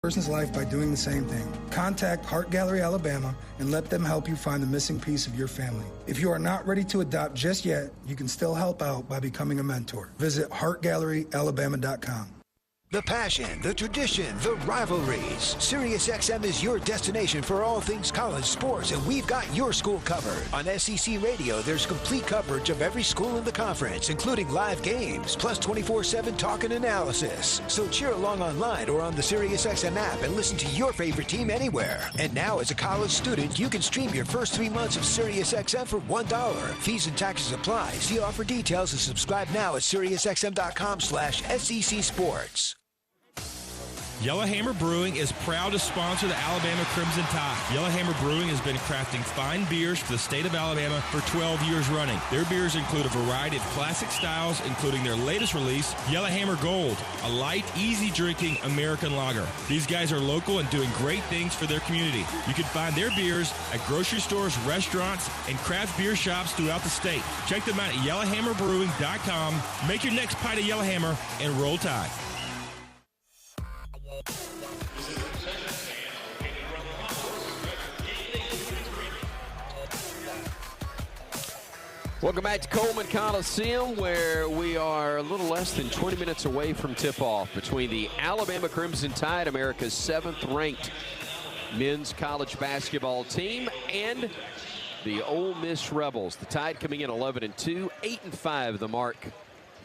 person's life by doing the same thing. Contact Heart Gallery Alabama and let them help you find the missing piece of your family. If you are not ready to adopt just yet, you can still help out by becoming a mentor. Visit heartgalleryalabama.com. The passion, the tradition, the rivalries. SiriusXM is your destination for all things college sports, and we've got your school covered. On SEC Radio, there's complete coverage of every school in the conference, including live games, plus 24/7 talk and analysis. So cheer along online or on the SiriusXM app and listen to your favorite team anywhere. And now, as a college student, you can stream your first 3 months of SiriusXM for $1. Fees and taxes apply. See offer details and subscribe now at SiriusXM.com/SEC Sports. Yellowhammer Brewing is proud to sponsor the Alabama Crimson Tide. Yellowhammer Brewing has been crafting fine beers for the state of Alabama for 12 years running. Their beers include a variety of classic styles, including their latest release, Yellowhammer Gold, a light, easy-drinking American lager. These guys are local and doing great things for their community. You can find their beers at grocery stores, restaurants, and craft beer shops throughout the state. Check them out at yellowhammerbrewing.com. Make your next pint of Yellowhammer and roll Tide. Welcome back to Coleman Coliseum, where we are a little less than 20 minutes away from tip-off between the Alabama Crimson Tide, America's 7th-ranked men's college basketball team, and the Ole Miss Rebels. The Tide coming in 11-2, 8-5 the mark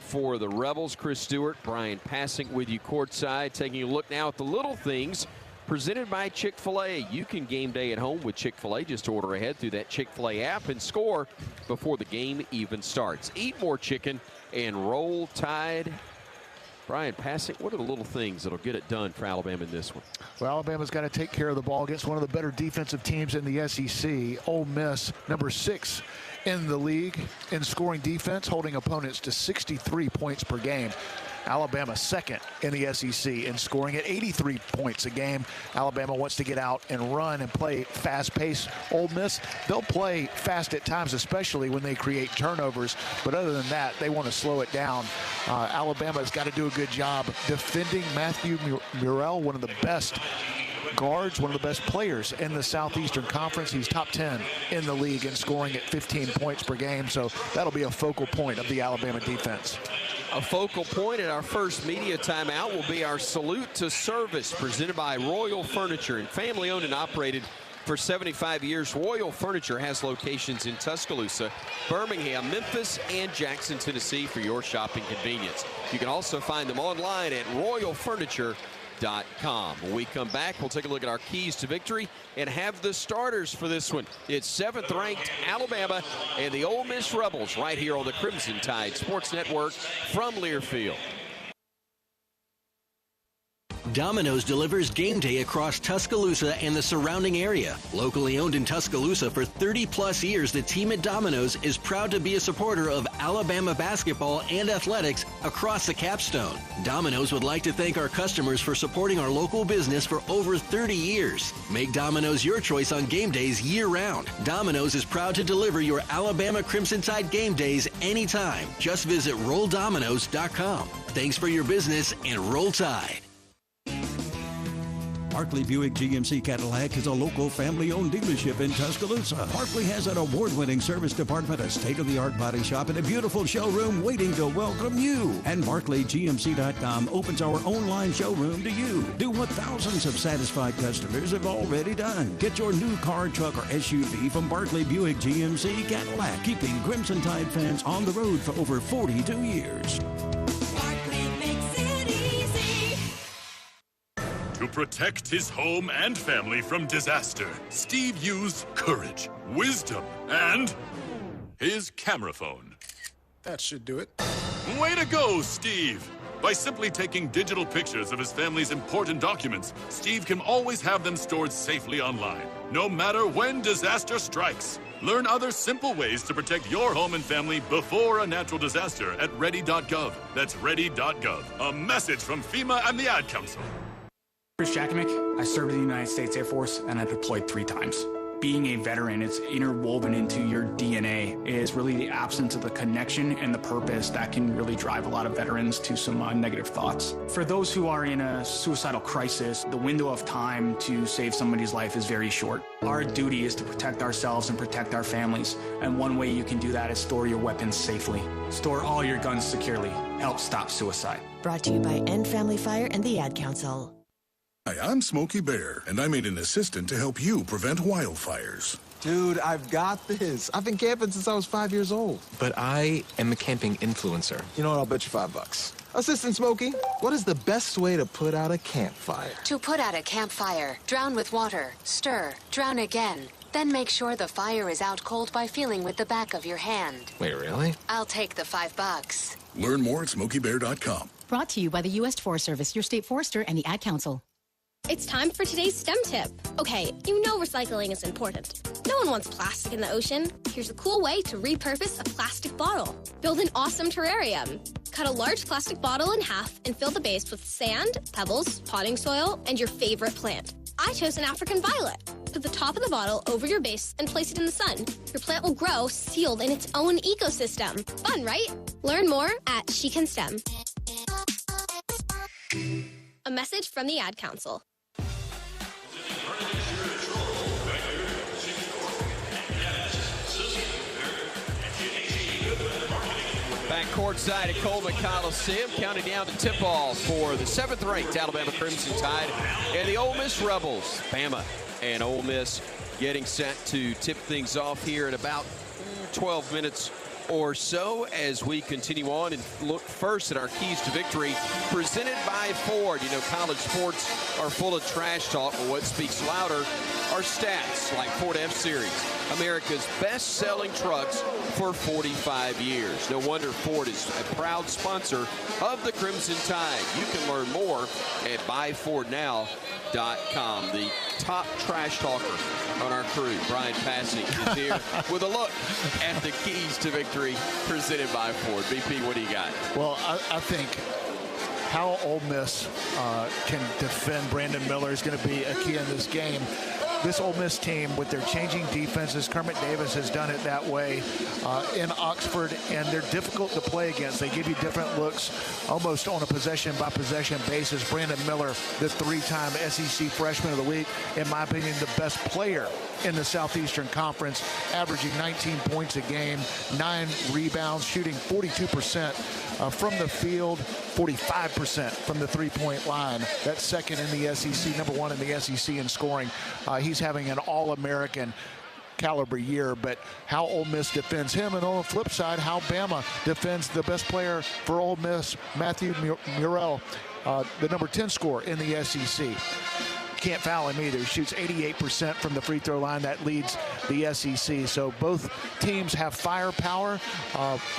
for the Rebels. Chris Stewart, Bryan Passink with you courtside, taking a look now at the little things presented by Chick-fil-A. You can game day at home with Chick-fil-A. Just order ahead through that Chick-fil-A app and score before the game even starts. Eat more chicken and roll Tide. Bryan Passink, what are the little things that'll get it done for Alabama in this one? Well, Alabama's got to take care of the ball against one of the better defensive teams in the SEC. Ole Miss, number 6 in the league in scoring defense, holding opponents to 63 points per game. Alabama second in the SEC in scoring at 83 points a game. Alabama wants to get out and run and play fast-paced. Ole Miss, they'll play fast at times, especially when they create turnovers. But other than that, they want to slow it down. Alabama's got to do a good job defending Matthew Murrell, one of the best guards, one of the best players in the Southeastern Conference. He's top 10 in the league in scoring at 15 points per game. So that'll be a focal point of the Alabama defense. A focal point at our first media timeout will be our salute to service presented by Royal Furniture, and family owned and operated for 75 years. Royal Furniture has locations in Tuscaloosa, Birmingham, Memphis, and Jackson, Tennessee for your shopping convenience. You can also find them online at royalfurniture.com. When we come back, we'll take a look at our keys to victory and have the starters for this one. It's 7th-ranked Alabama and the Ole Miss Rebels right here on the Crimson Tide Sports Network from Learfield. Domino's delivers game day across Tuscaloosa and the surrounding area. Locally owned in Tuscaloosa for 30-plus years, the team at Domino's is proud to be a supporter of Alabama basketball and athletics across the capstone. Domino's would like to thank our customers for supporting our local business for over 30 years. Make Domino's your choice on game days year-round. Domino's is proud to deliver your Alabama Crimson Tide game days anytime. Just visit RollDominoes.com. Thanks for your business and Roll Tide. Barkley Buick GMC Cadillac is a local family-owned dealership in Tuscaloosa. Barkley has an award-winning service department, a state-of-the-art body shop, and a beautiful showroom waiting to welcome you. And BarkleyGMC.com opens our online showroom to you. Do what thousands of satisfied customers have already done. Get your new car, truck, or SUV from Barkley Buick GMC Cadillac, keeping Crimson Tide fans on the road for over 42 years. To protect his home and family from disaster, Steve used courage, wisdom, and his camera phone. That should do it. Way to go, Steve! By simply taking digital pictures of his family's important documents, Steve can always have them stored safely online, no matter when disaster strikes. Learn other simple ways to protect your home and family before a natural disaster at ready.gov. That's ready.gov. A message from FEMA and the Ad Council. Chris Jakimick. I served in the United States Air Force, and I deployed 3 times. being a veteran, it's interwoven into your DNA, is really the absence of the connection and the purpose that can really drive a lot of veterans to some negative thoughts. For those who are in a suicidal crisis, the window of time to save somebody's life is very short. Our duty is to protect ourselves and protect our families, and one way you can do that is store your weapons safely. Store all your guns securely. Help stop suicide. Brought to you by End Family Fire and the Ad Council. Hi, I'm Smokey Bear, and I made an assistant to help you prevent wildfires. Dude, I've got this. I've been camping since I was 5 years old. But I am a camping influencer. You know what? I'll bet you $5. Assistant Smokey, what is the best way to put out a campfire? To put out a campfire, drown with water, stir, drown again. Then make sure the fire is out cold by feeling with the back of your hand. Wait, really? I'll take the $5. Learn more at SmokeyBear.com. Brought to you by the U.S. Forest Service, your state forester, and the Ad Council. It's time for today's STEM tip. Okay, you know recycling is important. No one wants plastic in the ocean. Here's a cool way to repurpose a plastic bottle. Build an awesome terrarium. Cut a large plastic bottle in half and fill the base with sand, pebbles, potting soil, and your favorite plant. I chose an African violet. Put the top of the bottle over your base and place it in the sun. Your plant will grow sealed in its own ecosystem. Fun, right? Learn more at She Can STEM. A message from the Ad Council. Back courtside at Coleman Coliseum, counting down to tip-off for the 7th-ranked Alabama Crimson Tide and the Ole Miss Rebels. Bama and Ole Miss getting set to tip things off here in about 12 minutes or so as we continue on and look first at our keys to victory presented by Ford. You know, college sports are full of trash talk, but what speaks louder are stats like Ford F-Series, America's best-selling trucks for 45 years. No wonder Ford is a proud sponsor of the Crimson Tide. You can learn more at buyfordnow.com. The top trash talker on our crew, Bryan Passink, is here with a look at the keys to victory presented by Ford. BP, what do you got? Well, I think how Ole Miss can defend Brandon Miller is going to be a key in this game. This Ole Miss team, with their changing defenses, Kermit Davis has done it that way in Oxford, and they're difficult to play against. They give you different looks almost on a possession-by-possession basis. Brandon Miller, the 3-time SEC Freshman of the Week, in my opinion, the best player in the Southeastern Conference, averaging 19 points a game, 9 rebounds, shooting 42% from the field, 45% from the three-point line. That's second in the SEC, number 1 in the SEC in scoring. He's having an All-American caliber year, but how Ole Miss defends him, and on the flip side, how Bama defends the best player for Ole Miss, Matthew Murrell, the number 10 scorer in the SEC. Can't foul him either. He shoots 88% from the free throw line. That leads the SEC. So both teams have firepower.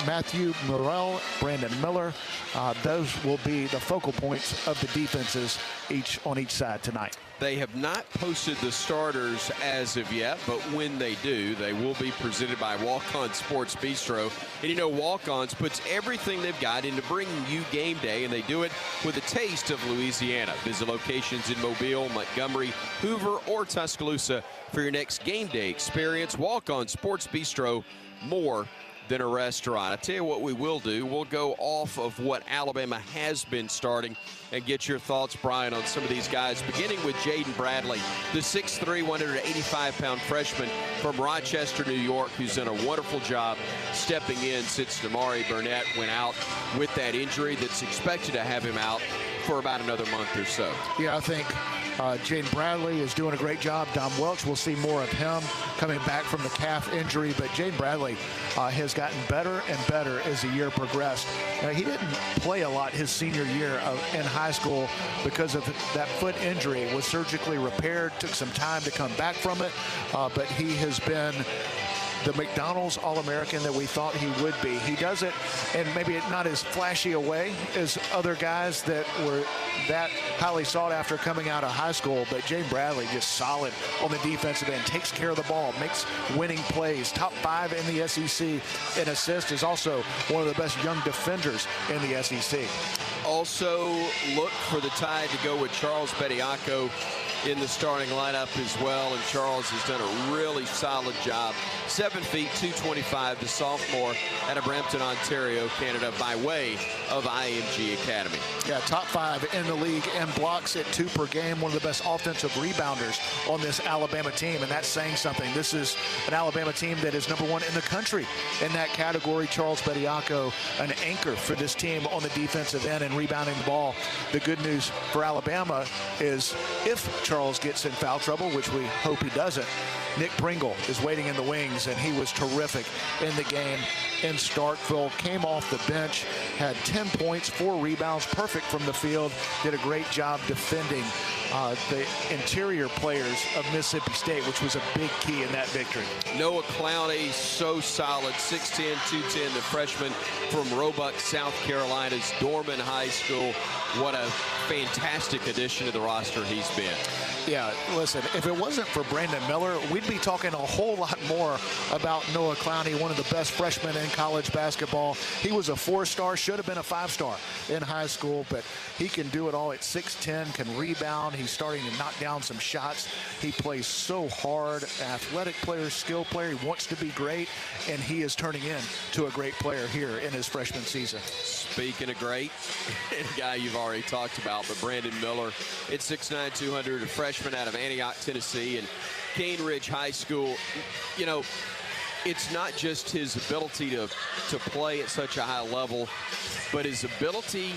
Matthew Murrell, Brandon Miller, those will be the focal points of the defenses on each side tonight. They have not posted the starters as of yet, but when they do, they will be presented by Walk-On Sports Bistro. And you know, Walk-Ons puts everything they've got into bringing you game day, and they do it with a taste of Louisiana. Visit locations in Mobile, Montgomery, Hoover, or Tuscaloosa for your next game day experience. Walk-On Sports Bistro, more than a restaurant. I tell you what we will do. We'll go off of what Alabama has been starting and get your thoughts, Bryan, on some of these guys, beginning with Jaden Bradley, the 6'3", 185-pound freshman from Rochester, New York, who's done a wonderful job stepping in since Damari Burnett went out with that injury that's expected to have him out for about another month or so. Yeah, I think Jaden Bradley is doing a great job. Dom Welch, we'll see more of him coming back from the calf injury, but Jaden Bradley has gotten better and better as the year progressed. He didn't play a lot his senior year in high school because of that foot injury. Was surgically repaired, took some time to come back from it, but he has been the McDonald's All-American that we thought he would be. He does it, and maybe not as flashy a way as other guys that were that highly sought after coming out of high school, but Jaden Bradley just solid on the defensive end, takes care of the ball, makes winning plays, top 5 in the SEC in assists, is also one of the best young defenders in the SEC. Also look for the Tide to go with Charles Bediako in the starting lineup as well, and Charles has done a really solid job. 7 feet, 225, the sophomore out of Brampton, Ontario, Canada, by way of IMG Academy. Yeah, top 5 in the league in blocks at 2 per game, one of the best offensive rebounders on this Alabama team, and that's saying something. This is an Alabama team that is number 1 in the country in that category. Charles Bediako, an anchor for this team on the defensive end and rebounding the ball. The good news for Alabama is if Charles gets in foul trouble, which we hope he doesn't, Nick Pringle is waiting in the wings, and he was terrific in the game in Starkville. Came off the bench, had 10 points, 4 rebounds, perfect from the field. Did a great job defending the interior players of Mississippi State, which was a big key in that victory. Noah Clowney, so solid, 6'10", 210, the freshman from Roebuck, South Carolina's Dorman High School. What a fantastic addition to the roster he's been. Yeah, listen, if it wasn't for Brandon Miller, we'd be talking a whole lot more about Noah Clowney, one of the best freshmen in college basketball. He was a 4-star, should have been a 5-star in high school, but he can do it all at 6'10", can rebound. He's starting to knock down some shots. He plays so hard, athletic player, skill player. He wants to be great, and he is turning into a great player here in his freshman season. Speaking of great, a guy you've already talked about, but Brandon Miller, it's 6'9", 200, a freshman out of Antioch, Tennessee, and Cane Ridge High School. You know, it's not just his ability to play at such a high level, but his ability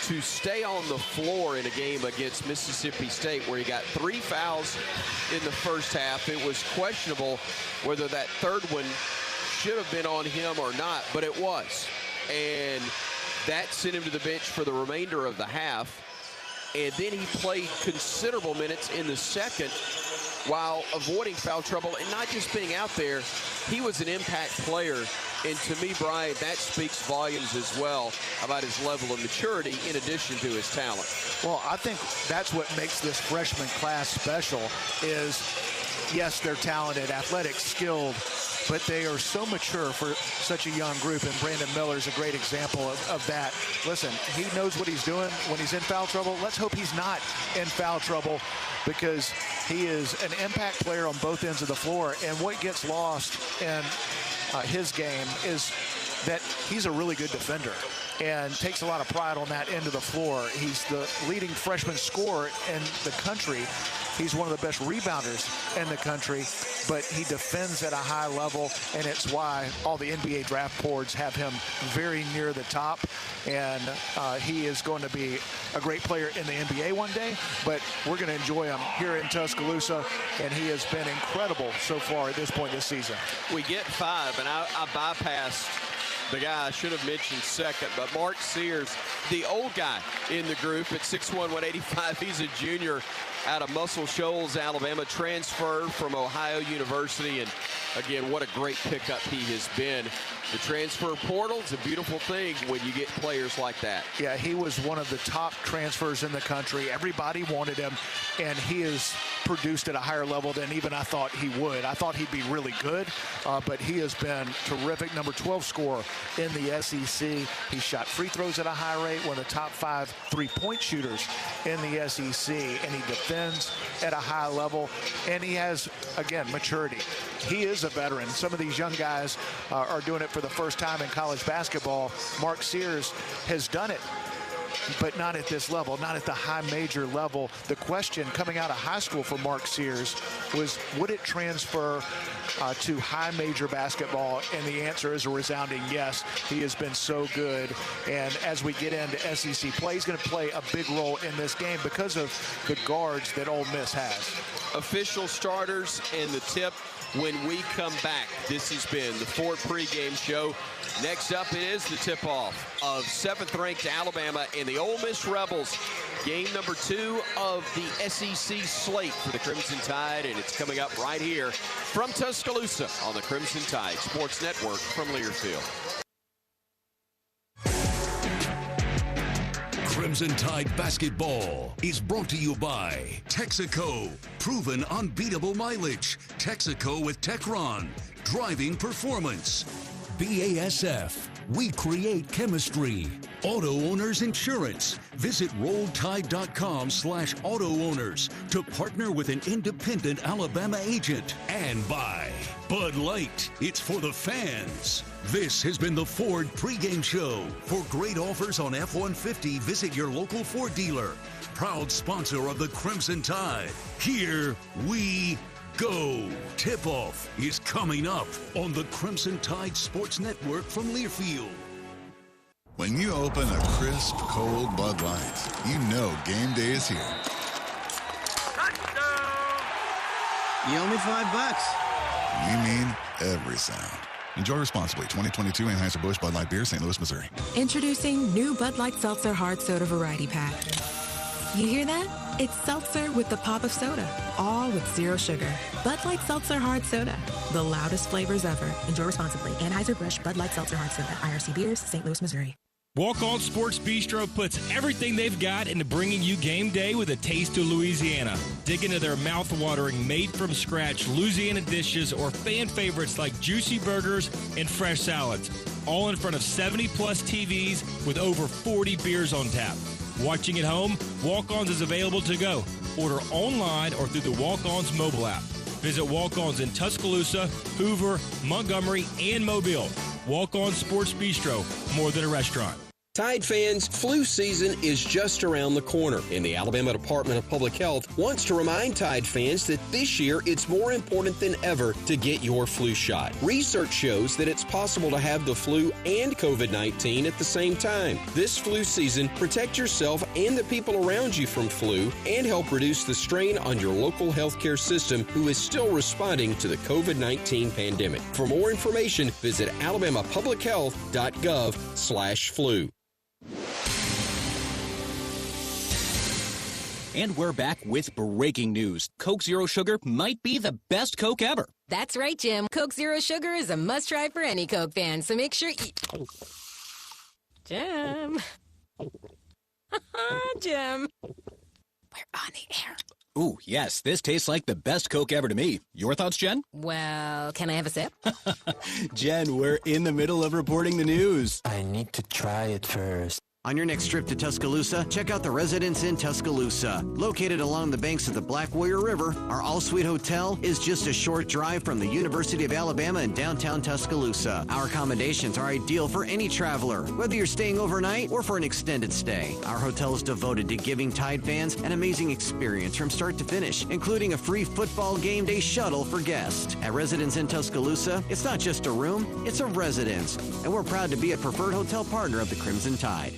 to stay on the floor in a game against Mississippi State where he got 3 fouls in the first half. It was questionable whether that third one should have been on him or not, but it was. And that sent him to the bench for the remainder of the half. And then he played considerable minutes in the second while avoiding foul trouble and not just being out there. He was an impact player. And to me, Bryan, that speaks volumes as well about his level of maturity in addition to his talent. Well, I think that's what makes this freshman class special is, yes, they're talented, athletic, skilled, but they are so mature for such a young group, and Brandon Miller is a great example of that. Listen, he knows what he's doing when he's in foul trouble. Let's hope he's not in foul trouble, because he is an impact player on both ends of the floor, and what gets lost in his game is that he's a really good defender and takes a lot of pride on that end of the floor. He's the leading freshman scorer in the country. He's one of the best rebounders in the country, but he defends at a high level, and it's why all the NBA draft boards have him very near the top. And he is going to be a great player in the NBA one day, but we're going to enjoy him here in Tuscaloosa, and he has been incredible so far at this point this season. We get 5, and I bypassed the guy I should have mentioned second, but Mark Sears, the old guy in the group at 6'1", 185. He's a junior out of Muscle Shoals, Alabama, transferred from Ohio University. And again, what a great pickup he has been. The transfer portal is a beautiful thing when you get players like that. Yeah, he was one of the top transfers in the country. Everybody wanted him, and he has produced at a higher level than even I thought he would. I thought he'd be really good, but he has been terrific. Number 12 scorer in the SEC. He shot free throws at a high rate, one of the top 5 three-point shooters in the SEC, and he defends at a high level, and he has, again, maturity. He is a veteran. Some of these young guys are doing it for the first time in college basketball. Mark Sears has done it, but not at this level, not at the high major level. The question coming out of high school for Mark Sears was, would it transfer to high major basketball? And the answer is a resounding yes. He has been so good. And as we get into SEC play, he's going to play a big role in this game because of the guards that Ole Miss has. Official starters and the tip when we come back. This has been the Ford pregame show. Next up is the tip-off of 7th-ranked Alabama and the Ole Miss Rebels. Game number 2 of the SEC slate for the Crimson Tide, and it's coming up right here from Tuscaloosa on the Crimson Tide Sports Network from Learfield. Crimson Tide Basketball is brought to you by Texaco. Proven unbeatable mileage. Texaco with Techron. Driving performance. BASF. We create chemistry. Auto Owners Insurance. Visit RollTide.com/auto owners to partner with an independent Alabama agent. And by Bud Light. It's for the fans. This has been the Ford pregame show. For great offers on F-150, visit your local Ford dealer. Proud sponsor of the Crimson Tide. Here we go. Tip-off is coming up on the Crimson Tide Sports Network from Learfield. When you open a crisp, cold Bud Light, you know game day is here. You owe me $5. You mean every sound. Enjoy responsibly. 2022 Anheuser-Busch Bud Light Beer, St. Louis, Missouri. Introducing new Bud Light Seltzer Hard Soda Variety Pack. You hear that? It's seltzer with the pop of soda, all with zero sugar. Bud Light Seltzer Hard Soda, the loudest flavors ever. Enjoy responsibly. Anheuser-Busch Bud Light Seltzer Hard Soda, IRC Beers, St. Louis, Missouri. Walk On Sports Bistro puts everything they've got into bringing you game day with a taste of Louisiana. Dig into their mouth-watering, made-from-scratch Louisiana dishes or fan favorites like juicy burgers and fresh salads. All in front of 70-plus TVs with over 40 beers on tap. Watching at home, Walk-Ons is available to go. Order online or through the Walk-Ons mobile app. Visit Walk-Ons in Tuscaloosa, Hoover, Montgomery, and Mobile. Walk-On Sports Bistro, more than a restaurant. Tide fans, flu season is just around the corner, and the Alabama Department of Public Health wants to remind Tide fans that this year it's more important than ever to get your flu shot. Research shows that it's possible to have the flu and COVID-19 at the same time. This flu season, protect yourself and the people around you from flu and help reduce the strain on your local healthcare system who is still responding to the COVID-19 pandemic. For more information, visit alabamapublichealth.gov/flu. And we're back with breaking news. Coke Zero Sugar might be the best Coke ever. That's right, Jim. Coke Zero Sugar is a must-try for any Coke fan, so make sure you... Jim. Jim. We're on the air. Ooh, yes, this tastes like the best Coke ever to me. Your thoughts, Jen? Well, can I have a sip? Jen, we're in the middle of reporting the news. I need to try it first. On your next trip to Tuscaloosa, check out the Residence Inn Tuscaloosa. Located along the banks of the Black Warrior River, our all-suite hotel is just a short drive from the University of Alabama in downtown Tuscaloosa. Our accommodations are ideal for any traveler, whether you're staying overnight or for an extended stay. Our hotel is devoted to giving Tide fans an amazing experience from start to finish, including a free football game day shuttle for guests. At Residence Inn Tuscaloosa, it's not just a room, it's a residence, and we're proud to be a preferred hotel partner of the Crimson Tide.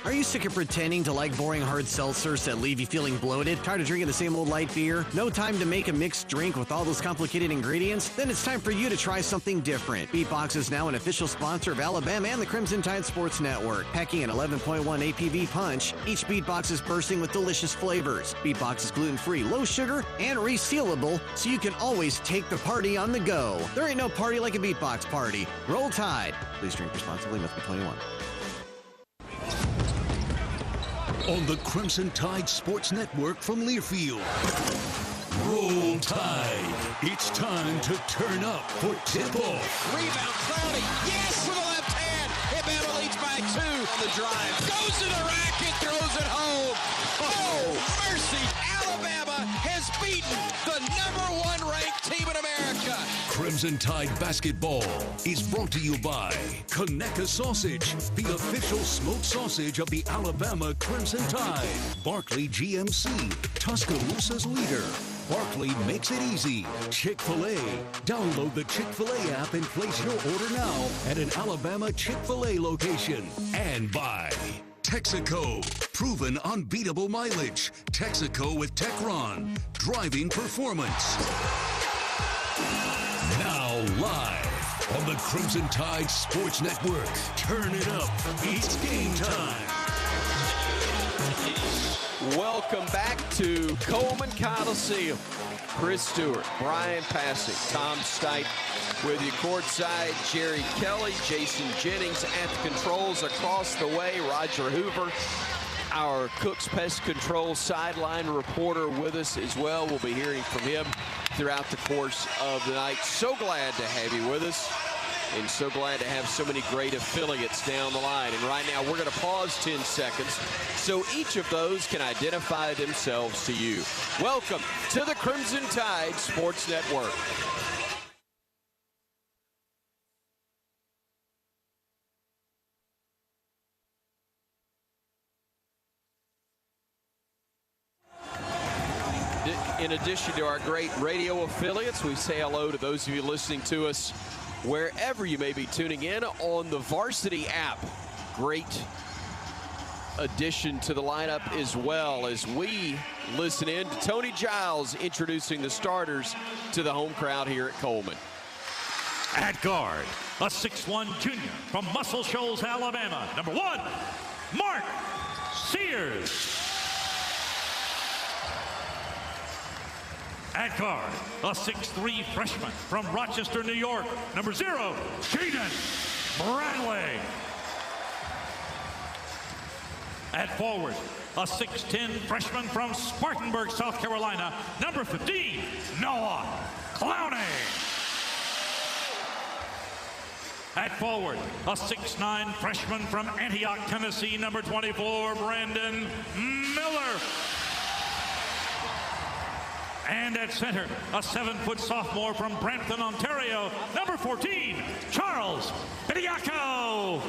Are you sick of pretending to like boring hard seltzers that leave you feeling bloated? Tired of drinking the same old light beer? No time to make a mixed drink with all those complicated ingredients? Then it's time for you to try something different. Beatbox is now an official sponsor of Alabama and the Crimson Tide Sports Network. Packing an 11.1 APV punch, each Beatbox is bursting with delicious flavors. Beatbox is gluten-free, low sugar, and resealable, so you can always take the party on the go. There ain't no party like a Beatbox party. Roll Tide. Please drink responsibly, must be 21. On the Crimson Tide Sports Network from Learfield. Roll Tide. It's time to turn up for tip-off. Rebound, Clowney. Yes, with the left hand. Alabama leads by 2 on the drive. Goes to the rack and throws it home. Oh, mercy. Alabama has beaten the #1 ranked team in America. Crimson Tide Basketball is brought to you by Conecuh Sausage, the official smoked sausage of the Alabama Crimson Tide. Barkley GMC, Tuscaloosa's leader. Barkley makes it easy. Chick-fil-A. Download the Chick-fil-A app and place your order now at an Alabama Chick-fil-A location. And by Texaco. Proven unbeatable mileage. Texaco with Techron. Driving performance. Now live on the Crimson Tide Sports Network. Turn it up. It's game time. Welcome back to Coleman Coliseum. Chris Stewart, Bryan Passink, Tom Stipe with you courtside. Jerry Kelly, Jason Jennings at the controls across the way. Roger Hoover, our Cook's Pest Control sideline reporter, with us as well. We'll be hearing from him throughout the course of the night. So glad to have you with us. And so glad to have so many great affiliates down the line. And right now, we're going to pause 10 seconds so each of those can identify themselves to you. Welcome to the Crimson Tide Sports Network. In addition to our great radio affiliates, we say hello to those of you listening to us wherever you may be tuning in on the Varsity app. Great addition to the lineup, as well as we listen in to Tony Giles introducing the starters to the home crowd here at Coleman. At guard, a 6'1" junior from Muscle Shoals, Alabama, number 1, Mark Sears. At guard, a 6'3" freshman from Rochester, New York, number 0, Jaden Bradley. At forward, a 6'10" freshman from Spartanburg, South Carolina, number 15, Noah Clowney. At forward, a 6'9" freshman from Antioch, Tennessee, number 24, Brandon Miller. And at center, a 7-foot sophomore from Brampton, Ontario, number 14, Charles Bediako.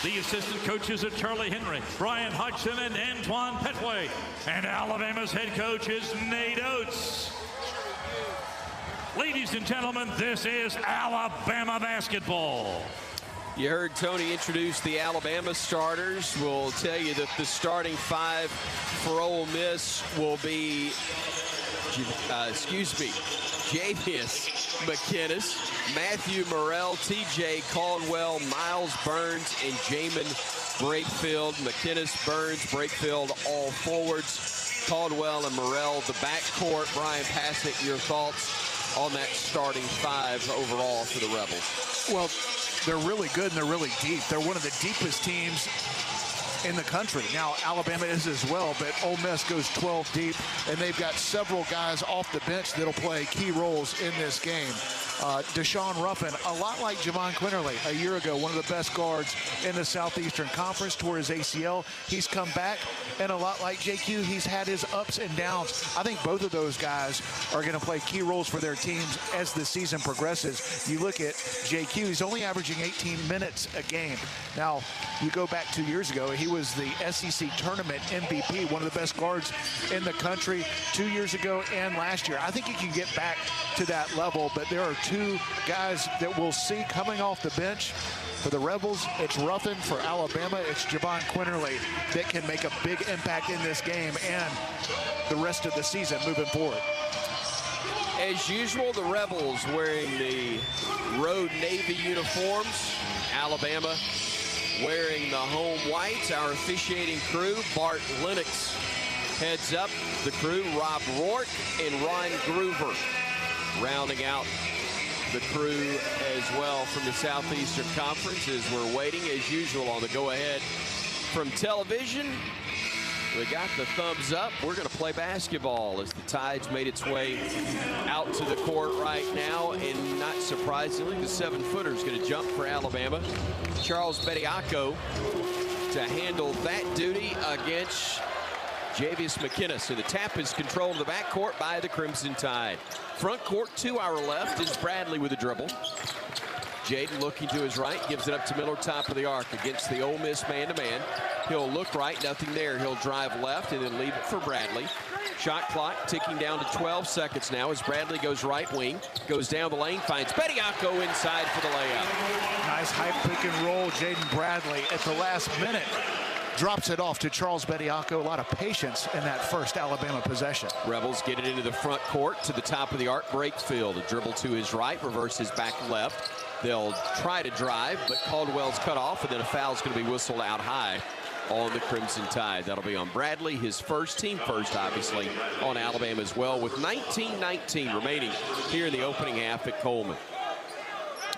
The assistant coaches are Charlie Henry, Bryan Hodgson, and Antoine Petway. And Alabama's head coach is Nate Oates. Ladies and gentlemen, this is Alabama basketball. You heard Tony introduce the Alabama starters. We'll tell you that the starting 5 for Ole Miss will be, Javius McInnes, Matthew Morrell, TJ Caldwell, Miles Burns, and Jamin Brakefield. McInnes, Burns, Brakefield, all forwards. Caldwell and Morrell, the backcourt. Brian Passink, your thoughts on that starting 5 overall for the Rebels? Well, they're really good and they're really deep. They're one of the deepest teams in the country. Now, Alabama is as well, but Ole Miss goes 12 deep, and they've got several guys off the bench that'll play key roles in this game. Deshaun Ruffin, a lot like Javon Quinterly a year ago, one of the best guards in the Southeastern Conference, tore his ACL. He's come back, and a lot like JQ, he's had his ups and downs. I think both of those guys are going to play key roles for their teams as the season progresses. You look at JQ, he's only averaging 18 minutes a game. Now, you go back 2 years ago, he was the SEC tournament MVP, one of the best guards in the country 2 years ago and last year. I think he can get back to that level, but there are 2 guys that we'll see coming off the bench. For the Rebels, it's Ruffin. For Alabama, it's Javon Quinterly that can make a big impact in this game and the rest of the season moving forward. As usual, the Rebels wearing the road Navy uniforms. Alabama wearing the home whites. Our officiating crew, Bart Lennox heads up the crew, Rob Rourke and Ron Groover rounding out the crew as well from the Southeastern Conference as we're waiting as usual on the go-ahead from television. We got the thumbs up. We're going to play basketball as the Tide's made its way out to the court right now. And not surprisingly, the 7-footer is going to jump for Alabama. Charles Bediako to handle that duty against Javius McInnes. So the tap is controlled in the backcourt by the Crimson Tide. Front court to our left is Bradley with a dribble. Jaden looking to his right, gives it up to Miller, top of the arc against the Ole Miss man-to-man. He'll look right, nothing there. He'll drive left and then leave it for Bradley. Shot clock ticking down to 12 seconds now as Bradley goes right wing, goes down the lane, finds Bediako inside for the layup. Nice high pick and roll. Jaden Bradley at the last minute drops it off to Charles Bediako. A lot of patience in that first Alabama possession. Rebels get it into the front court to the top of the arc. Brakefield, a dribble to his right, reverses back left. They'll try to drive, but Caldwell's cut off, and then a foul's going to be whistled out high on the Crimson Tide. That'll be on Bradley, his first, team first, obviously, on Alabama as well, with 19-19 remaining here in the opening half at Coleman.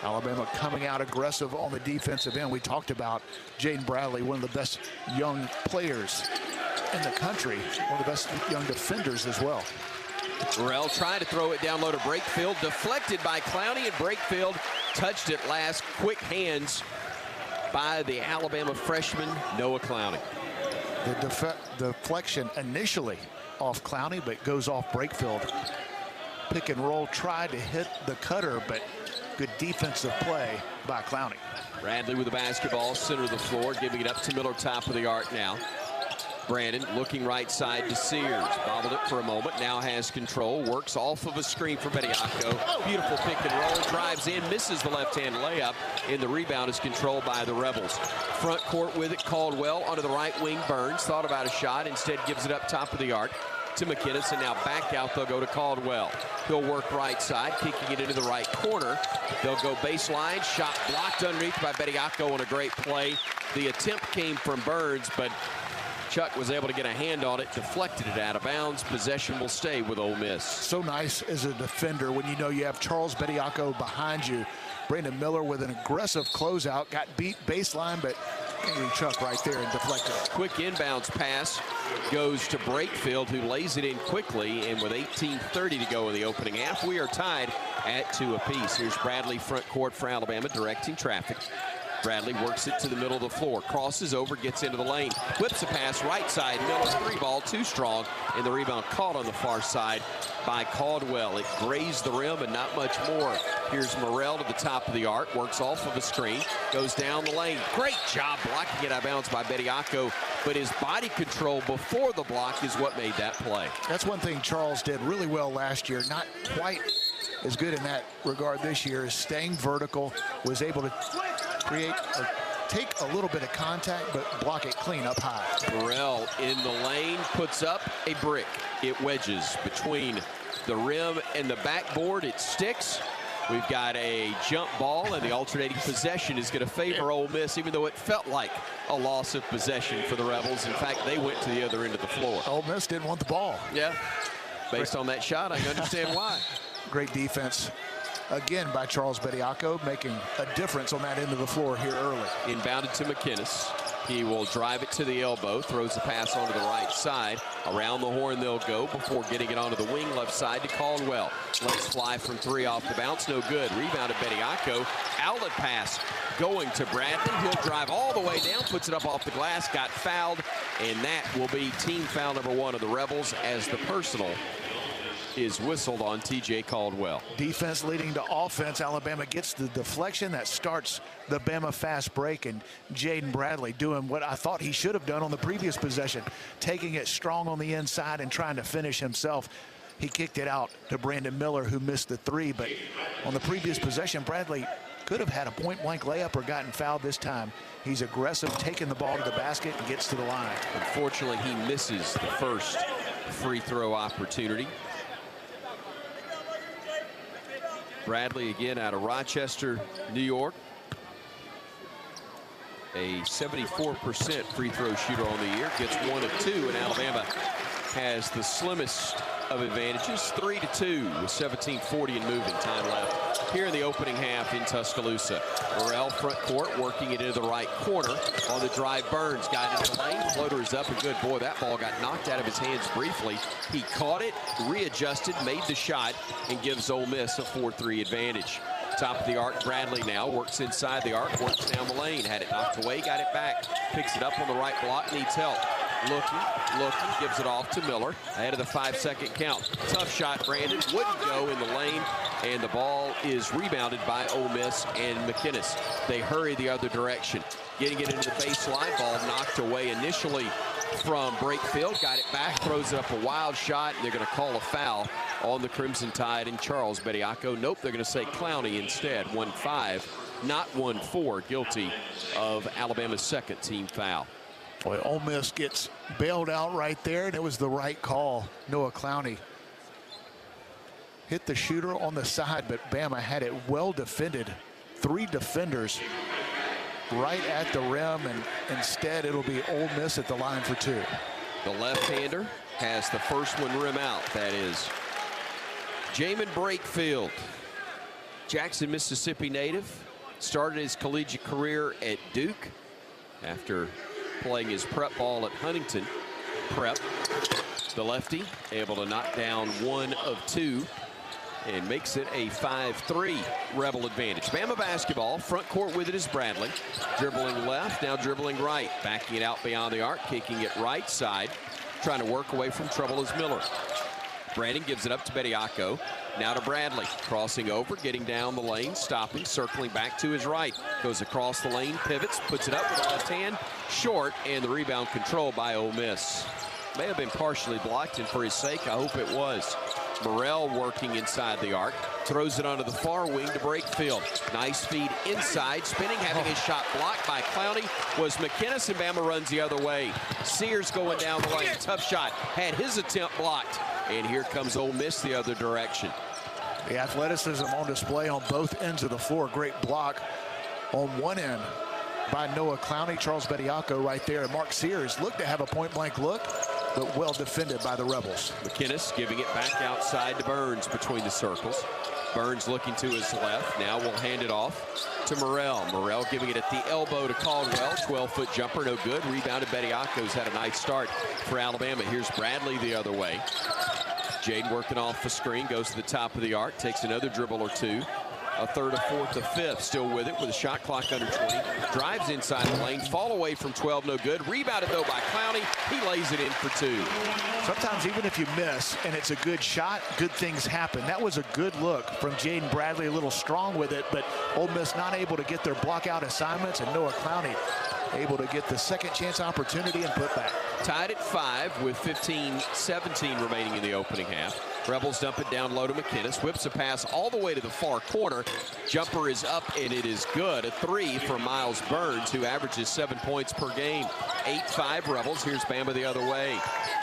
Alabama coming out aggressive on the defensive end. We talked about Jaden Bradley, one of the best young players in the country, one of the best young defenders as well. Burrell trying to throw it down low to Brakefield, deflected by Clowney, and Brakefield touched it last. Quick hands by the Alabama freshman, Noah Clowney. The deflection initially off Clowney, but goes off Brakefield. Pick and roll, tried to hit the cutter, but good defensive play by Clowney. Bradley with the basketball, center of the floor, giving it up to Miller, top of the arc now. Brandon looking right side to Sears. Bobbled it for a moment, now has control. Works off of a screen for Bediako. Beautiful pick and roll, drives in, misses the left-hand layup, and the rebound is controlled by the Rebels. Front court with it, Caldwell onto the right wing. Burns thought about a shot, instead gives it up top of the arc to McInnes, and now back out they'll go to Caldwell. He'll work right side, kicking it into the right corner. They'll go baseline, shot blocked underneath by Bediako on a great play. The attempt came from Burns, but Chuck was able to get a hand on it, deflected it out of bounds. Possession will stay with Ole Miss. So nice as a defender when you know you have Charles Bediako behind you. Brandon Miller with an aggressive closeout, got beat baseline, but angry Chuck right there and deflected. Quick inbounds pass goes to Brakefield, who lays it in quickly, and with 18:30 to go in the opening half, we are tied at 2 apiece. Here's Bradley front court for Alabama, directing traffic. Bradley works it to the middle of the floor, crosses over, gets into the lane, whips a pass right side. Miller, 3-ball, too strong, and the rebound caught on the far side by Caldwell. It grazed the rim, and not much more. Here's Morrell to the top of the arc, works off of a screen, goes down the lane. Great job blocking it out of bounds by Bediako, but his body control before the block is what made that play. That's one thing Charles did really well last year, not quite as good in that regard this year, is staying vertical, was able to create or take a little bit of contact, but block it clean up high. Burrell in the lane, puts up a brick. It wedges between the rim and the backboard. It sticks. We've got a jump ball, and the alternating possession is going to favor Ole Miss, even though it felt like a loss of possession for the Rebels. In fact, they went to the other end of the floor. Ole Miss didn't want the ball. Yeah, based on that shot, I can understand why. Great defense. Again by Charles Bediako, making a difference on that end of the floor here early. Inbounded to McInnes. He will drive it to the elbow, throws the pass onto the right side. Around the horn they'll go before getting it onto the wing left side to Caldwell. Let's fly from 3 off the bounce, no good. Rebounded Bediako. Outlet pass going to Bradley. He'll drive all the way down, puts it up off the glass, got fouled, and that will be team foul number 1 of the Rebels as the personal is whistled on T.J. Caldwell. Defense leading to offense. Alabama gets the deflection that starts the Bama fast break, and Jaden Bradley doing what I thought he should have done on the previous possession, taking it strong on the inside and trying to finish himself. He kicked it out to Brandon Miller, who missed the 3, but on the previous possession, Bradley could have had a point-blank layup or gotten fouled this time. He's aggressive, taking the ball to the basket and gets to the line. Unfortunately, he misses the first free throw opportunity. Bradley again out of Rochester, New York. A 74% free throw shooter on the year. Gets 1 of 2, and Alabama has the slimmest of advantages. 3-2 with 17:40 and moving time left here in the opening half in Tuscaloosa. Burrell front court working it into the right corner. On the drive, Burns got into the lane. Floater is up and good. Boy, that ball got knocked out of his hands briefly. He caught it, readjusted, made the shot, and gives Ole Miss a 4-3 advantage. Top of the arc, Bradley now works inside the arc, works down the lane, had it knocked away, got it back, picks it up on the right block, needs help. Looking, gives it off to Miller ahead of the 5-second count. Tough shot, Brandon, wouldn't go in the lane, and the ball is rebounded by Ole Miss and McInnes. They hurry the other direction, getting it into the baseline. Ball knocked away initially from Brakefield, got it back, throws it up a wild shot, and they're going to call a foul on the Crimson Tide and Charles Bediako. Nope, they're going to say Clowney instead. 1-5, not 1-4, guilty of Alabama's second team foul. Boy, Ole Miss gets bailed out right there, and it was the right call. Noah Clowney hit the shooter on the side, but Bama had it well defended. 3 defenders right at the rim, and instead it'll be Ole Miss at the line for 2. The left-hander has the first one rim out. That is Jamin Brakefield, Jackson, Mississippi native. Started his collegiate career at Duke after playing his prep ball at Huntington. prep. The lefty able to knock down 1 of 2 and makes it a 5-3 Rebel advantage. Bama basketball, front court with it is Bradley. Dribbling left, now dribbling right. Backing it out beyond the arc, kicking it right side. Trying to work away from trouble is Miller. Brandon gives it up to Bediako. Now to Bradley, crossing over, getting down the lane, stopping, circling back to his right. Goes across the lane, pivots, puts it up with a left hand, short, and the rebound controlled by Ole Miss. May have been partially blocked, and for his sake, I hope it was. Morrell working inside the arc, throws it onto the far wing to Brakefield. Nice feed inside, spinning, having his shot blocked by Clowney was McInnes, and Bama runs the other way. Sears going down the lane, tough shot, had his attempt blocked. And here comes Ole Miss the other direction. The athleticism on display on both ends of the floor. Great block on one end by Noah Clowney. Charles Bediako right there. And Mark Sears looked to have a point-blank look, but well defended by the Rebels. McInnes giving it back outside to Burns between the circles. Burns looking to his left. Now will hand it off to Morrell. Morrell giving it at the elbow to Caldwell. 12-foot jumper, no good. Rebounded. Bediako's had a nice start for Alabama. Here's Bradley the other way. Jaden working off the screen, goes to the top of the arc, takes another dribble or two. A third, a fourth, a fifth, still with it with a shot clock under 20. Drives inside the lane, fall away from 12, no good. Rebounded though by Clowney. He lays it in for 2. Sometimes even if you miss and it's a good shot, good things happen. That was a good look from Jaden Bradley, a little strong with it, but Ole Miss not able to get their block out assignments, and Noah Clowney able to get the second chance opportunity and put back. Tied at 5 with 15-17 remaining in the opening half. Rebels dump it down low to McInnes. Whips a pass all the way to the far corner. Jumper is up, and it is good. A 3 for Miles Burns, who averages 7 points per game. 8-5 Rebels. Here's Bama the other way.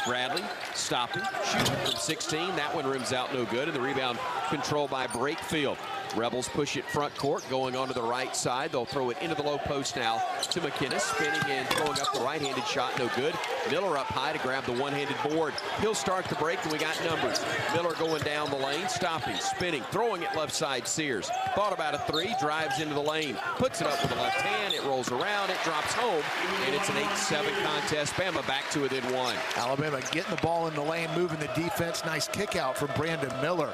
Bradley stopping, shooting from 16. That one rims out, no good. And the rebound controlled by Brakefield. Rebels push it front court, going onto the right side. They'll throw it into the low post now to McInnes, spinning and throwing up the right-handed shot, no good. Miller up high to grab the one-handed board. He'll start the break, and we got numbers. Miller going down the lane, stopping, spinning, throwing it left side. Sears thought about a 3, drives into the lane, puts it up with the left hand. It rolls around, it drops home, and it's an 8-7 contest. Bama back to within 1. Alabama getting the ball in the lane, moving the defense. Nice kick out from Brandon Miller.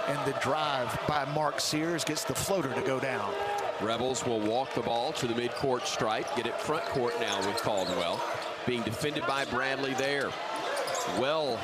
And the drive by Mark Sears gets the floater to go down. Rebels will walk the ball to the midcourt stripe, get it front court now with Caldwell. Being defended by Bradley there. Well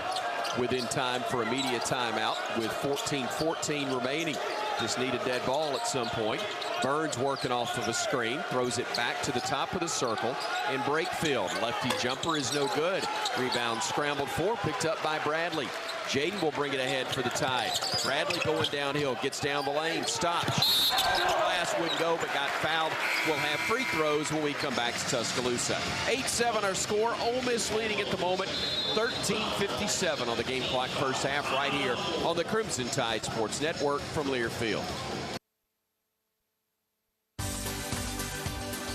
within time for a media timeout with 14-14 remaining. Just need a dead ball at some point. Burns working off of a screen, throws it back to the top of the circle, and Brakefield. Lefty jumper is no good. Rebound scrambled for, picked up by Bradley. Jaden will bring it ahead for the tie. Bradley going downhill, gets down the lane, stops. Glass wouldn't go, but got fouled. We'll have free throws when we come back to Tuscaloosa. 8-7 our score. Ole Miss leading at the moment. 13:57 on the game clock, first half, right here on the Crimson Tide Sports Network from Learfield.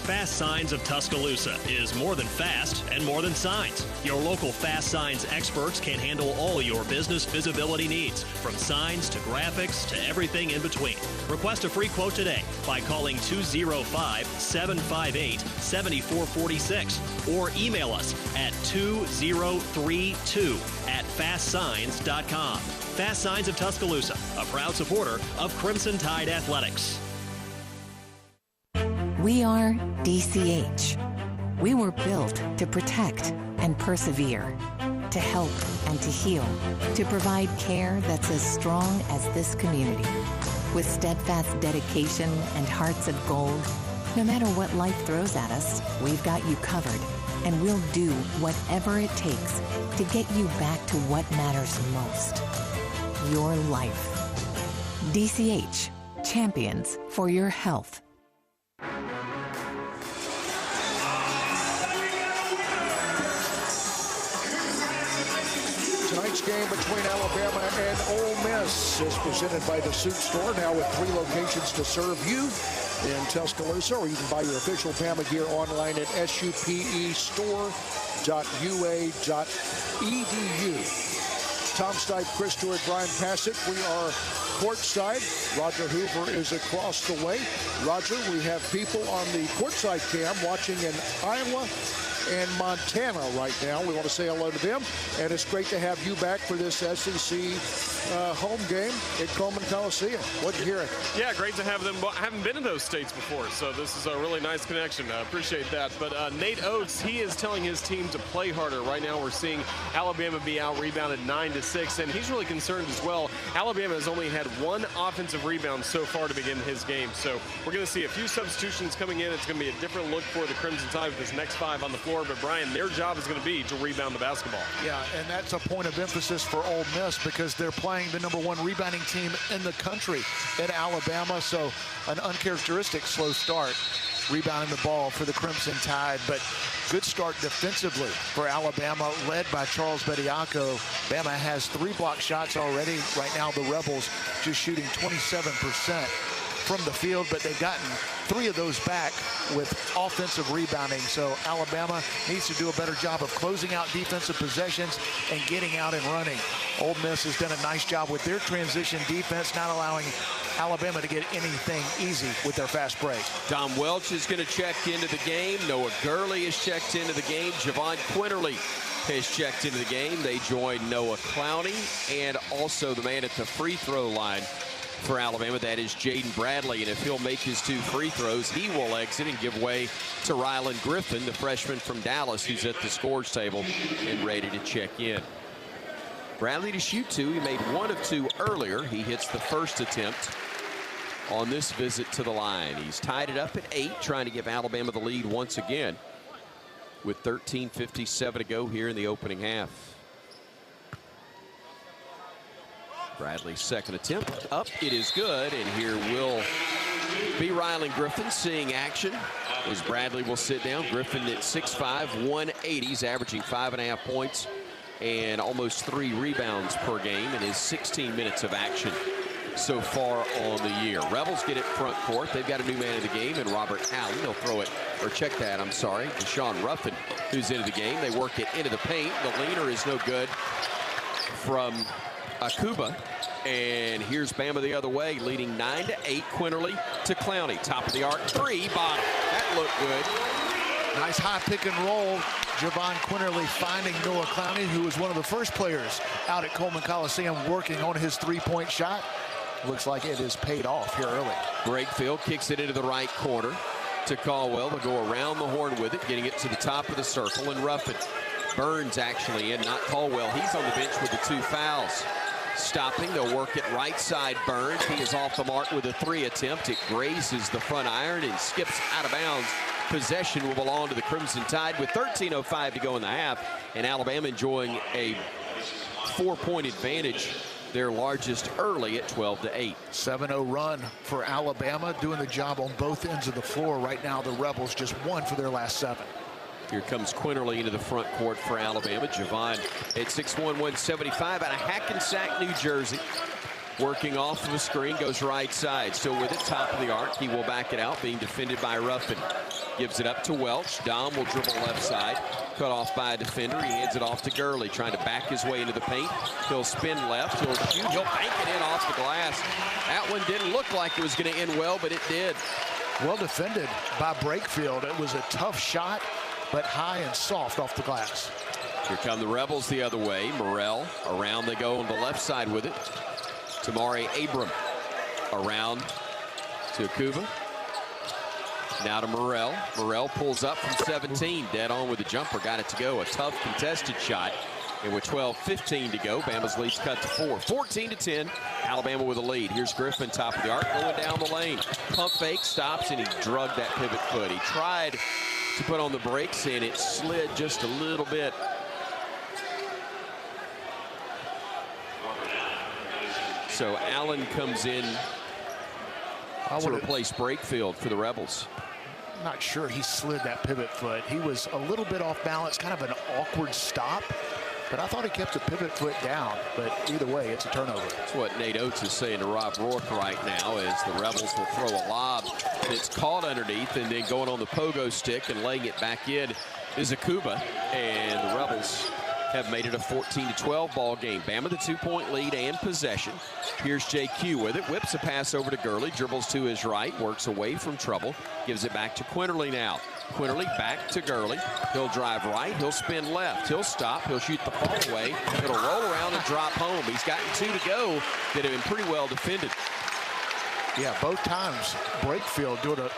Fast Signs of Tuscaloosa is more than fast and more than signs. Your local Fast Signs experts can handle all your business visibility needs, from signs to graphics to everything in between. Request a free quote today by calling 205-758-7446 or email us at 2032@fastsigns.com. Fast Signs of Tuscaloosa, a proud supporter of Crimson Tide Athletics. We are DCH. We were built to protect and persevere, to help and to heal, to provide care that's as strong as this community. With steadfast dedication and hearts of gold, no matter what life throws at us, we've got you covered, and we'll do whatever it takes to get you back to what matters most, your life. DCH, champions for your health. Tonight's game between Alabama and Ole Miss is presented by the Suit Store, now with 3 locations to serve you in Tuscaloosa, or you can buy your official Bama gear online at supestore.ua.edu. Tom Stipe, Chris Stewart, Bryan, Passink. We are courtside. Roger Hoover is across the way. Roger, we have people on the courtside cam watching an Iowa and Montana right now. We want to say hello to them, and it's great to have you back for this SEC home game at Coleman Coliseum. What you hearing? Yeah, great to have them. I haven't been in those states before, so this is a really nice connection. I appreciate that. But Nate Oates, he is telling his team to play harder. Right now we're seeing Alabama be out-rebounded 9-6, and he's really concerned as well. Alabama has only had one offensive rebound so far to begin his game, so we're going to see a few substitutions coming in. It's going to be a different look for the Crimson Tide with this next 5 on the floor. But, Brian, their job is going to be to rebound the basketball. Yeah, and that's a point of emphasis for Ole Miss because they're playing the #1 rebounding team in the country in Alabama. So an uncharacteristic slow start rebounding the ball for the Crimson Tide. But good start defensively for Alabama, led by Charles Bediako. Bama has 3 block shots already. Right now, the Rebels just shooting 27% from the field, but they've gotten 3 of those back with offensive rebounding. So Alabama needs to do a better job of closing out defensive possessions and getting out and running. Ole Miss has done a nice job with their transition defense, not allowing Alabama to get anything easy with their fast break. Dom Welch is going to check into the game. Noah Gurley has checked into the game. Javon Quinterly has checked into the game. They join Noah Clowney and also the man at the free throw line for Alabama, that is Jaden Bradley, and if he'll make his 2 free throws, he will exit and give way to Rylan Griffin, the freshman from Dallas, who's at the scores table and ready to check in. Bradley to shoot 2. He made 1 of 2 earlier. He hits the first attempt on this visit to the line. He's tied it up at 8, trying to give Alabama the lead once again with 13:57 to go here in the opening half. Bradley's second attempt up. It is good, and here will be Rylan Griffin seeing action as Bradley will sit down. Griffin at 6'5", 180. He's averaging 5.5 points and almost 3 rebounds per game in his 16 minutes of action so far on the year. Rebels get it front court. They've got a new man in the game in Robert Allen. They'll throw it, or check that, I'm sorry, Deshaun Ruffin, who's into the game. They work it into the paint. The leaner is no good from Akuba, and here's Bama the other way, leading 9-8. Quinterly to Clowney, top of the arc, 3, bottom. That looked good. Nice high pick and roll. Javon Quinterly finding Noah Clowney, who was one of the first players out at Coleman Coliseum working on his 3-point shot. Looks like it is paid off here early. Brakefield kicks it into the right corner to Caldwell. They'll go around the horn with it, getting it to the top of the circle, and Ruffin. Burns actually in, not Caldwell. He's on the bench with the 2 fouls. Stopping, they'll work it right side. Burns, he is off the mark with a 3 attempt. It grazes the front iron and skips out of bounds. Possession will belong to the Crimson Tide with 13:05 to go in the half, and Alabama enjoying a 4-point advantage, their largest early at 12-8. 7-0 run for Alabama, doing the job on both ends of the floor. Right now, the Rebels just 1 for their last 7. Here comes Quinterly into the front court for Alabama. Javon at 6'1", 175 out of Hackensack, New Jersey. Working off of a screen, goes right side. Still with it, top of the arc. He will back it out, being defended by Ruffin. Gives it up to Welch. Dom will dribble left side. Cut off by a defender. He hands it off to Gurley, trying to back his way into the paint. He'll spin left. He'll shoot. He'll bank it in off the glass. That one didn't look like it was going to end well, but it did. Well defended by Brakefield. It was a tough shot, but high and soft off the glass. Here come the Rebels the other way. Morrell around they go on the left side with it. Tamari Abram around to Akuba. Now to Morrell. Morrell pulls up from 17. Dead on with the jumper. Got it to go. A tough contested shot. And with 12:15 to go, Bama's lead's cut to 4. 14-10. Alabama with a lead. Here's Griffin, top of the arc, going down the lane. Pump fake, stops, and he drugged that pivot foot. He tried to put on the brakes, and it slid just a little bit. So Allen comes in to replace Brakefield for the Rebels. Not sure he slid that pivot foot. He was a little bit off balance, kind of an awkward stop. But I thought he kept the pivot foot down. But either way, it's a turnover. That's what Nate Oates is saying to Rob Rourke right now, as the Rebels will throw a lob that's caught underneath, and then going on the pogo stick and laying it back in is Akuba. And the Rebels have made it a 14-12 ball game. Bama the 2-point lead and possession. Here's JQ with it. Whips a pass over to Gurley. Dribbles to his right. Works away from trouble. Gives it back to Quinterly now. Quinterly back to Gurley. He'll drive right. He'll spin left. He'll stop. He'll shoot the ball away. It'll roll around and drop home. He's gotten 2 to go that have been pretty well defended. Yeah, both times Brakefield doing a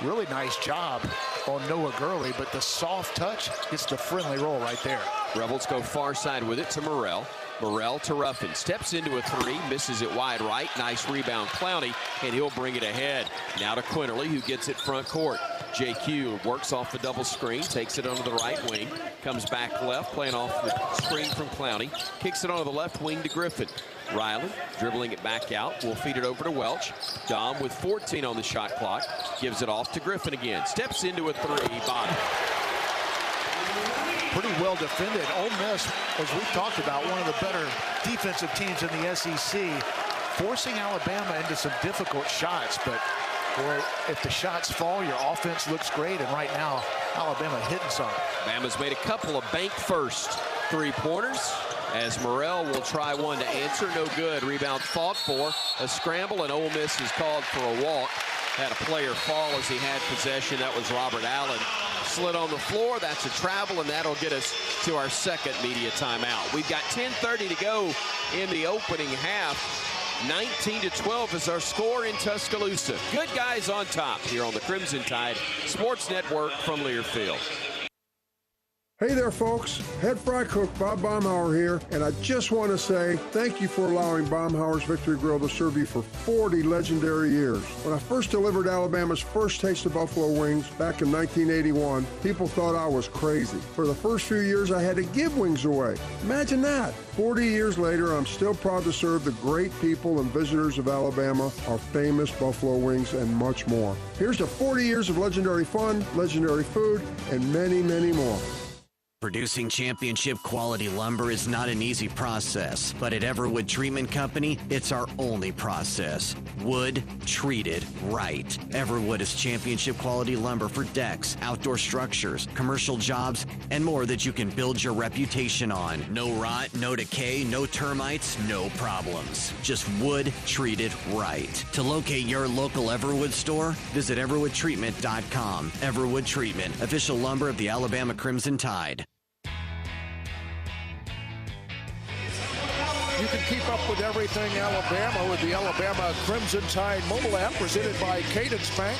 really nice job on Noah Gurley, but the soft touch gets the friendly roll right there. Rebels go far side with it to Morrell. Morrell to Ruffin. Steps into a 3, misses it wide right. Nice rebound, Clowney, and he'll bring it ahead. Now to Quinterly, who gets it front court. JQ works off the double screen, takes it onto the right wing, comes back left, playing off the screen from Clowney, kicks it onto the left wing to Griffin. Ryland dribbling it back out, will feed it over to Welch. Dom with 14 on the shot clock, gives it off to Griffin again. Steps into a 3, bottom. Pretty well defended. Ole Miss, as we've talked about, one of the better defensive teams in the SEC, forcing Alabama into some difficult shots, but boy, if the shots fall, your offense looks great, and right now, Alabama hitting some. Bama's made a couple of bank first 3-pointers, as Morrell will try one to answer. No good. Rebound fought for. A scramble, and Ole Miss is called for a walk. Had a player fall as he had possession. That was Robert Allen. Slid on the floor. That's a travel, and that'll get us to our second media timeout. We've got 10:30 to go in the opening half. 19-12 is our score in Tuscaloosa. Good guys on top here on the Crimson Tide Sports Network from Learfield. Hey there, folks. Head fry cook Bob Baumhauer here, and I just want to say thank you for allowing Baumhauer's Victory Grill to serve you for 40 legendary years. When I first delivered Alabama's first taste of buffalo wings back in 1981, people thought I was crazy. For the first few years, I had to give wings away. Imagine that. 40 years later, I'm still proud to serve the great people and visitors of Alabama our famous buffalo wings and much more. Here's to 40 years of legendary fun, legendary food, and many, many more. Producing championship quality lumber is not an easy process, but at Everwood Treatment Company, it's our only process. Wood treated right. Everwood is championship quality lumber for decks, outdoor structures, commercial jobs, and more that you can build your reputation on. No rot, no decay, no termites, no problems. Just wood treated right. To locate your local Everwood store, visit everwoodtreatment.com. Everwood Treatment, official lumber of the Alabama Crimson Tide. You can keep up with everything Alabama with the Alabama Crimson Tide mobile app presented by Cadence Bank.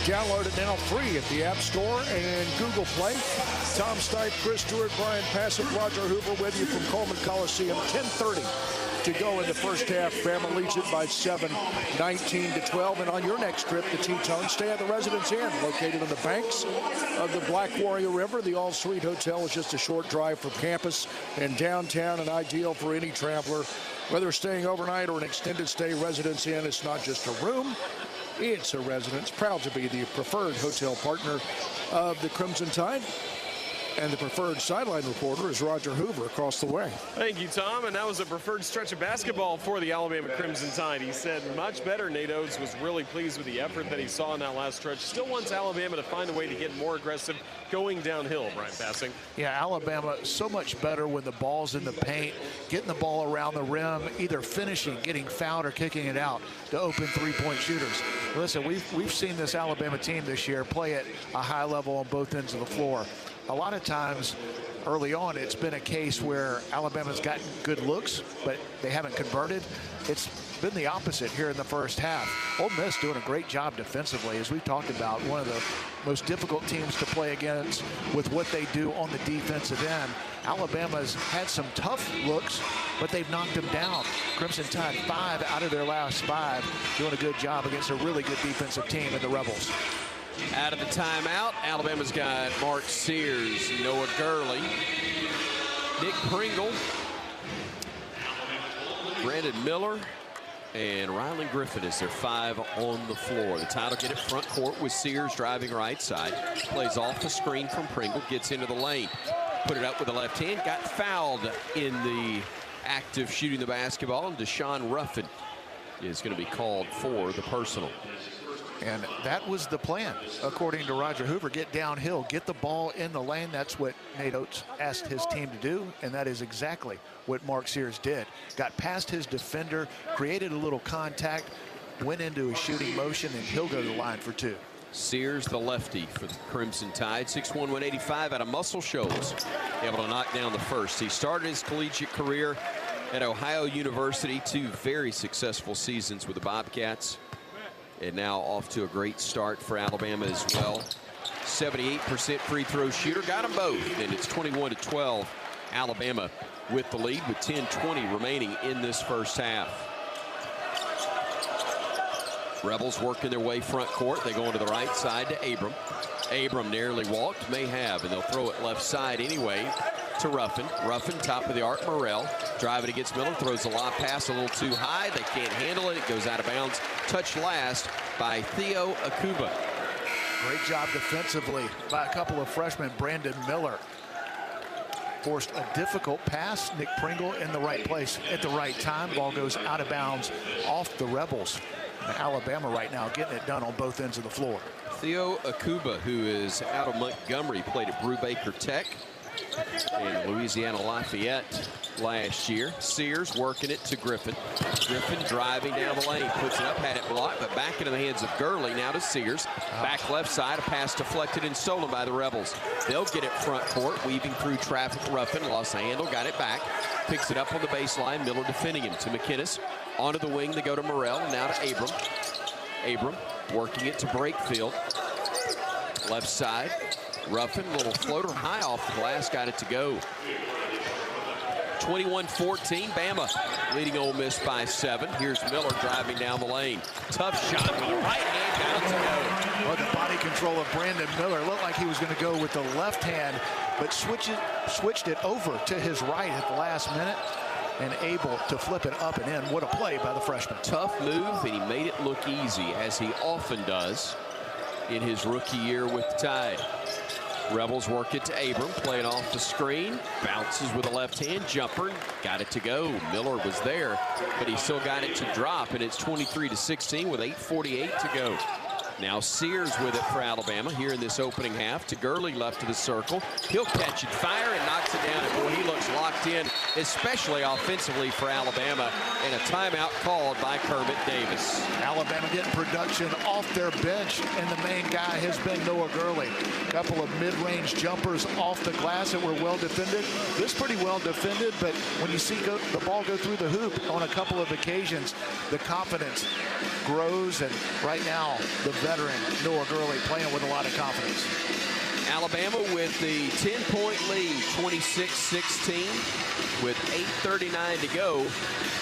Download it now free at the App Store and Google Play. Tom Stipe, Chris Stewart, Bryan, Passink, Roger Hoover with you from Coleman Coliseum. 10:30 to go in the first half. Bama leads it by 7, 19-12. And on your next trip to Tetons, stay at the Residence Inn, located on the banks of the Black Warrior River. The all-suite hotel is just a short drive from campus and downtown, and ideal for any traveler. Whether staying overnight or an extended stay, Residence Inn, it's not just a room, it's a residence. Proud to be the preferred hotel partner of the Crimson Tide. And the preferred sideline reporter is Roger Hoover across the way. Thank you, Tom. And that was a preferred stretch of basketball for the Alabama Crimson Tide. He said much better. Nate Oates was really pleased with the effort that he saw in that last stretch. Still wants Alabama to find a way to get more aggressive going downhill, Bryan Passink. Yeah, Alabama so much better when the ball's in the paint, getting the ball around the rim, either finishing, getting fouled, or kicking it out to open three-point shooters. Listen, we've seen this Alabama team this year play at a high level on both ends of the floor. A lot of times early on, it's been a case where Alabama's gotten good looks, but they haven't converted. It's been the opposite here in the first half. Ole Miss doing a great job defensively, as we've talked about, one of the most difficult teams to play against with what they do on the defensive end. Alabama's had some tough looks, but they've knocked them down. Crimson Tide 5 out of their last 5, doing a good job against a really good defensive team in the Rebels. Out of the timeout, Alabama's got Mark Sears, Noah Gurley, Nick Pringle, Brandon Miller, and Ryland Griffin is their 5 on the floor. The Tide will get it front court with Sears driving right side. Plays off the screen from Pringle, gets into the lane. Put it up with the left hand, got fouled in the act of shooting the basketball, and Deshaun Ruffin is going to be called for the personal. And that was the plan, according to Roger Hoover. Get downhill, get the ball in the lane. That's what Nate Oates asked his team to do, and that is exactly what Mark Sears did. Got past his defender, created a little contact, went into a shooting motion, and he'll go to the line for 2. Sears, the lefty for the Crimson Tide, 6'1", 185 out of Muscle Shoals, able to knock down the first. He started his collegiate career at Ohio University, 2 very successful seasons with the Bobcats, and now off to a great start for Alabama as well. 78% free throw shooter, got them both, and it's 21-12. Alabama with the lead with 10:20 remaining in this first half. Rebels working their way front court. They go into the right side to Abram. Abram nearly walked, may have, and they'll throw it left side anyway to Ruffin. Ruffin, top of the arc, Morrell. Driving against Miller, throws a lob pass a little too high. They can't handle it. It goes out of bounds. Touched last by Theo Akuba. Great job defensively by a couple of freshmen. Brandon Miller forced a difficult pass. Nick Pringle in the right place at the right time. Ball goes out of bounds off the Rebels. Alabama right now getting it done on both ends of the floor. Theo Akuba, who is out of Montgomery, played at Brubaker Tech and Louisiana Lafayette last year. Sears working it to Griffin. Griffin driving down the lane, puts it up, had it blocked, but back into the hands of Gurley. Now to Sears. Back left side, a pass deflected and stolen by the Rebels. They'll get it front court, weaving through traffic. Ruffin lost the handle, got it back. Picks it up on the baseline. Miller defending him to McInnes. Onto the wing, they go to Morrell, now to Abram. Abram working it to Brakefield. Left side, Ruffin, little floater high off the glass, got it to go. 21-14, Bama leading Ole Miss by 7. Here's Miller driving down the lane. Tough shot with the right hand, got it to go. Well, the body control of Brandon Miller looked like he was going to go with the left hand, but switched it over to his right at the last minute and able to flip it up and in. What a play by the freshman. Tough move, and he made it look easy, as he often does in his rookie year with the Tide. Rebels work it to Abram, playing off the screen, bounces with a left-hand jumper, got it to go. Miller was there, but he still got it to drop, and it's 23-16 with 8:48 to go. Now Sears with it for Alabama here in this opening half. To Gurley left of the circle. He'll catch it, fire, and knocks it down. And boy, he looks locked in, especially offensively for Alabama. And a timeout called by Kermit Davis. Alabama getting production off their bench, and the main guy has been Noah Gurley. A couple of mid-range jumpers off the glass that were well defended. This pretty well defended, but when you see the ball go through the hoop on a couple of occasions, the confidence grows, and right now the veteran Noah Gurley playing with a lot of confidence. Alabama with the 10-point lead, 26-16, with 8:39 to go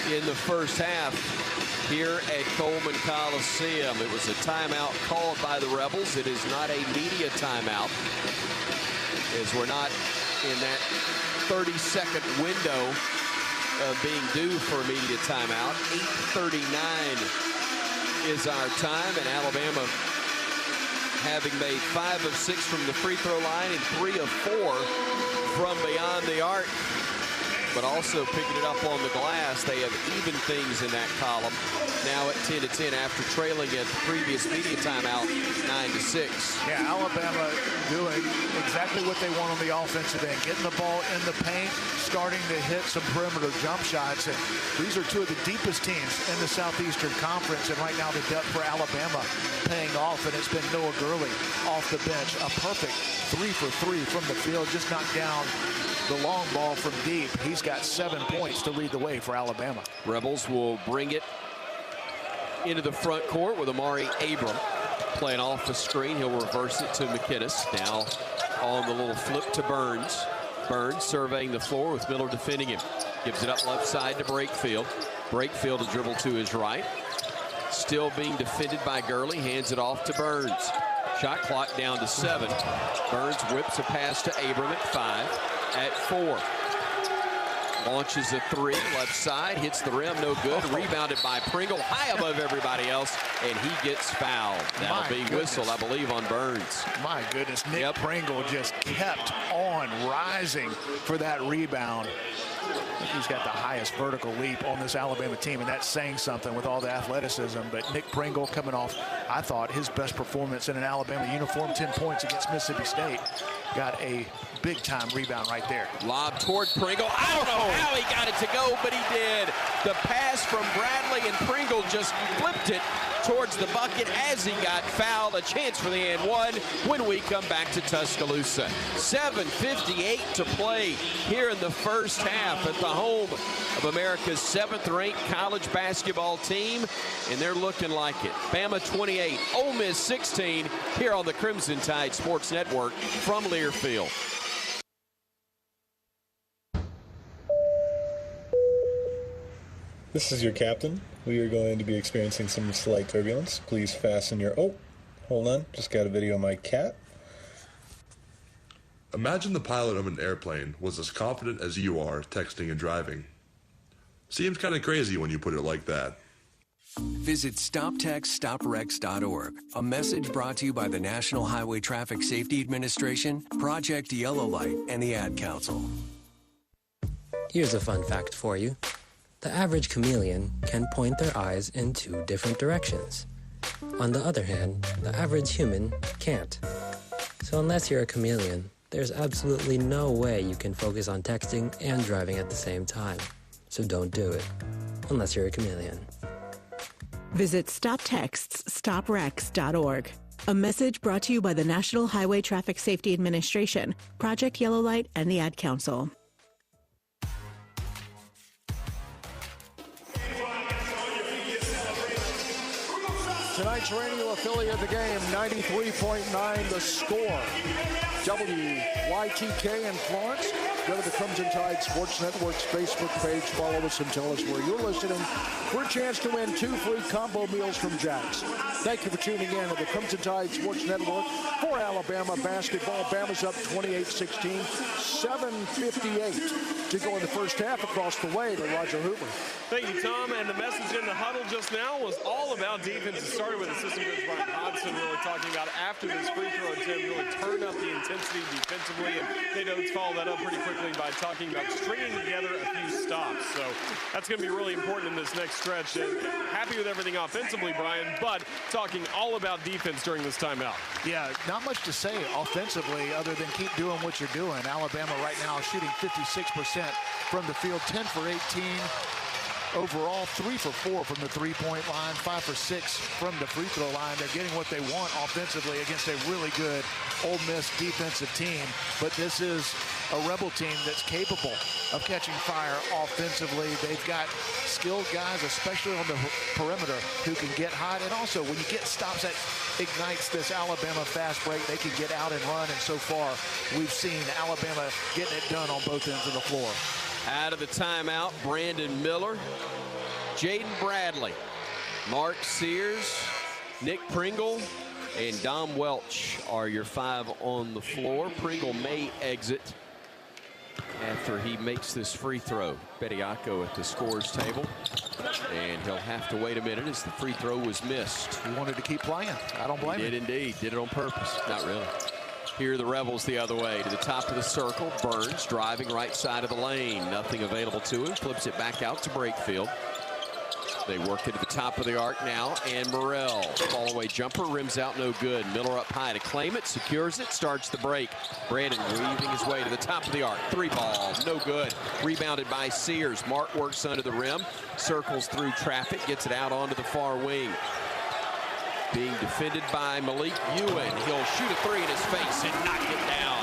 in the first half here at Coleman Coliseum. It was a timeout called by the Rebels. It is not a media timeout, as we're not in that 30-second window of being due for a media timeout. 8:39 is our time, and Alabama, having made 5 of 6 from the free throw line and 3 of 4 from beyond the arc, but also picking it up on the glass. They have even things in that column now at 10-10 after trailing at the previous media timeout 9-6. Yeah, Alabama doing exactly what they want on the offensive end, getting the ball in the paint, starting to hit some perimeter jump shots. And these are 2 of the deepest teams in the Southeastern Conference, and right now the depth for Alabama paying off, and it's been Noah Gurley off the bench. A perfect 3 for 3 from the field, just knocked down the long ball from deep. He's got 7 points to lead the way for Alabama. Rebels will bring it into the front court with Amari Abram playing off the screen. He'll reverse it to McInnes. Now on the little flip to Burns. Burns surveying the floor with Miller defending him. Gives it up left side to Brakefield. Brakefield to dribble to his right. Still being defended by Gurley. Hands it off to Burns. Shot clock down to 7. Burns whips a pass to Abram at 5. At 4. Launches a 3, left side, hits the rim, no good. Rebounded by Pringle, high above everybody else, and he gets fouled. That'll be whistled, I believe, on Burns. My goodness, Nick Pringle just kept on rising for that rebound. He's got the highest vertical leap on this Alabama team, and that's saying something with all the athleticism. But Nick Pringle coming off, I thought, his best performance in an Alabama uniform, 10 points against Mississippi State. Got a big-time rebound right there. Lob toward Pringle. I don't know how he got it to go, but he did. The pass from Bradley, and Pringle just flipped it towards the bucket as he got fouled. A chance for the and one when we come back to Tuscaloosa. 7:58 to play here in the first half at the home of America's 7th-ranked college basketball team, and they're looking like it. Bama 28, Ole Miss 16 here on the Crimson Tide Sports Network from Learfield. This is your captain. We are going to be experiencing some slight turbulence. Please fasten your... Oh, hold on. Just got a video of my cat. Imagine the pilot of an airplane was as confident as you are texting and driving. Seems kind of crazy when you put it like that. Visit StopTextStopWrecks.org. A message brought to you by the National Highway Traffic Safety Administration, Project Yellow Light, and the Ad Council. Here's a fun fact for you. The average chameleon can point their eyes in 2 different directions. On the other hand, the average human can't. So unless you're a chameleon, there's absolutely no way you can focus on texting and driving at the same time. So don't do it, unless you're a chameleon. Visit StopTextStopWrecks.org. A message brought to you by the National Highway Traffic Safety Administration, Project Yellow Light, and the Ad Council. Tonight's radio affiliate of the game, 93.9 The Score. WYTK in Florence. Go to the Crimson Tide Sports Network's Facebook page. Follow us and tell us where you're listening for a chance to win 2 free combo meals from Jack's. Thank you for tuning in to the Crimson Tide Sports Network for Alabama basketball. Bama's up 28-16, 7:58 to go in the first half. Across the way to Roger Hoover. Thank you, Tom. And the message in the huddle just now was all about defense. It started with assistant coach Bryan Hodgson really talking about after this free throw attempt, really turn up the intensity defensively. And Nate Oates followed that up pretty quickly by talking about stringing together a few stops. So that's going to be really important in this next stretch. And happy with everything offensively, Bryan, but talking all about defense during this timeout. Yeah, not much to say offensively other than keep doing what you're doing. Alabama right now shooting 56% from the field, 10 for 18. Overall, 3 for 4 from the three-point line, 5 for 6 from the free throw line. They're getting what they want offensively against a really good Ole Miss defensive team. But this is a Rebel team that's capable of catching fire offensively. They've got skilled guys, especially on the perimeter, who can get hot. And also, when you get stops that ignites this Alabama fast break, they can get out and run. And so far, we've seen Alabama getting it done on both ends of the floor. Out of the timeout, Brandon Miller, Jaden Bradley, Mark Sears, Nick Pringle, and Dom Welch are your 5 on the floor. Pringle may exit after he makes this free throw. Bediako at the scores table. And he'll have to wait a minute as the free throw was missed. He wanted to keep playing. I don't blame him. He did indeed. Did it on purpose. Not really. Here are the Rebels the other way to the top of the circle. Burns driving right side of the lane. Nothing available to him. Flips it back out to Brakefield. They work it to the top of the arc now. And Morrell, fall away jumper, rims out, no good. Miller up high to claim it, secures it, starts the break. Brandon weaving his way to the top of the arc. 3 ball, no good. Rebounded by Sears. Mark works under the rim, circles through traffic, gets it out onto the far wing. Being defended by Malik Ewan. He'll shoot a 3 in his face and knock it down.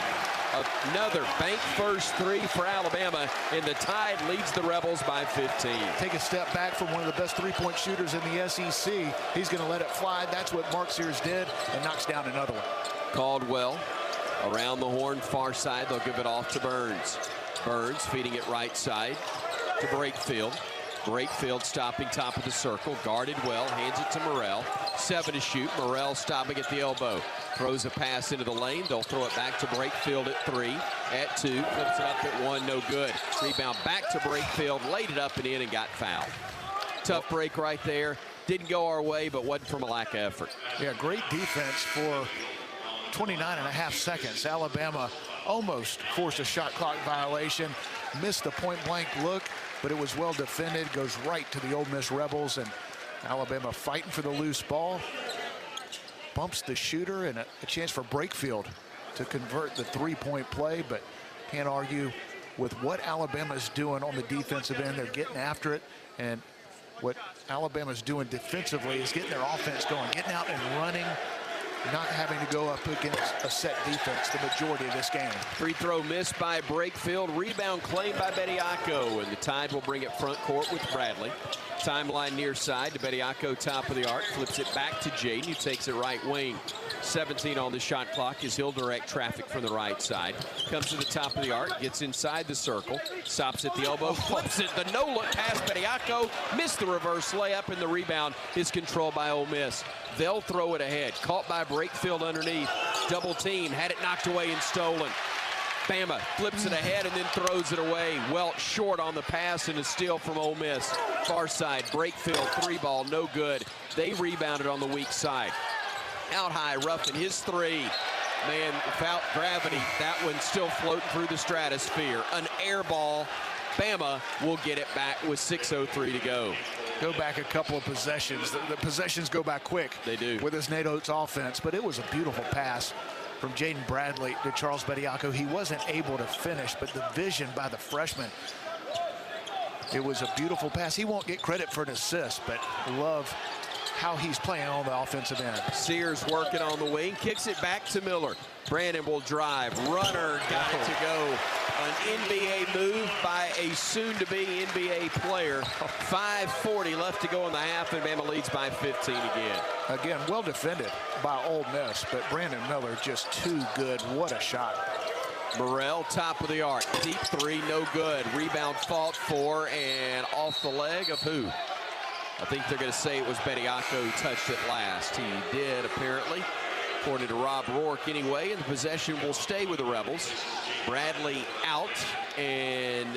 Another bank first 3 for Alabama, and the Tide leads the Rebels by 15. Take a step back from one of the best three-point shooters in the SEC. He's going to let it fly. That's what Mark Sears did, and knocks down another one. Caldwell around the horn, far side. They'll give it off to Burns. Burns feeding it right side to Brakefield. Brakefield stopping top of the circle, guarded well, hands it to Morrell. 7 to shoot. Morrell stopping at the elbow. Throws a pass into the lane. They'll throw it back to Brakefield at 3. At 2. Flips it up at 1. No good. Rebound back to Brakefield. Laid it up and in and got fouled. Tough break right there. Didn't go our way, but wasn't from a lack of effort. Yeah, great defense for 29.5 seconds. Alabama almost forced a shot clock violation. missed the point-blank look, but it was well defended. Goes right to the Ole Miss Rebels, and Alabama fighting for the loose ball. Bumps the shooter, and a chance for Brakefield to convert the three-point play, but can't argue with what Alabama's doing on the defensive end. They're getting after it, and what Alabama's doing defensively is getting their offense going, getting out and running, not having to go up against a set defense the majority of this game. Free throw missed by Brakefield. Rebound claimed by Bediako, and the Tide will bring it front court with Bradley. Timeline near side to Bediako, top of the arc. Flips it back to Jaden, who takes it right wing. 17 on the shot clock as he'll direct traffic from the right side. Comes to the top of the arc, gets inside the circle, stops at the elbow, flips it. The no-look pass, Bediako missed the reverse layup, and the rebound is controlled by Ole Miss. They'll throw it ahead. Caught by Brakefield underneath. Double team, had it knocked away and stolen. Bama flips it ahead and then throws it away. Welch short on the pass and a steal from Ole Miss. Far side, Brakefield, three ball, no good. They rebounded on the weak side. Out high, Ruffin, his three. Man, without gravity, that one's still floating through the stratosphere. An air ball. Bama will get it back with 6:03 to go. Go back a couple of possessions. The possessions go back quick. They do. With this Nate Oates offense, but it was a beautiful pass from Jaden Bradley to Charles Bediako. He wasn't able to finish, but the vision by the freshman, it was a beautiful pass. He won't get credit for an assist, but love how he's playing on the offensive end. Sears working on the wing, kicks it back to Miller. Brandon will drive, runner got it to go. An NBA move by a soon-to-be NBA player. 5:40 left to go in the half, and Bama leads by 15 again. Again, well defended by Ole Miss, but Brandon Miller just too good. What a shot. Morrell, top of the arc, deep three, no good. Rebound fought for, and off the leg of who? I think they're going to say it was Bediako who touched it last. He did, apparently, according to Rob Rourke anyway, and the possession will stay with the Rebels. Bradley out, and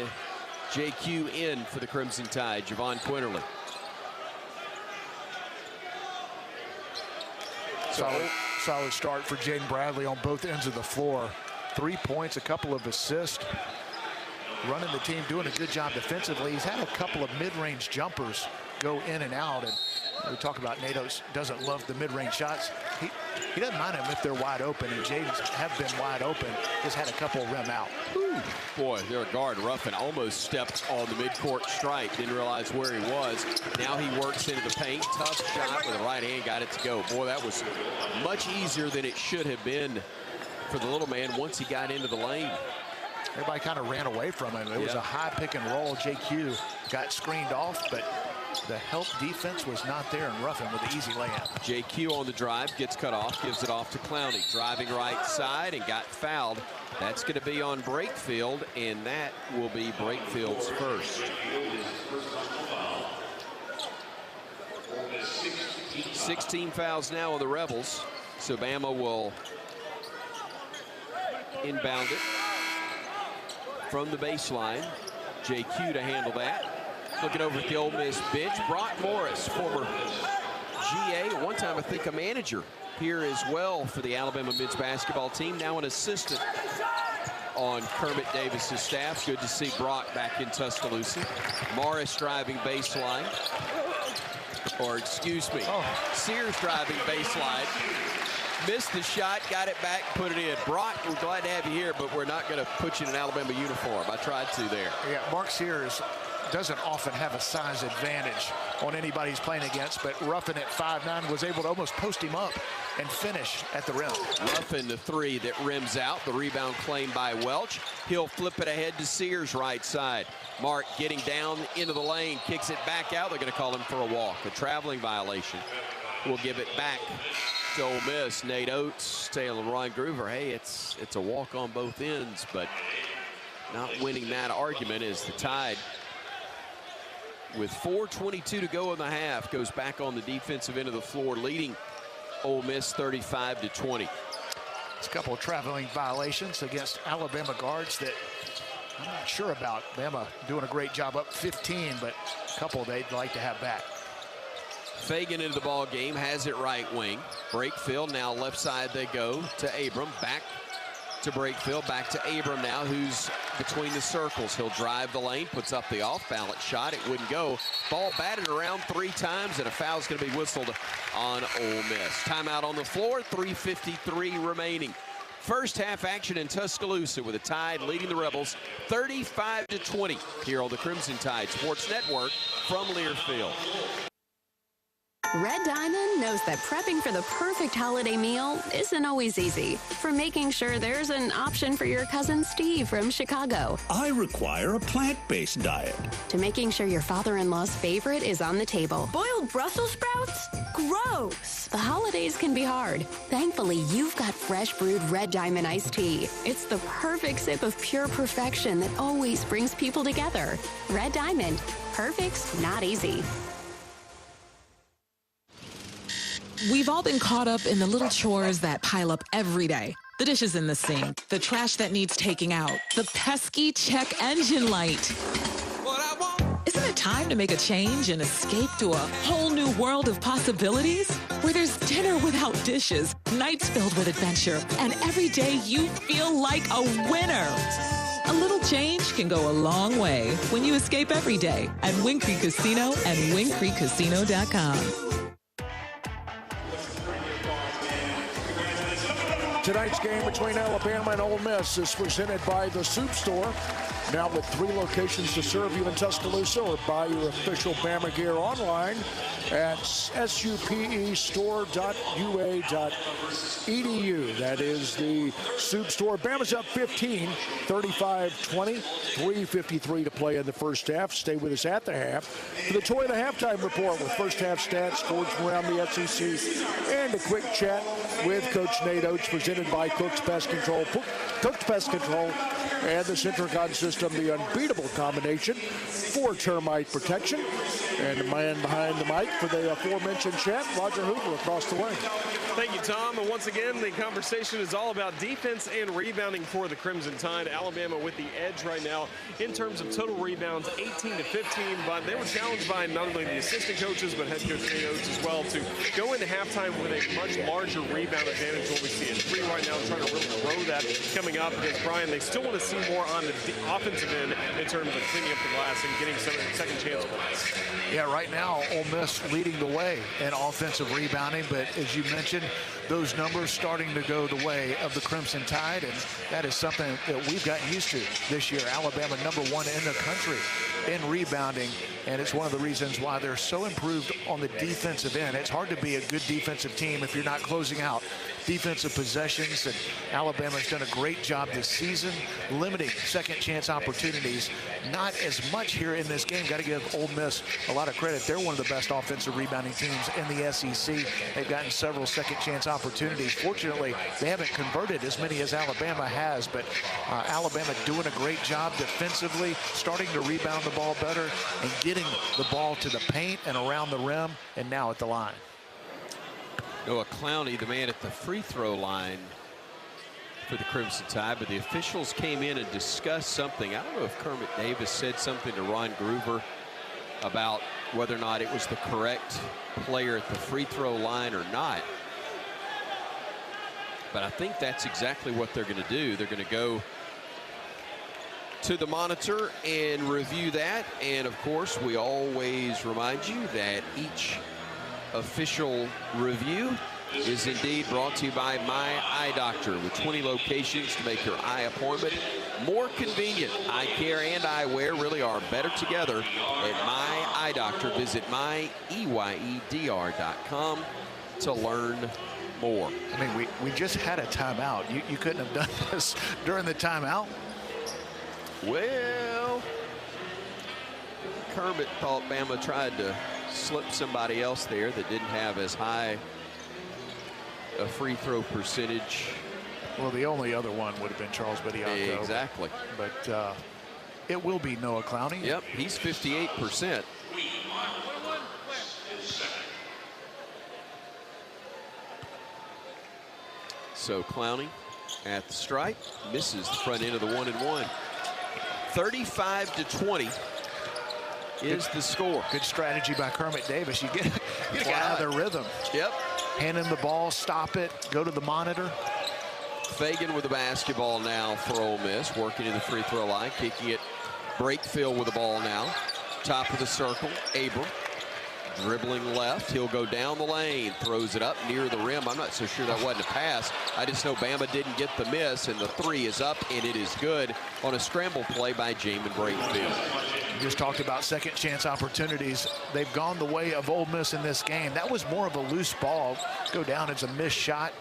JQ in for the Crimson Tide, Javon Quinterly. Solid start for Jaden Bradley on both ends of the floor. 3 points, a couple of assists. Running the team, doing a good job defensively. He's had a couple of mid-range jumpers go in and out, and we talk about Nate Oates doesn't love the mid-range shots. He doesn't mind them if they're wide open, and Jaden's have been wide open. Just had a couple rim out. Whew. Boy, their guard Ruffin almost stepped on the midcourt strike. Didn't realize where he was. Now he works into the paint. Tough shot with the right hand, got it to go. Boy, that was much easier than it should have been for the little man once he got into the lane. Everybody kind of ran away from him. It was a high pick and roll. JQ got screened off, but the help defense was not there, and Ruffin with the easy layup. JQ on the drive, gets cut off, gives it off to Clowney. Driving right side and got fouled. That's going to be on Brakefield, and that will be Brakefield's first. 16 fouls now on the Rebels, so Bama will inbound it from the baseline. JQ to handle that. Looking over at the Ole Miss bench, Brock Morris, former GA, at one time I think a manager here as well for the Alabama men's basketball team, now an assistant on Kermit Davis's staff. Good to see Brock back in Tuscaloosa. Morris driving baseline, or excuse me, Sears driving baseline. Missed the shot, got it back, put it in. Brock, we're glad to have you here, but we're not going to put you in an Alabama uniform. I tried to there. Yeah, Mark Sears doesn't often have a size advantage on anybody he's playing against, but Ruffin at 5'9" was able to almost post him up and finish at the rim. Ruffin, the three that rims out. The rebound claimed by Welch. He'll flip it ahead to Sears right side. Mark getting down into the lane, kicks it back out. They're going to call him for a walk, a traveling violation. We'll give it back to Ole Miss. Nate Oates, Taylor Ron Groover. Hey, it's a walk on both ends, but not winning that argument is the Tide. With 4:22 to go in the half, goes back on the defensive end of the floor, leading Ole Miss 35-20. It's a couple of traveling violations against Alabama guards that I'm not sure about. Bama doing a great job up 15, but a couple they'd like to have back. Fagan into the ball game, has it right wing. Brakefield, now left side they go to Abram. Back to Brakefield. Back to Abram now, who's between the circles. He'll drive the lane, puts up the off-balance shot. It wouldn't go. Ball batted around 3 times, and a foul's going to be whistled on Ole Miss. Timeout on the floor, 3:53 remaining. First half action in Tuscaloosa with a Tide leading the Rebels 35-20 here on the Crimson Tide Sports Network from Learfield. Red Diamond knows that prepping for the perfect holiday meal isn't always easy. From making sure there's an option for your cousin Steve from Chicago, I require a plant-based diet. to making sure your father-in-law's favorite is on the table. Boiled Brussels sprouts? Gross. The holidays can be hard. Thankfully, you've got fresh brewed Red Diamond iced tea. It's the perfect sip of pure perfection that always brings people together. Red Diamond. Perfect's not easy. We've all been caught up in the little chores that pile up every day. The dishes in the sink, the trash that needs taking out, the pesky check engine light. Isn't it time to make a change and escape to a whole new world of possibilities? Where there's dinner without dishes, nights filled with adventure, and every day you feel like a winner. A little change can go a long way when you escape every day at Wing Creek Casino and wingcreekcasino.com. Tonight's game between Alabama and Ole Miss is presented by the Soup Store. Now with 3 locations to serve you in Tuscaloosa, or buy your official Bama gear online at supstore.ua.edu. That is the Soup Store. Bama's up 15, 35-20, 3:53 to play in the first half. Stay with us at the half for the Toy of the Halftime Report with first half stats, scores from around the SEC, and a quick chat with Coach Nate Oates, presented by Cook's Pest Control. Cook's Pest Control and the Centricon system, the unbeatable combination for termite protection. And the man behind the mic for the aforementioned chat, Roger Hoover, across the way. Thank you, Tom. And once again, the conversation is all about defense and rebounding for the Crimson Tide. Alabama with the edge right now in terms of total rebounds, 18-15. But they were challenged by not only the assistant coaches, but head coach Nate Oates as well to go into halftime with a much larger rebound advantage. What we see at 3 right now, trying to really grow that coming up against Bryan. They still want to see more on the offensive end in terms of cleaning up the glass and getting some second chance points. Yeah, right now, Ole Miss leading the way in offensive rebounding, but as you mentioned, those numbers starting to go the way of the Crimson Tide, and that is something that we've gotten used to this year. Alabama #1 in the country in rebounding, and it's one of the reasons why they're so improved on the defensive end. It's hard to be a good defensive team if you're not closing out defensive possessions, and Alabama's done a great job this season limiting second chance opportunities. Not as much here in this game. Got to give Ole Miss a lot of credit. They're one of the best offensive rebounding teams in the SEC. They've gotten several second chance opportunities. Fortunately, they haven't converted as many as Alabama has, but Alabama doing a great job defensively, starting to rebound the ball better and getting the ball to the paint and around the rim and now at the line. Noah Clowney, the man at the free throw line for the Crimson Tide, but the officials came in and discussed something. I don't know if Kermit Davis said something to Ron Groover about whether or not it was the correct player at the free throw line or not. But I think that's exactly what they're going to do. They're going to go to the monitor and review that. And of course, we always remind you that each official review is indeed brought to you by My Eye Doctor, with 20 locations to make your eye appointment more convenient. Eye care and eyewear really are better together at My Eye Doctor. Visit myeydr.com to learn more. I mean, we just had a timeout. You couldn't have done this during the timeout? Well, Kermit thought Bama tried to slip somebody else there that didn't have as high a free throw percentage. Well, the only other one would have been Charles Bediako. Exactly. But it will be Noah Clowney. Yep, he's 58%. So Clowney at the stripe, misses the front end of the 1-and-1. 35-20 is the score. Good strategy by Kermit Davis. You get out of their rhythm. Yep. Hand him the ball, stop it, go to the monitor. Fagan with the basketball now for Ole Miss, working in the free throw line, kicking it. Brakefield with the ball now. Top of the circle, Abram. Dribbling left, he'll go down the lane, throws it up near the rim. I'm not so sure that wasn't a pass. I just know Bama didn't get the miss, and the three is up, and it is good on a scramble play by Jamin Brakefield. You just talked about second chance opportunities. They've gone the way of Ole Miss in this game. That was more of a loose ball. Go down, it's a missed shot,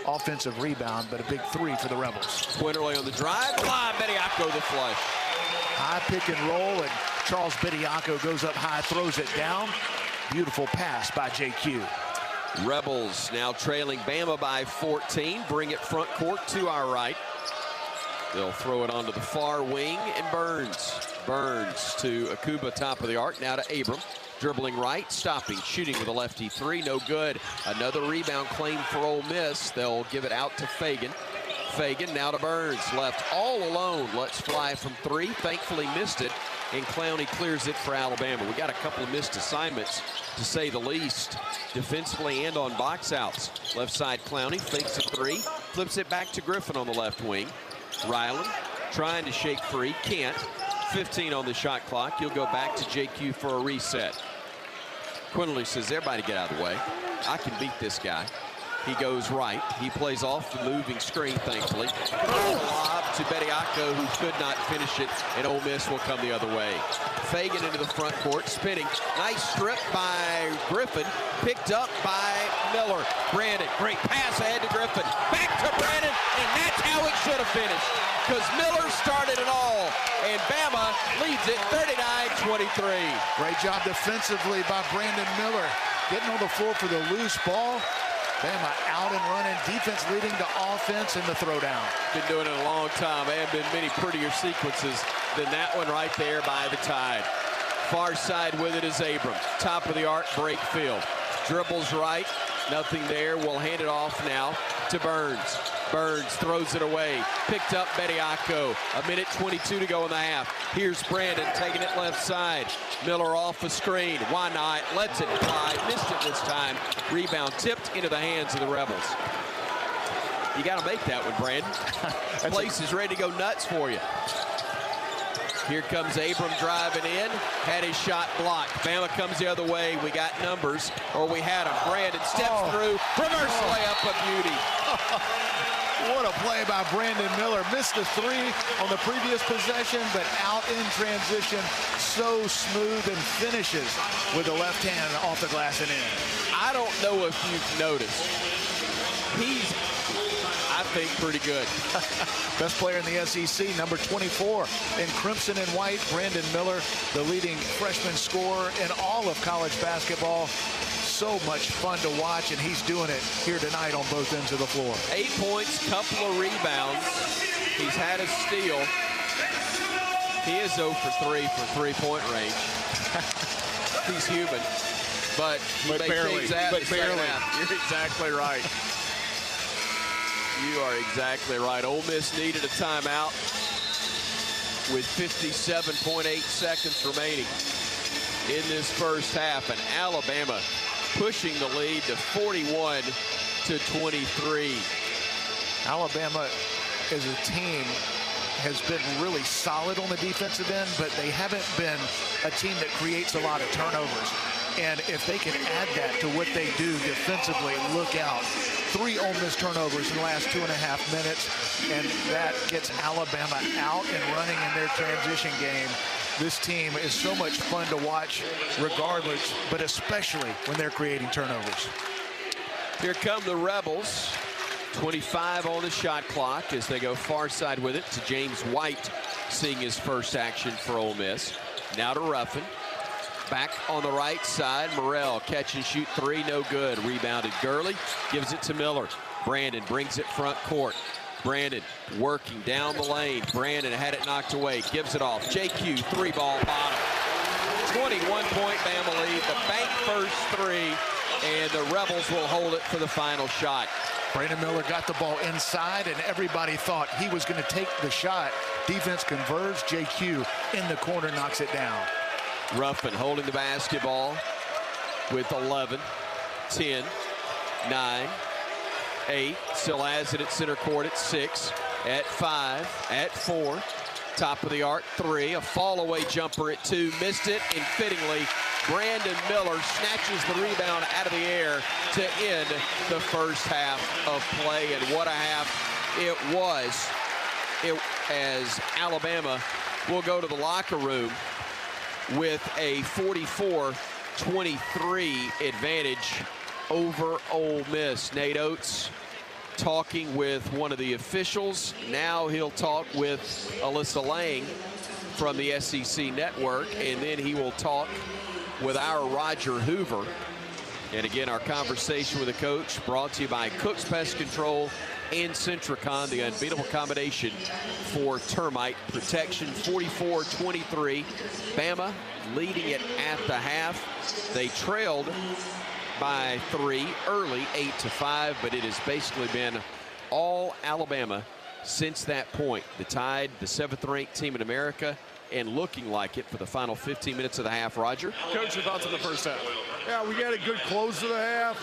offensive rebound, but a big three for the Rebels. Quinterly on the drive, Bediako the flush. High pick and roll, and Charles Bediako goes up high, throws it down. Beautiful pass by JQ. Rebels now trailing Bama by 14. Bring it front court to our right. They'll throw it onto the far wing, and Burns. Burns to Akuba, top of the arc. Now to Abram. Dribbling right, stopping, shooting with a lefty three. No good. Another rebound claim for Ole Miss. They'll give it out to Fagan. Fagan now to Burns. Left all alone. Let's fly from three. Thankfully missed it. And Clowney clears it for Alabama. We got a couple of missed assignments, to say the least, defensively and on box outs. Left side Clowney fakes a three, flips it back to Griffin on the left wing. Ryland trying to shake free, can't. 15 on the shot clock. He'll go back to JQ for a reset. Quinterly says, everybody get out of the way. I can beat this guy. He goes right. He plays off the moving screen, thankfully. Lob to Bediako, who could not finish it, and Ole Miss will come the other way. Fagan into the front court, spinning. Nice strip by Griffin, picked up by Miller. Brandon, great pass ahead to Griffin. Back to Brandon, and that's how it should have finished, because Miller started it all, and Bama leads it 39-23. Great job defensively by Brandon Miller. Getting on the floor for the loose ball. Bama out and running, defense leading to offense in the throwdown. Been doing it a long time. There have been many prettier sequences than that one right there by the Tide. Far side with it is Abram. Top of the arc, Brakefield. Dribbles right, nothing there. We'll hand it off now to Burns. Burns throws it away. Picked up Bediako. 1:22 to go in the half. Here's Brandon taking it left side. Miller off a screen. Why not? Lets it fly. Missed it this time. Rebound tipped into the hands of the Rebels. You got to make that one, Brandon. Place is ready to go nuts for you. Here comes Abram driving in. Had his shot blocked. Bama comes the other way. We got numbers, or we had them. Brandon steps through. Reverse layup of beauty. What a play by Brandon Miller. Missed the three on the previous possession, but out in transition. So smooth, and finishes with the left hand off the glass and in. I don't know if you've noticed. He's, I think, pretty good. Best player in the SEC, number 24 in crimson and white. Brandon Miller, the leading freshman scorer in all of college basketball. So much fun to watch, and he's doing it here tonight on both ends of the floor. 8 points, couple of rebounds. He's had a steal. He is 0 for 3 for three-point range. He's human, but barely. You're exactly right. You are exactly right. Ole Miss needed a timeout with 57.8 seconds remaining in this first half, and Alabama pushing the lead to 41-23. Alabama as a team has been really solid on the defensive end, but they haven't been a team that creates a lot of turnovers. And if they can add that to what they do defensively, look out. 3 Ole Miss turnovers in the last 2.5 minutes, and that gets Alabama out and running in their transition game. This team is so much fun to watch regardless, but especially when they're creating turnovers. Here come the Rebels. 25 on the shot clock as they go far side with it to James White, seeing his first action for Ole Miss. Now to Ruffin. Back on the right side, Morrell catch and shoot three, no good. Rebounded Gurley, gives it to Miller. Brandon brings it front court. Brandon working down the lane. Brandon had it knocked away, gives it off. JQ, 3-ball bottom. 21-point Bama lead, the bank first three, and the Rebels will hold it for the final shot. Brandon Miller got the ball inside, and everybody thought he was going to take the shot. Defense converts. JQ in the corner knocks it down. Ruffin holding the basketball with 11, 10, 9, 8, still has it at center court at 6, at 5, at 4. Top of the arc, 3, a fall-away jumper at 2, missed it, and fittingly, Brandon Miller snatches the rebound out of the air to end the first half of play. And what a half it was, as Alabama will go to the locker room with a 44-23 advantage over Ole Miss. Nate Oates talking with one of the officials. Now he'll talk with Alyssa Lang from the SEC Network, and then he will talk with our Roger Hoover. And again, our conversation with the coach brought to you by Cook's Pest Control and Centricon, the unbeatable combination for termite protection. 44-23, Bama leading it at the half. They trailed by 3 early, 8-5, but it has basically been all Alabama since that point. The Tide, the 7th-ranked team in America, and looking like it for the final 15 minutes of the half. Roger? Coach, your thoughts on the first half? Yeah, we got a good close to the half.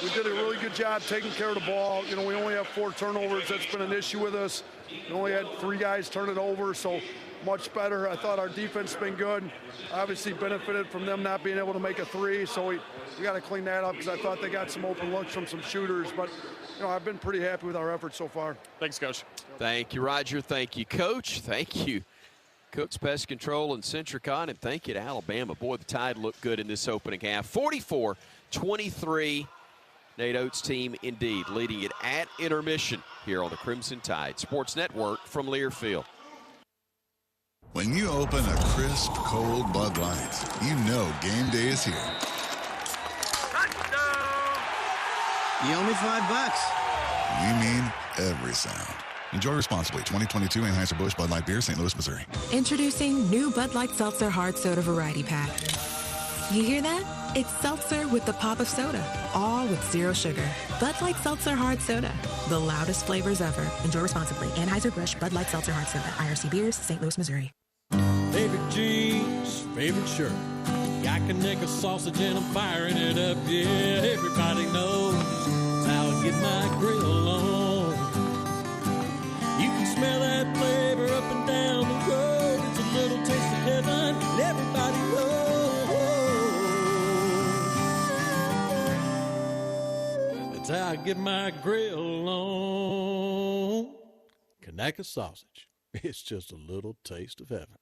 We did a really good job taking care of the ball. You know, we only have 4 turnovers. That's been an issue with us. We only had 3 guys turn it over, so much better. I thought our defense has been good. Obviously benefited from them not being able to make a 3, so we got to clean that up, because I thought they got some open looks from some shooters. But, you know, I've been pretty happy with our efforts so far. Thanks, Coach. Thank you, Roger. Thank you, Coach. Thank you, Cook's Pest Control and Centricon, and thank you to Alabama. Boy, the Tide looked good in this opening half. 44-23, Nate Oates' team indeed leading it at intermission here on the Crimson Tide Sports Network from Learfield. When you open a crisp, cold Bud Light, you know game day is here. You owe me $5. We mean every sound. Enjoy responsibly. 2022 Anheuser-Busch Bud Light Beer, St. Louis, Missouri. Introducing new Bud Light Seltzer Hard Soda Variety Pack. You hear that? It's seltzer with the pop of soda, all with 0 sugar. Bud Light Seltzer Hard Soda, the loudest flavors ever. Enjoy responsibly. Anheuser-Busch Bud Light Seltzer Hard Soda, IRC Beers, St. Louis, Missouri. Favorite jeans, favorite shirt. Got Conecuh sausage and I'm firing it up. Yeah, everybody knows how I get my grill on. You can smell that flavor up and down the road. It's a little taste of heaven, and everybody knows. That's how I get my grill on. Conecuh sausage. It's just a little taste of heaven.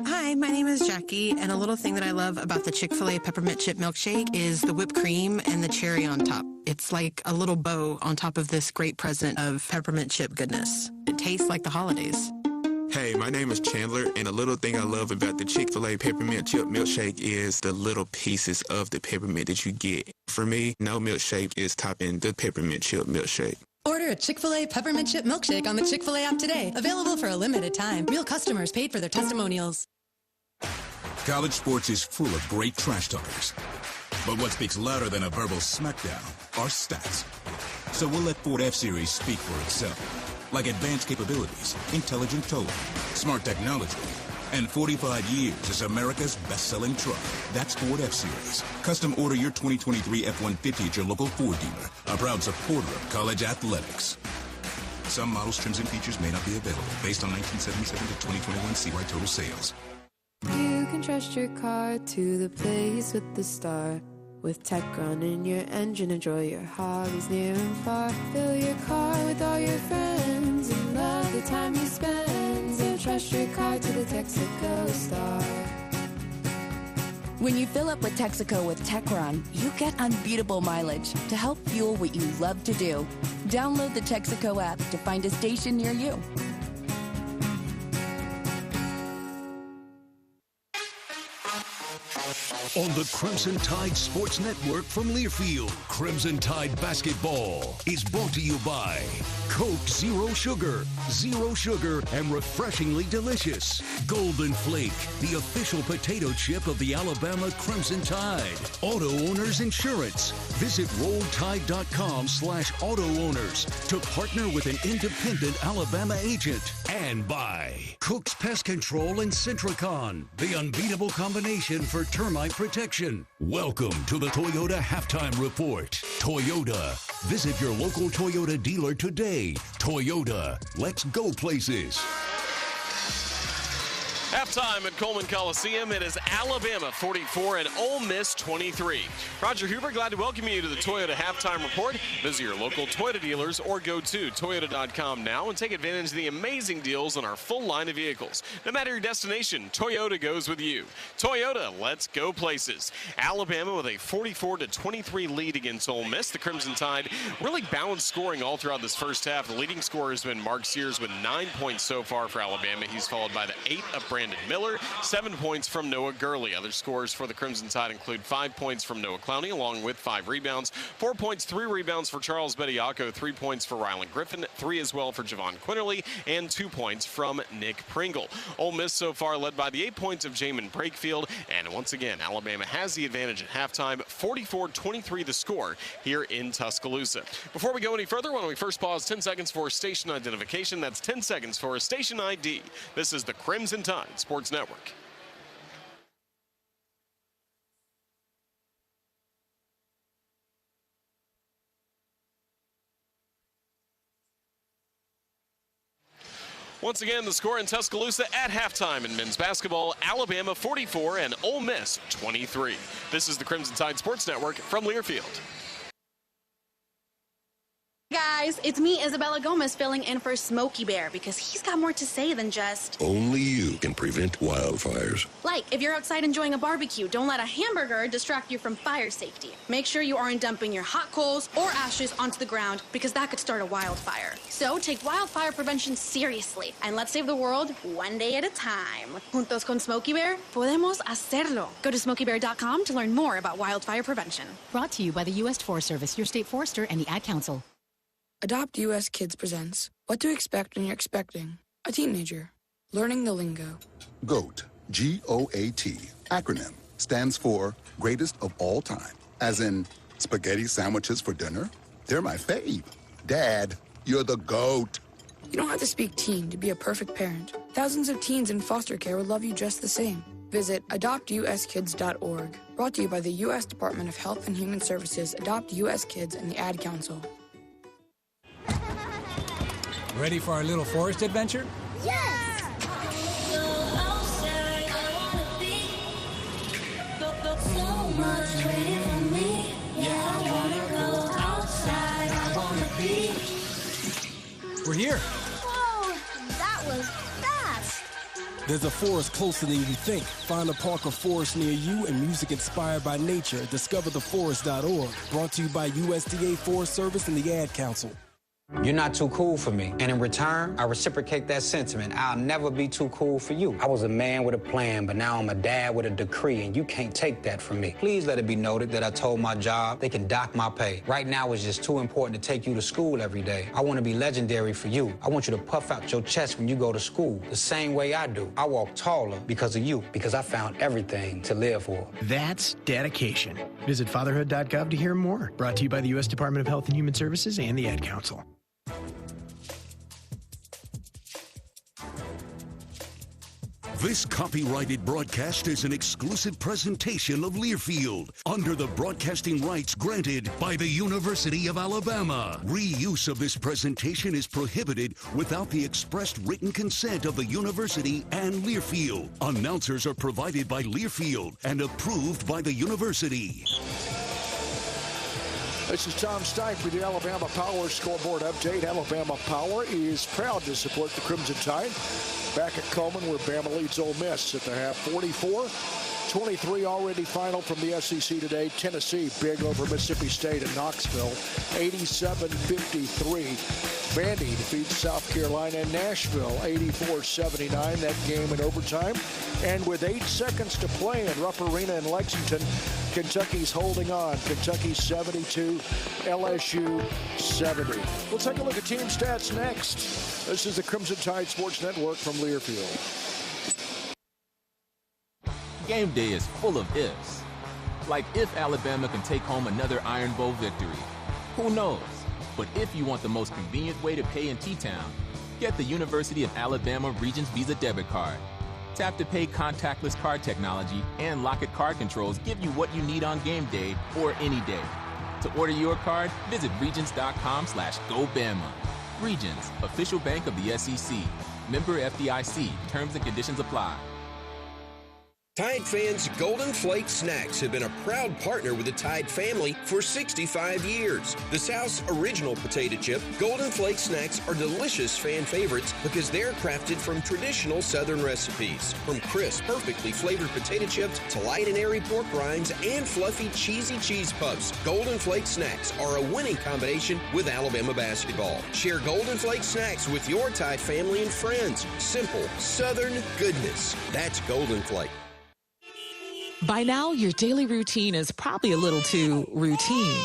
Hi, my name is Jackie, and a little thing that I love about the Chick-fil-A peppermint chip milkshake is the whipped cream and the cherry on top. It's like a little bow on top of this great present of peppermint chip goodness. It tastes like the holidays. Hey, my name is Chandler, and a little thing I love about the Chick-fil-A peppermint chip milkshake is the little pieces of the peppermint that you get. For me, no milkshake is topping the peppermint chip milkshake. Order a Chick-fil-A peppermint chip milkshake on the Chick-fil-A app today. Available for a limited time. Real customers paid for their testimonials. College sports is full of great trash talkers. But what speaks louder than a verbal smackdown are stats. So we'll let Ford F-Series speak for itself. Like advanced capabilities, intelligent towing, smart technology, and 45 years as America's best-selling truck. That's Ford F-Series. Custom order your 2023 F-150 at your local Ford dealer, a proud supporter of college athletics. Some models, trims, and features may not be available based on 1977 to 2021 CY total sales. You can trust your car to the place with the star. With tech running your engine, enjoy your hobbies near and far. Fill your car with all your friends and love the time you spend. So trust your car to the Texaco Star. When you fill up with Texaco with TechRun, you get unbeatable mileage to help fuel what you love to do. Download the Texaco app to find a station near you. On the Crimson Tide Sports Network from Learfield, Crimson Tide Basketball is brought to you by Coke Zero Sugar and refreshingly delicious. Golden Flake, the official potato chip of the Alabama Crimson Tide. Auto Owners Insurance. Visit RollTide.com/auto owners to partner with an independent Alabama agent. And by Cook's Pest Control and Centricon, the unbeatable combination for termite protection. Welcome to the Toyota Halftime Report. Toyota. Visit your local Toyota dealer today. Toyota. Let's go places. Halftime at Coleman Coliseum, it is Alabama 44 and Ole Miss 23. Roger Hoover, glad to welcome you to the Toyota Halftime Report. Visit your local Toyota dealers or go to Toyota.com now and take advantage of the amazing deals on our full line of vehicles. No matter your destination, Toyota goes with you. Toyota, let's go places. Alabama with a 44-23 lead against Ole Miss. The Crimson Tide really balanced scoring all throughout this first half. The leading scorer has been Mark Sears with 9 points so far for Alabama. He's followed by the 8 of Brandon Miller, 7 points from Noah Gurley. Other scores for the Crimson Tide include 5 points from Noah Clowney, along with 5 rebounds, 4 points, 3 rebounds for Charles Bediako, 3 points for Rylan Griffin, 3 as well for Javon Quinterly, and 2 points from Nick Pringle. Ole Miss so far led by the 8 points of Jamin Brakefield, and once again, Alabama has the advantage at halftime, 44-23 the score here in Tuscaloosa. Before we go any further, why don't we first pause 10 seconds for station identification. That's 10 seconds for a station ID. This is the Crimson Tide Sports Network. Once again, the score in Tuscaloosa at halftime in men's basketball, Alabama 44 and Ole Miss 23. This is the Crimson Tide Sports Network from Learfield. Guys, it's me, Isabella Gomez, filling in for Smokey Bear because he's got more to say than just... Only you can prevent wildfires. Like, if you're outside enjoying a barbecue, don't let a hamburger distract you from fire safety. Make sure you aren't dumping your hot coals or ashes onto the ground because that could start a wildfire. So take wildfire prevention seriously and let's save the world one day at a time. Juntos con Smokey Bear, podemos hacerlo. Go to smokeybear.com to learn more about wildfire prevention. Brought to you by the U.S. Forest Service, your state forester, and the Ad Council. Adopt U.S. Kids presents What to Expect When You're Expecting a Teenager. Learning the Lingo. GOAT, G-O-A-T, acronym, stands for Greatest of All Time. As in, spaghetti sandwiches for dinner? They're my fave. Dad, you're the GOAT. You don't have to speak teen to be a perfect parent. Thousands of teens in foster care will love you just the same. Visit adoptuskids.org. Brought to you by the U.S. Department of Health and Human Services, Adopt U.S. Kids, and the Ad Council. Ready for our little forest adventure? Yes! So much waiting for me. Yeah, I wanna go outside. I wanna be. We're here. Whoa, that was fast. There's a forest closer than you think. Find a park or forest near you and music inspired by nature. DiscoverTheForest.org. Brought to you by USDA Forest Service and the Ad Council. You're not too cool for me. And in return, I reciprocate that sentiment. I'll never be too cool for you. I was a man with a plan, but now I'm a dad with a decree, and you can't take that from me. Please let it be noted that I told my job they can dock my pay. Right now, it's just too important to take you to school every day. I want to be legendary for you. I want you to puff out your chest when you go to school, the same way I do. I walk taller because of you, because I found everything to live for. That's dedication. Visit fatherhood.gov to hear more. Brought to you by the U.S. Department of Health and Human Services and the Ad Council. This copyrighted broadcast is an exclusive presentation of Learfield under the broadcasting rights granted by the University of Alabama. Reuse of this presentation is prohibited without the expressed written consent of the university and Learfield. Announcers are provided by Learfield and approved by the university. This is Tom Stipe with the Alabama Power Scoreboard Update. Alabama Power is proud to support the Crimson Tide. Back at Coleman, where Bama leads Ole Miss at the half, 44-23 already final from the SEC today. Tennessee big over Mississippi State at Knoxville, 87-53. Vandy defeats South Carolina and Nashville, 84-79. That game in overtime. And with 8 seconds to play in Rupp Arena in Lexington, Kentucky's holding on. Kentucky 72, LSU 70. We'll take a look at team stats next. This is the Crimson Tide Sports Network from Learfield. Game day is full of ifs. Like if Alabama can take home another Iron Bowl victory. Who knows? But if you want the most convenient way to pay in T-Town, get the University of Alabama Regents Visa debit card. Tap to Pay contactless card technology and Lock-It card controls give you what you need on game day or any day. To order your card, visit Regions.com/GoBama. Regions, official bank of the SEC. Member FDIC. Terms and conditions apply. Tide fans, Golden Flake Snacks have been a proud partner with the Tide family for 65 years. The South's original potato chip, Golden Flake Snacks are delicious fan favorites because they're crafted from traditional Southern recipes. From crisp, perfectly flavored potato chips to light and airy pork rinds and fluffy, cheesy cheese puffs, Golden Flake Snacks are a winning combination with Alabama basketball. Share Golden Flake Snacks with your Tide family and friends. Simple, Southern goodness. That's Golden Flake. By now, your daily routine is probably a little too routine.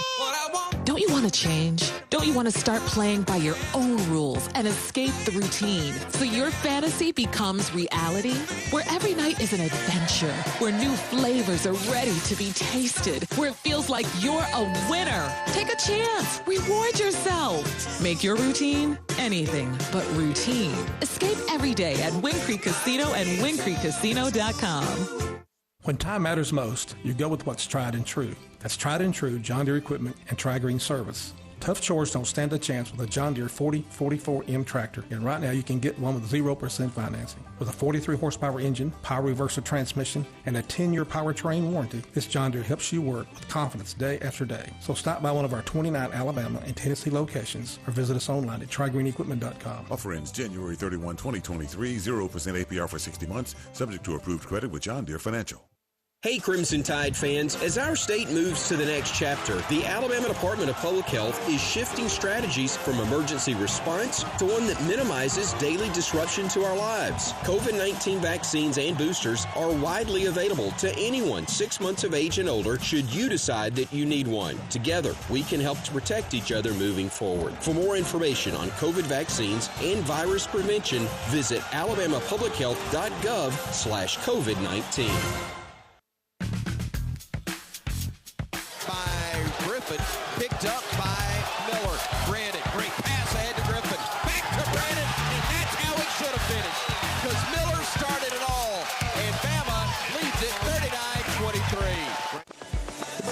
Don't you want to change? Don't you want to start playing by your own rules and escape the routine so your fantasy becomes reality? Where every night is an adventure, where new flavors are ready to be tasted, where it feels like you're a winner. Take a chance. Reward yourself. Make your routine anything but routine. Escape every day at Wind Creek Casino and WindCreekCasino.com. When time matters most, you go with what's tried and true. That's tried and true John Deere equipment and Tri-Green service. Tough chores don't stand a chance with a John Deere 4044M tractor. And right now you can get one with 0% financing. With a 43 horsepower engine, power reverser transmission, and a 10-year powertrain warranty, this John Deere helps you work with confidence day after day. So stop by one of our 29 Alabama and Tennessee locations or visit us online at TriGreenEquipment.com. Offer ends January 31, 2023, 0% APR for 60 months, subject to approved credit with John Deere Financial. Hey Crimson Tide fans, as our state moves to the next chapter, the Alabama Department of Public Health is shifting strategies from emergency response to one that minimizes daily disruption to our lives. COVID-19 vaccines and boosters are widely available to anyone 6 months of age and older should you decide that you need one. Together, we can help to protect each other moving forward. For more information on COVID vaccines and virus prevention, visit alabamapublichealth.gov/COVID-19. Picked up by Miller. Brandon, great pass ahead to Griffin. Back to Brandon, and that's how it should have finished. Because Miller started it all, and Bama leads it 39-23.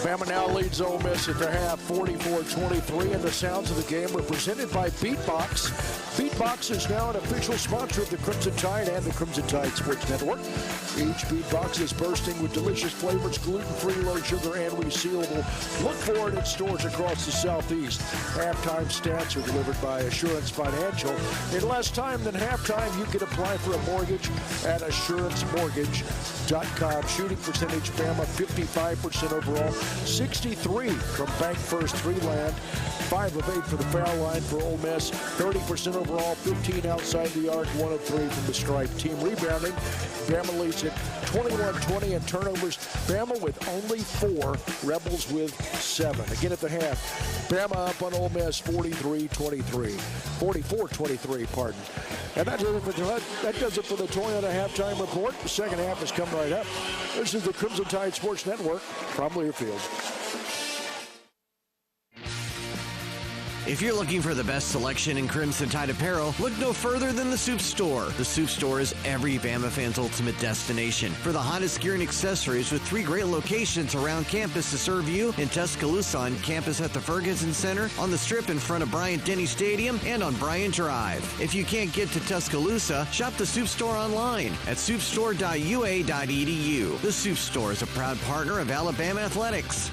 Bama now leads Ole Miss at the half, 44-23, and the sounds of the game were presented by Beatbox. Beatbox is now an official sponsor of the Crimson Tide and the Crimson Tide Sports Network. Each Beatbox is bursting with delicious flavors, gluten-free, low sugar, and resealable. Look for it in stores across the Southeast. Halftime stats are delivered by Assurance Financial. In less time than halftime, you can apply for a mortgage at AssuranceMortgage.com. Shooting percentage, Bama, 55% overall, 63 from Bank First Three-Land, 5 of 8 for the foul line for Ole Miss, 30% overall, 15 outside the arc, 1 of 3 from the stripe. Team rebounding, Bama leads at 21-20 and turnovers. Bama with only 4, Rebels with 7. Again at the half, Bama up on Ole Miss 44-23, pardon. And that does it for the Toyota halftime report. The second half has come right up. This is the Crimson Tide Sports Network from Learfield. If you're looking for the best selection in Crimson Tide apparel, look no further than the Soup Store. The Soup Store is every Bama fan's ultimate destination for the hottest gear and accessories, with 3 great locations around campus to serve you: in Tuscaloosa on campus at the Ferguson Center, on the Strip in front of Bryant-Denny Stadium, and on Bryant Drive. If you can't get to Tuscaloosa, shop the Soup Store online at soupstore.ua.edu. The Soup Store is a proud partner of Alabama Athletics.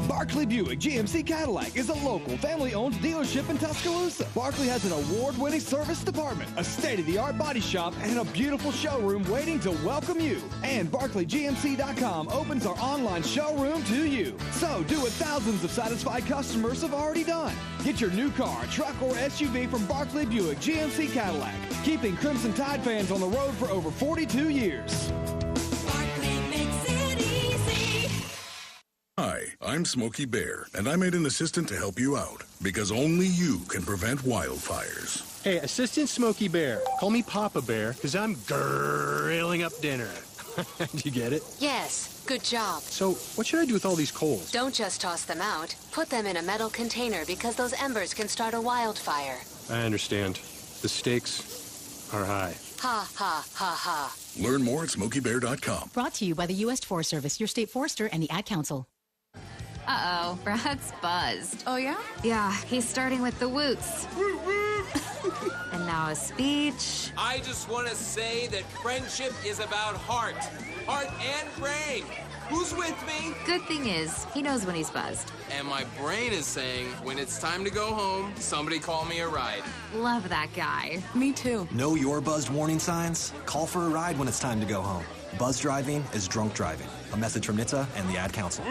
Barkley Buick GMC Cadillac is a local family-owned dealership in Tuscaloosa. Barkley has an award-winning service department, a state-of-the-art body shop, and a beautiful showroom waiting to welcome you. And BarkleyGMC.com opens our online showroom to you. So do what thousands of satisfied customers have already done. Get your new car, truck, or SUV from Barkley Buick GMC Cadillac, keeping Crimson Tide fans on the road for over 42 years. Hi, I'm Smokey Bear, and I made an assistant to help you out, because only you can prevent wildfires. Hey, Assistant Smokey Bear, call me Papa Bear, because I'm grilling up dinner. Did you get it? Yes, good job. So, what should I do with all these coals? Don't just toss them out. Put them in a metal container, because those embers can start a wildfire. I understand. The stakes are high. Ha, ha, ha, ha. Learn more at SmokeyBear.com. Brought to you by the U.S. Forest Service, your state forester, and the Ad Council. Uh-oh, Brad's buzzed. Oh, yeah? Yeah, he's starting with the woots. And now a speech. I just want to say that friendship is about heart and brain. Who's with me? Good thing is, he knows when he's buzzed. And my brain is saying, when it's time to go home, somebody call me a ride. Love that guy. Me too. Know your buzzed warning signs? Call for a ride when it's time to go home. Buzz driving is drunk driving. A message from NHTSA and the Ad Council.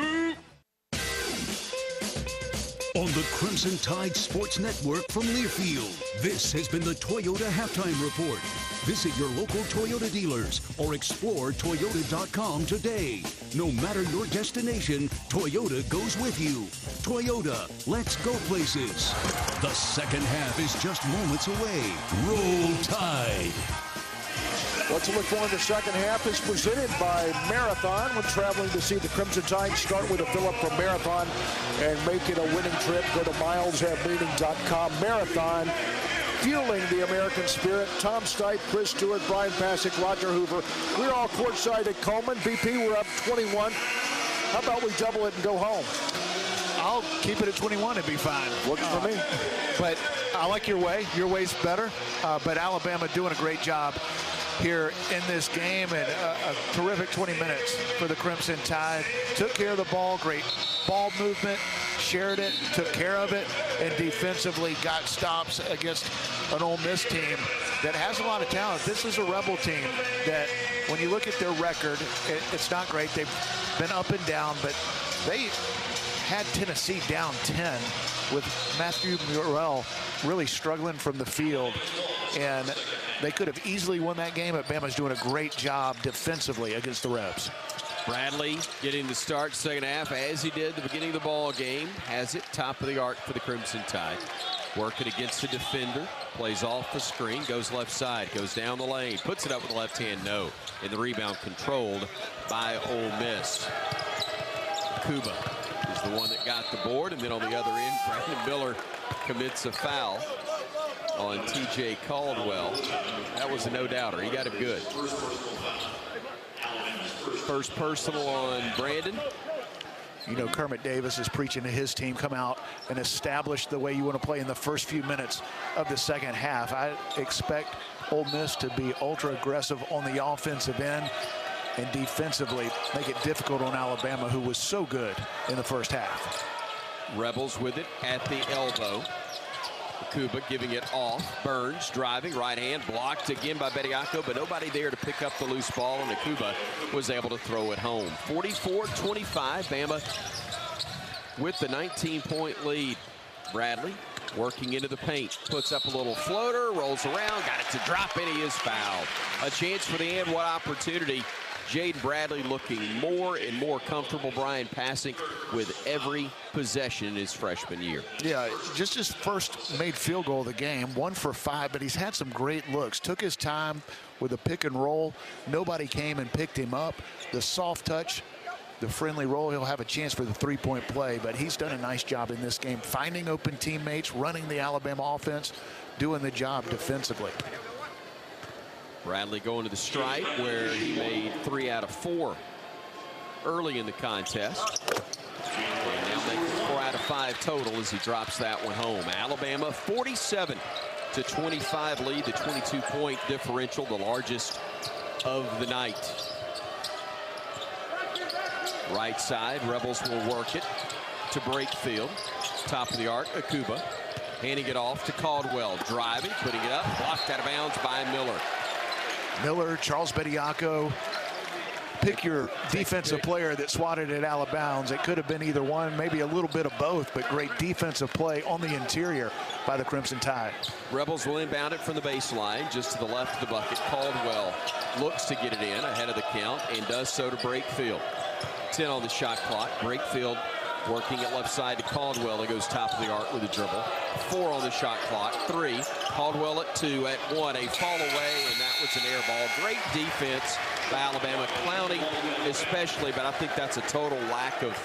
On the Crimson Tide Sports Network from Learfield, this has been the Toyota Halftime Report. Visit your local Toyota dealers or explore Toyota.com today. No matter your destination, Toyota goes with you. Toyota, let's go places. The second half is just moments away. Roll Tide. What to look for in the second half is presented by Marathon. When traveling to see the Crimson Tide, start with a fill-up from Marathon and make it a winning trip. Go to mileshavemeaning.com. Marathon, fueling the American spirit. Tom Stipe, Chris Stewart, Bryan Passink, Roger Hoover. We're all courtside at Coleman. BP, we're up 21. How about we double it and go home? I'll keep it at 21 and be fine. Works for me. But I like your way. Your way's better. But Alabama doing a great job here in this game, and a terrific 20 minutes for the Crimson Tide. Took care of the ball, great ball movement, shared it, took care of it, and defensively got stops against an Ole Miss team that has a lot of talent. This is a Rebel team that, when you look at their record, it's not great. They've been up and down, but they had Tennessee down 10 with Matthew Murrell really struggling from the field, and they could have easily won that game. But Bama's doing a great job defensively against the Rebs. Bradley getting the start second half as he did at the beginning of the ball game. Has it top of the arc for the Crimson Tide. Working against the defender. Plays off the screen. Goes left side. Goes down the lane. Puts it up with the left hand. No. And the rebound controlled by Ole Miss. Kuba is the one that got the board. And then on the other end, Brandon Miller commits a foul on T.J. Caldwell. That was a no-doubter. He got it good. First personal on Brandon. You know, Kermit Davis is preaching to his team, come out and establish the way you want to play in the first few minutes of the second half. I expect Ole Miss to be ultra aggressive on the offensive end and defensively make it difficult on Alabama, who was so good in the first half. Rebels with it at the elbow. Kuba giving it off. Burns driving, right hand, blocked again by Bediako, but nobody there to pick up the loose ball, and Kuba was able to throw it home. 44-25, Bama with the 19-point lead. Bradley working into the paint, puts up a little floater, rolls around, got it to drop in, he is fouled. A chance for the end, what opportunity. Jaden Bradley looking more and more comfortable. Bryan Passink with every possession in his freshman year. Yeah, just his first made field goal of the game, 1 for 5, but he's had some great looks. Took his time with a pick and roll. Nobody came and picked him up. The soft touch, the friendly roll, he'll have a chance for the three-point play, but he's done a nice job in this game, finding open teammates, running the Alabama offense, doing the job defensively. Bradley going to the stripe where he made 3 out of 4 early in the contest. And now making 4 out of 5 total as he drops that one home. Alabama 47-25 lead, the 22-point differential, the largest of the night. Right side, Rebels will work it to Brakefield. Top of the arc, Akuba. Handing it off to Caldwell. Driving, putting it up, blocked out of bounds by Miller. Miller, Charles Bediako, pick your defensive player that swatted it out of bounds. It could have been either one, maybe a little bit of both, but great defensive play on the interior by the Crimson Tide. Rebels will inbound it from the baseline, just to the left of the bucket. Caldwell looks to get it in ahead of the count and does so to Brakefield. 10 on the shot clock. Brakefield working it left side to Caldwell. He goes top of the arc with a dribble. 4 on the shot clock. 3. Caldwell at 2. At 1, a fall away, and that was an air ball. Great defense by Alabama. Clowney especially, but I think that's a total lack of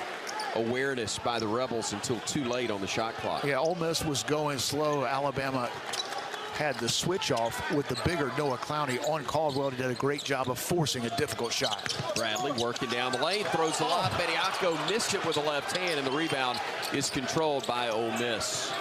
awareness by the Rebels until too late on the shot clock. Yeah, Ole Miss was going slow. Alabama had the switch off with the bigger Noah Clowney on Caldwell. He did a great job of forcing a difficult shot. Bradley working down the lane, throws a lob. Bediako missed it with the left hand, and the rebound is controlled by Ole Miss.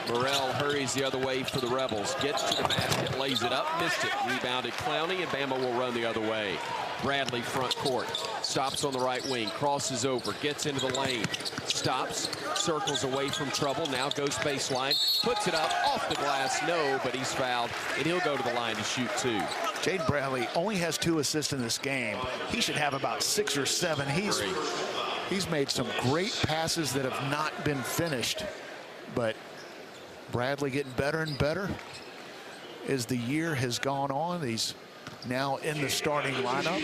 Morrell hurries the other way for the Rebels. Gets to the basket, lays it up, missed it. Rebounded Clowney, and Bama will run the other way. Bradley front court, stops on the right wing, crosses over, gets into the lane, stops, circles away from trouble, now goes baseline, puts it up, off the glass, no, but he's fouled, and he'll go to the line to shoot 2. Jaden Bradley only has 2 assists in this game. He should have about 6 or 7. He's made some great passes that have not been finished, but Bradley getting better and better as the year has gone on. He's now in the starting lineup.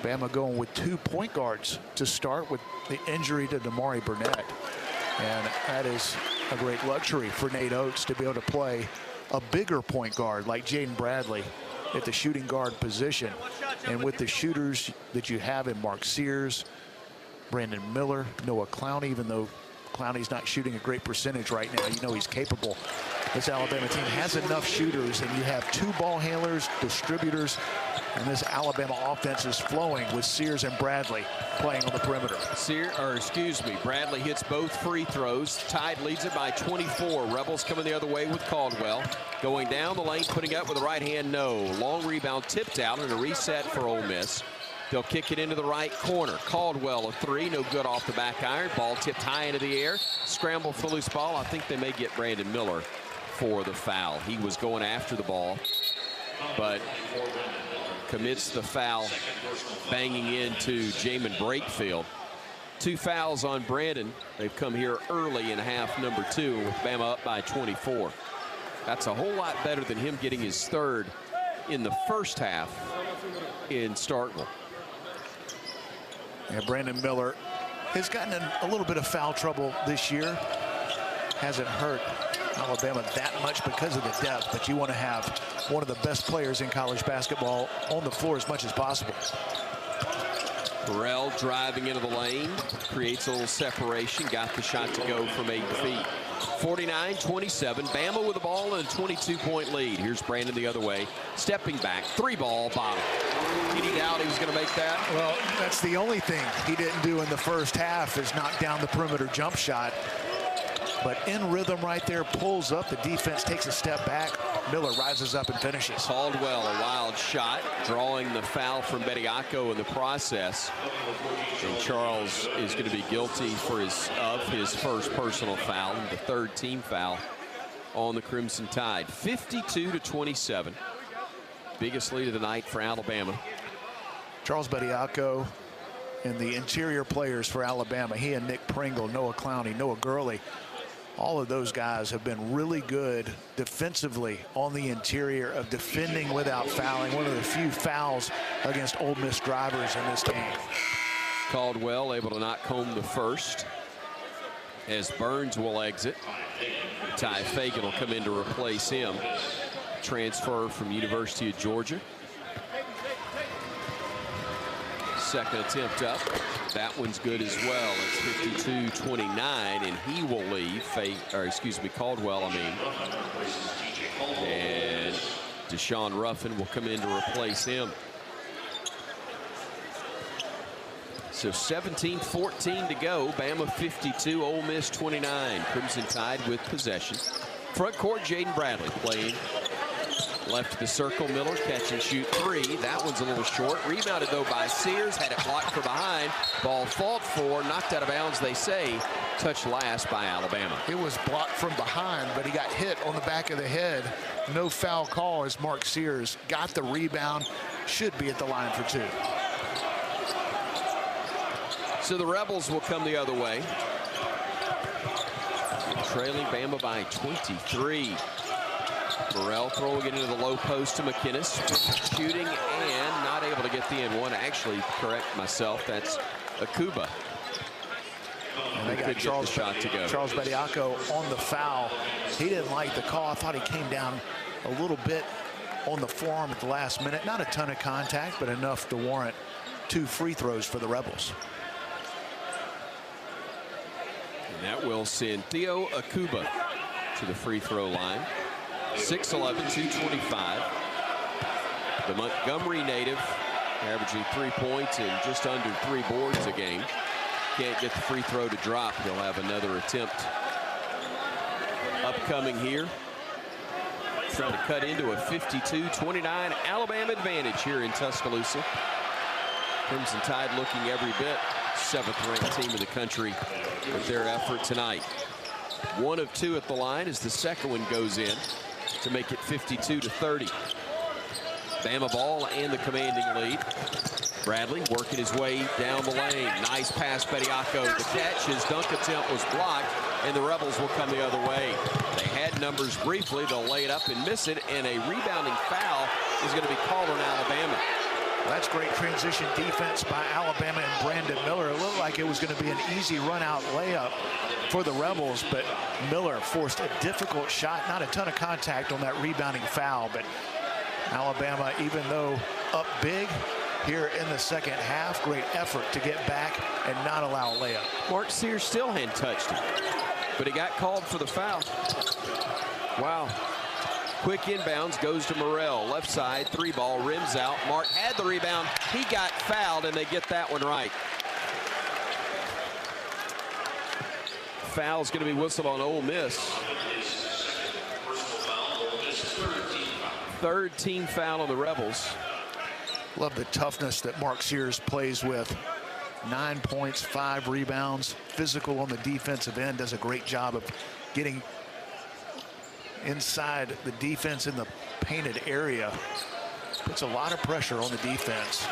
Bama going with 2 point guards to start with the injury to Damari Burnett. And that is a great luxury for Nate Oates to be able to play a bigger point guard like Jaden Bradley at the shooting guard position. And with the shooters that you have in Mark Sears, Brandon Miller, Noah Clowney, even though Clowney's not shooting a great percentage right now, you know he's capable. This Alabama team has enough shooters, and you have 2 ball handlers, distributors, and this Alabama offense is flowing with Sears and Bradley playing on the perimeter. Bradley hits both free throws. Tide leads it by 24. Rebels coming the other way with Caldwell. Going down the lane, putting up with the right hand, no. Long rebound tipped out and a reset for Ole Miss. They'll kick it into the right corner. Caldwell, a 3, no good off the back iron. Ball tipped high into the air. Scramble for loose ball. I think they may get Brandon Miller for the foul. He was going after the ball, but commits the foul, banging into Jamin Brakefield. 2 fouls on Brandon. They've come here early in half number 2 with Bama up by 24. That's a whole lot better than him getting his 3rd in the first half in Starkville. Yeah, Brandon Miller has gotten in a little bit of foul trouble this year. Hasn't hurt Alabama that much because of the depth, but you want to have one of the best players in college basketball on the floor as much as possible. Burrell driving into the lane, creates a little separation, got the shot to go from 8 feet. 49-27, Bama with the ball and a 22-point lead. Here's Brandon the other way, stepping back, 3-ball bottom. Any doubt he was going to make that? Well, that's the only thing he didn't do in the first half is knock down the perimeter jump shot. But in rhythm right there, pulls up, the defense takes a step back, Miller rises up and finishes. Caldwell, a wild shot, drawing the foul from Bediako in the process. And Charles is going to be guilty for his first personal foul, the 3rd team foul on the Crimson Tide. 52-27. Biggest lead of the night for Alabama. Charles Bediako and the interior players for Alabama, he and Nick Pringle, Noah Clowney, Noah Gurley, all of those guys have been really good defensively on the interior of defending without fouling. One of the few fouls against Ole Miss drivers in this game. Caldwell able to knock home the first as Burns will exit. Ty Fagan will come in to replace him. Transfer from University of Georgia. Second attempt up. That one's good as well. It's 52-29, and he will leave. Caldwell, And Deshaun Ruffin will come in to replace him. So 17-14 to go. Bama 52, Ole Miss 29. Crimson Tide with possession. Front court, Jaden Bradley playing left of the circle. Miller catch and shoot 3. That one's a little short. Rebounded though by Sears. Had it blocked from behind. Ball fought for. Knocked out of bounds, they say. Touched last by Alabama. It was blocked from behind, but he got hit on the back of the head. No foul call as Mark Sears got the rebound. Should be at the line for 2. So the Rebels will come the other way. Trailing Bama by 23. Burrell throwing it into the low post to McInnes. Shooting and not able to get the end one. Actually, correct myself, that's Akuba. And they got Charles Bediako on the foul. He didn't like the call. I thought he came down a little bit on the forearm at the last minute. Not a ton of contact, but enough to warrant 2 free throws for the Rebels. And that will send Theo Akuba to the free throw line. 6'11", 225. The Montgomery native averaging 3 points and just under 3 boards a game. Can't get the free throw to drop. He'll have another attempt upcoming here. Trying to cut into a 52-29 Alabama advantage here in Tuscaloosa. Crimson Tide looking every bit 7th-ranked team in the country with their effort tonight. 1 of 2 at the line as the second one goes in to make it 52-30. Bama ball and the commanding lead. Bradley working his way down the lane. Nice pass, Bediako. The catch, his dunk attempt was blocked, and the Rebels will come the other way. They had numbers briefly. They'll lay it up and miss it, and a rebounding foul is going to be called on Alabama. That's great transition defense by Alabama and Brandon Miller. It looked like it was going to be an easy run-out layup for the Rebels, but Miller forced a difficult shot. Not a ton of contact on that rebounding foul, but Alabama, even though up big here in the second half, great effort to get back and not allow a layup. Mark Sears still hadn't touched him, but he got called for the foul. Wow. Quick inbounds goes to Morrell. Left side, 3-ball, rims out. Mark had the rebound. He got fouled, and they get that one right. Foul's going to be whistled on Ole Miss. Third team foul on the Rebels. Love the toughness that Mark Sears plays with. 9 points, 5 rebounds. Physical on the defensive end. Does a great job of getting inside the defense in the painted area. Puts a lot of pressure on the defense.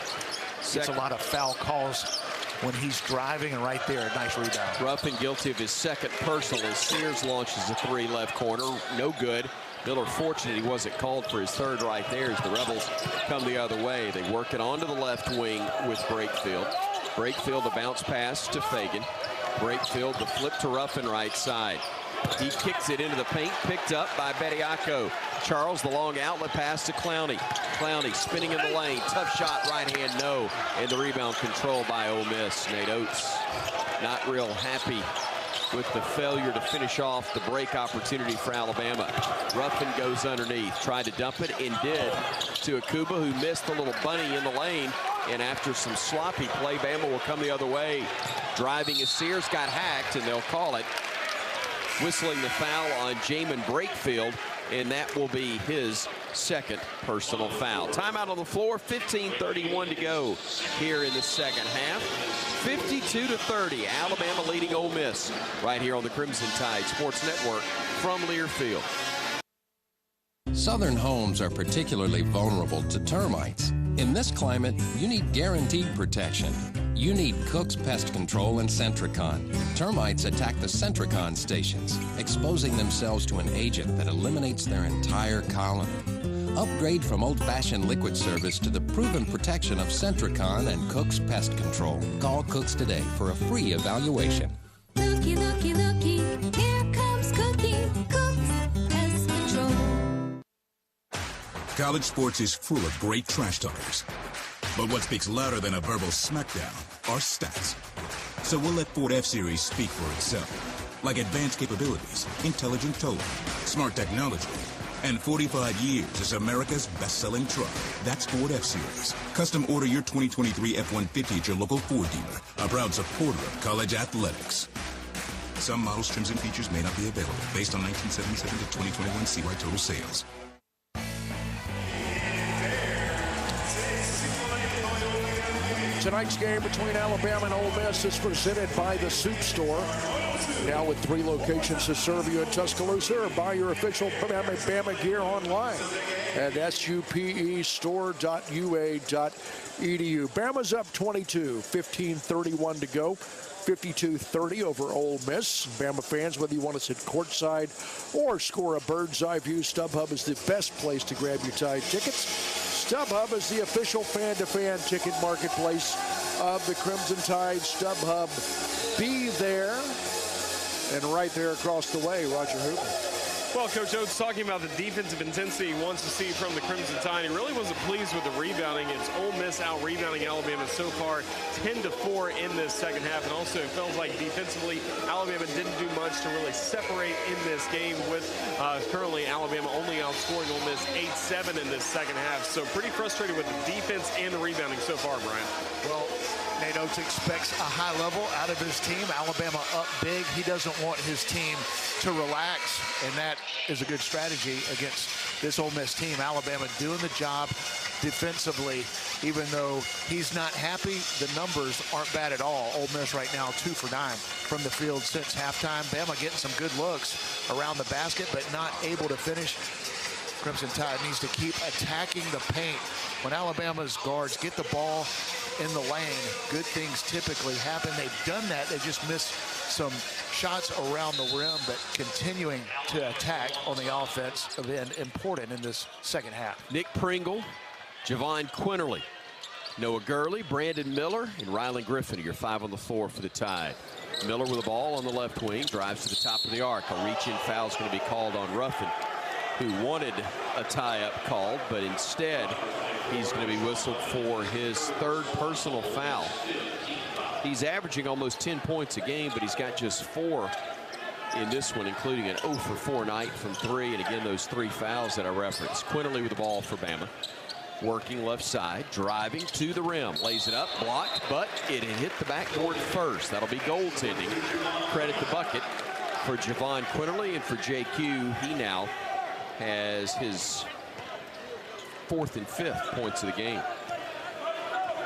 Gets a lot of foul calls when he's driving, and right there, a nice rebound. Ruffin guilty of his second personal as Sears launches a 3 left corner. No good. Miller fortunate he wasn't called for his third right there as the Rebels come the other way. They work it onto the left wing with Brakefield. Brakefield, the bounce pass to Fagan. Brakefield, the flip to Ruffin right side. He kicks it into the paint, picked up by Bediako. Charles, the long outlet pass to Clowney. Clowney spinning in the lane. Tough shot, right hand, no. And the rebound controlled by Ole Miss. Nate Oates not real happy with the failure to finish off the break opportunity for Alabama. Ruffin goes underneath. Tried to dump it and did to Akuba, who missed the little bunny in the lane. And after some sloppy play, Bama will come the other way. Driving as Sears got hacked, and they'll call it. Whistling the foul on Jamin Brakefield, and that will be his second personal foul. Timeout on the floor, 15:31 to go here in the second half. 52-30, Alabama leading Ole Miss right here on the Crimson Tide Sports Network from Learfield. Southern homes are particularly vulnerable to termites. In this climate, you need guaranteed protection. You need Cook's Pest Control and Centricon. Termites attack the Centricon stations, exposing themselves to an agent that eliminates their entire colony. Upgrade from old-fashioned liquid service to the proven protection of Centricon and Cook's Pest Control. Call Cook's today for a free evaluation. Looky, looky, looky, here comes Cookie, Cook's Pest Control. College sports is full of great trash talkers. But what speaks louder than a verbal smackdown are stats. So we'll let Ford F-Series speak for itself. Like advanced capabilities, intelligent towing, smart technology, and 45 years as America's best-selling truck. That's Ford F-Series. Custom order your 2023 F-150 at your local Ford dealer, a proud supporter of college athletics. Some models, trims, and features may not be available based on 1977 to 2021 CY total sales. Tonight's game between Alabama and Ole Miss is presented by the Soup Store. Now with 3 locations to serve you in Tuscaloosa, or buy your official Bama gear online at supestore.ua.edu. Bama's up 22, 15:31 to go. 52-30 over Ole Miss. Bama fans, whether you want us at Courtside or score a bird's eye view, StubHub is the best place to grab your Tide tickets. StubHub is the official fan-to-fan ticket marketplace of the Crimson Tide. StubHub, be there. And right there across the way, Roger Hooper. Well, Coach Oates talking about the defensive intensity he wants to see from the Crimson Tide. He really wasn't pleased with the rebounding. It's Ole Miss out-rebounding Alabama so far, 10-4 in this second half. And also, it feels like defensively, Alabama didn't do much to really separate in this game with currently Alabama only outscoring Ole Miss 8-7 in this second half. So pretty frustrated with the defense and the rebounding so far, Brian. Well, Nate Oates expects a high level out of his team. Alabama up big. He doesn't want his team to relax, and that is a good strategy against this Ole Miss team. Alabama doing the job defensively, even though he's not happy. The numbers aren't bad at all. Ole Miss right now 2 for 9 from the field since halftime. Bama getting some good looks around the basket, but not able to finish. Crimson Tide needs to keep attacking the paint. When Alabama's guards get the ball in the lane, good things typically happen. They've done that. They just missed some shots around the rim, but continuing to attack on the offensive end, important in this second half. Nick Pringle, Javon Quinterly, Noah Gurley, Brandon Miller, and Rylan Griffin are your 5 on the floor for the Tide. Miller with the ball on the left wing, drives to the top of the arc. A reach-in foul is going to be called on Ruffin, who wanted a tie-up called, but instead he's going to be whistled for his 3rd personal foul. He's averaging almost 10 points a game, but he's got just 4 in this one, including an 0 for 4 night from 3, and again those 3 fouls that I referenced. Quinterly with the ball for Bama. Working left side, driving to the rim, lays it up, blocked, but it had hit the backboard first. That'll be goaltending. Credit the bucket for Javon Quinterly, and for JQ, he now has his 4th and 5th points of the game.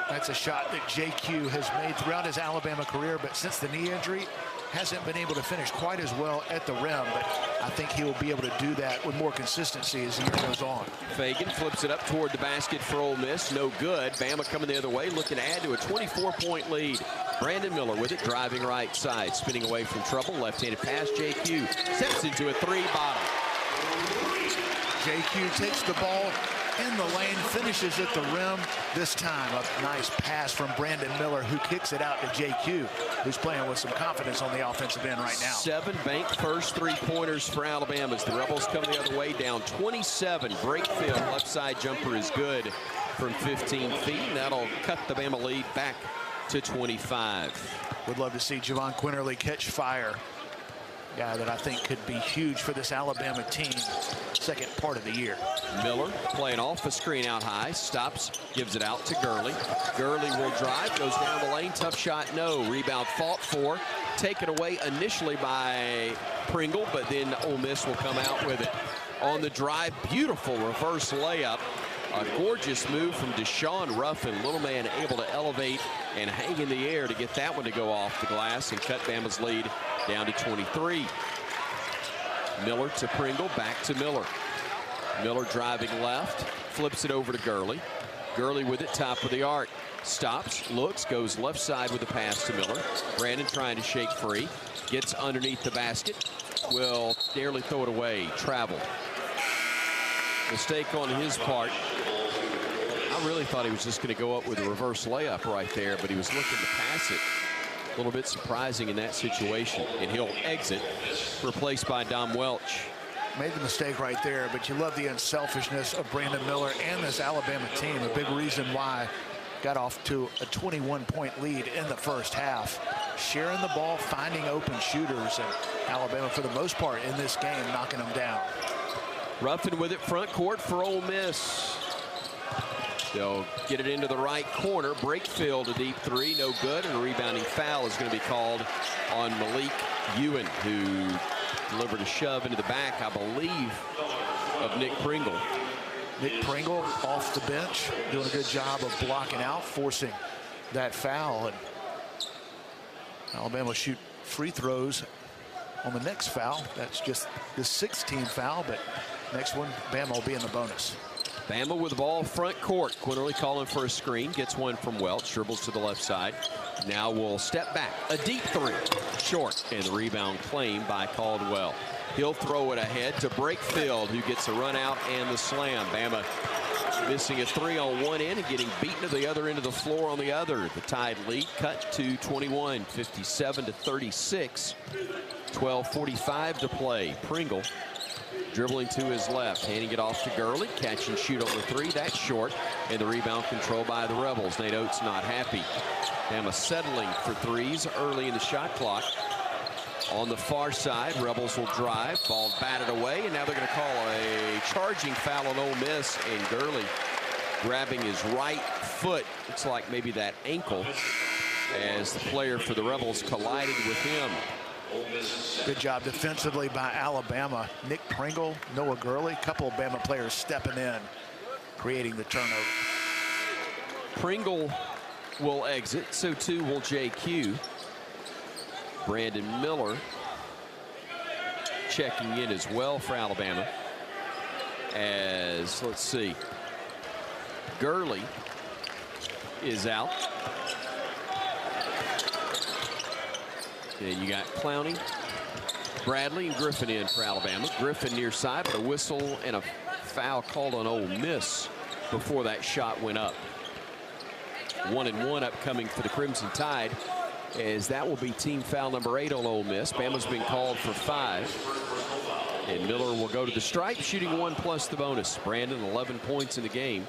That's a shot that JQ has made throughout his Alabama career, but since the knee injury, hasn't been able to finish quite as well at the rim, but I think he will be able to do that with more consistency as the year goes on. Fagan flips it up toward the basket for Ole Miss. No good. Bama coming the other way, looking to add to a 24-point lead. Brandon Miller with it, driving right side, spinning away from trouble. Left-handed pass, JQ steps into a 3 bottom. JQ takes the ball in the lane, finishes at the rim. This time, a nice pass from Brandon Miller, who kicks it out to JQ, who's playing with some confidence on the offensive end right now. 7 bank first 3-pointers for Alabama as the Rebels come the other way, down 27. Brakefield, left side jumper is good from 15 feet. And that'll cut the Bama lead back to 25. Would love to see Javon Quinterly catch fire. Guy that I think could be huge for this Alabama team second part of the year. Miller playing off a screen out high, stops, gives it out to Gurley. Gurley will drive, goes down the lane, tough shot, no. Rebound fought for, taken away initially by Pringle, but then Ole Miss will come out with it. On the drive, beautiful reverse layup. A gorgeous move from Deshaun Ruffin. Little man able to elevate and hang in the air to get that one to go off the glass and cut Bama's lead down to 23. Miller to Pringle, back to Miller. Miller driving left, flips it over to Gurley. Gurley with it, top of the arc. Stops, looks, goes left side with the pass to Miller. Brandon trying to shake free. Gets underneath the basket. Will barely throw it away. Travel. Mistake on his part. I really thought he was just going to go up with a reverse layup right there, but he was looking to pass it. A little bit surprising in that situation. And he'll exit, replaced by Dom Welch. Made the mistake right there, but you love the unselfishness of Brandon Miller and this Alabama team. A big reason why got off to a 21-point lead in the first half. Sharing the ball, finding open shooters, and Alabama, for the most part, in this game, knocking them down. Ruffin with it front court for Ole Miss. They'll get it into the right corner. Brakefield, a deep 3, no good. And a rebounding foul is going to be called on Malik Ewan, who delivered a shove into the back, I believe, of Nick Pringle. Nick Pringle off the bench, doing a good job of blocking out, forcing that foul. And Alabama shoot free throws on the next foul. That's just the 6th-team foul, but next one, Bama will be in the bonus. Bama with the ball front court. Quinterly calling for a screen. Gets one from Welch. Dribbles to the left side. Now will step back. A deep 3. Short. And the rebound claimed by Caldwell. He'll throw it ahead to Brakefield, who gets a run out and the slam. Bama missing a 3 on one end and getting beaten to the other end of the floor on the other. The Tide lead cut to 21, 57-36. 12:45 to play. Pringle dribbling to his left, handing it off to Gurley. Catch and shoot on the three. That's short. And the rebound controlled by the Rebels. Nate Oates not happy. Bama settling for threes early in the shot clock. On the far side, Rebels will drive. Ball batted away, and now they're going to call a charging foul on Ole Miss. And Gurley grabbing his right foot. Looks like maybe that ankle as the player for the Rebels collided with him. Good job defensively by Alabama. Nick Pringle, Noah Gurley, a couple of Bama players stepping in, creating the turnover. Pringle will exit, so too will JQ. Brandon Miller checking in as well for Alabama. As, let's see, Gurley is out. And you got Clowney, Bradley, and Griffin in for Alabama. Griffin near side, but a whistle and a foul called on Ole Miss before that shot went up. 1-and-1 upcoming for the Crimson Tide, as that will be team foul number 8 on Ole Miss. Bama's been called for 5. And Miller will go to the stripe, shooting 1 plus the bonus. Brandon, 11 points in the game.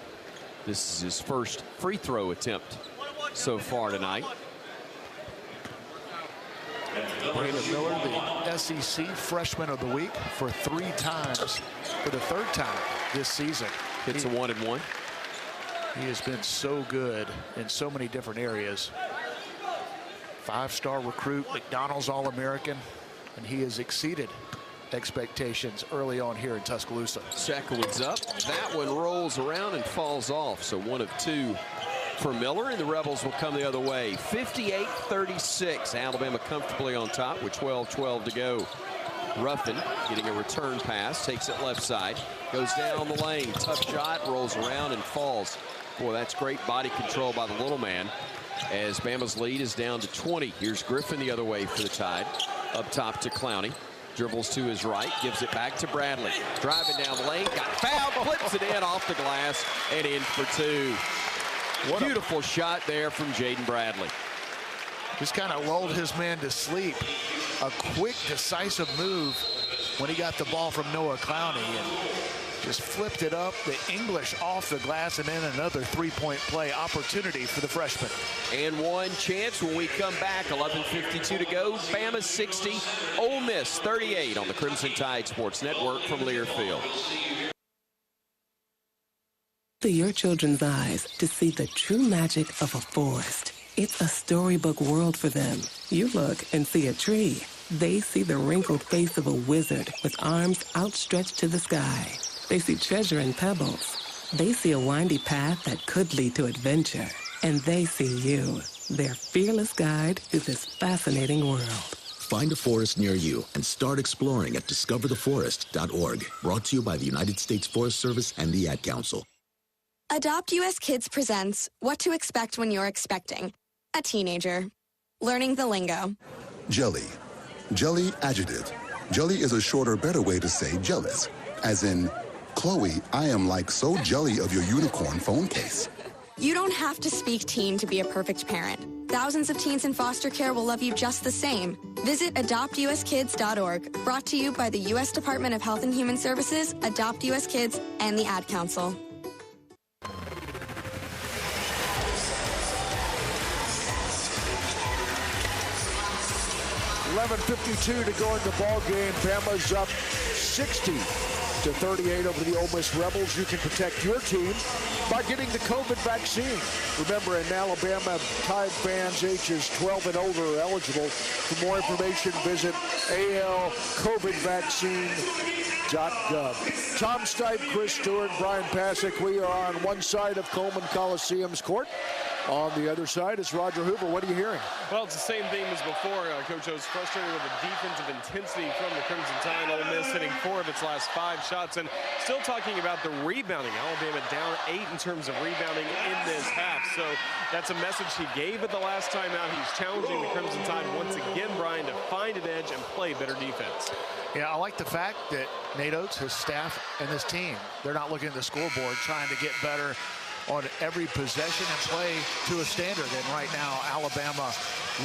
This is his first free throw attempt so far tonight. Brandon Miller, the SEC Freshman of the Week for 3 times, for the 3rd time this season. It's a 1-and-1. He has been so good in so many different areas. 5-star recruit, McDonald's All-American, and he has exceeded expectations early on here in Tuscaloosa. Second one's up. That one rolls around and falls off. So 1 of 2 for Miller, and the Rebels will come the other way. 58-36. Alabama comfortably on top with 12-12 to go. Ruffin getting a return pass, takes it left side, goes down the lane. Tough shot, rolls around and falls. Boy, that's great body control by the little man, as Bama's lead is down to 20. Here's Griffin the other way for the Tide. Up top to Clowney. Dribbles to his right, gives it back to Bradley. Driving down the lane, got fouled, flips it in off the glass, and in for 2. Beautiful shot there from Jaden Bradley. Just kind of lulled his man to sleep. A quick, decisive move when he got the ball from Noah Clowney, and just flipped it up, the English off the glass, and then another 3-point play opportunity for the freshman. And one chance when we come back. 11:52 to go. Bama 60, Ole Miss 38 on the Crimson Tide Sports Network from Learfield. To your children's eyes to see the true magic of a forest. It's a storybook world for them. You look and see a tree. They see the wrinkled face of a wizard with arms outstretched to the sky. They see treasure in pebbles. They see a windy path that could lead to adventure. And they see you, their fearless guide through this fascinating world. Find a forest near you and start exploring at discovertheforest.org. Brought to you by the United States Forest Service and the Ad Council. Adopt US Kids presents What to Expect When You're Expecting a Teenager. Learning the lingo. Jelly. Jelly adjective. Jelly is a shorter, better way to say jealous. As in, Chloe, I am like so jelly of your unicorn phone case. You don't have to speak teen to be a perfect parent. Thousands of teens in foster care will love you just the same. Visit adoptuskids.org. Brought to you by the U.S. Department of Health and Human Services, Adopt US Kids, and the Ad Council. 11:52 to go in the ball game. Bama's up 60-38 over the Ole Miss Rebels. You can protect your team by getting the COVID vaccine. Remember, in Alabama, Tide fans ages 12 and older are eligible. For more information, visit alcovidvaccine.gov. Tom Stipe, Chris Stewart, Bryan Passink. We are on one side of Coleman Coliseum's court. On the other side is Roger Hoover. What are you hearing? Well, it's the same theme as before. Coach O's frustrated with the defensive intensity from the Crimson Tide. Ole Miss hitting 4 of its last 5 shots. And still talking about the rebounding. Alabama down 8 in terms of rebounding in this half. So that's a message he gave it the last time out. He's challenging the Crimson Tide once again, Bryan, to find an edge and play better defense. Yeah, I like the fact that Nate Oates, his staff, and his team, they're not looking at the scoreboard trying to get better on every possession and play to a standard. And right now, Alabama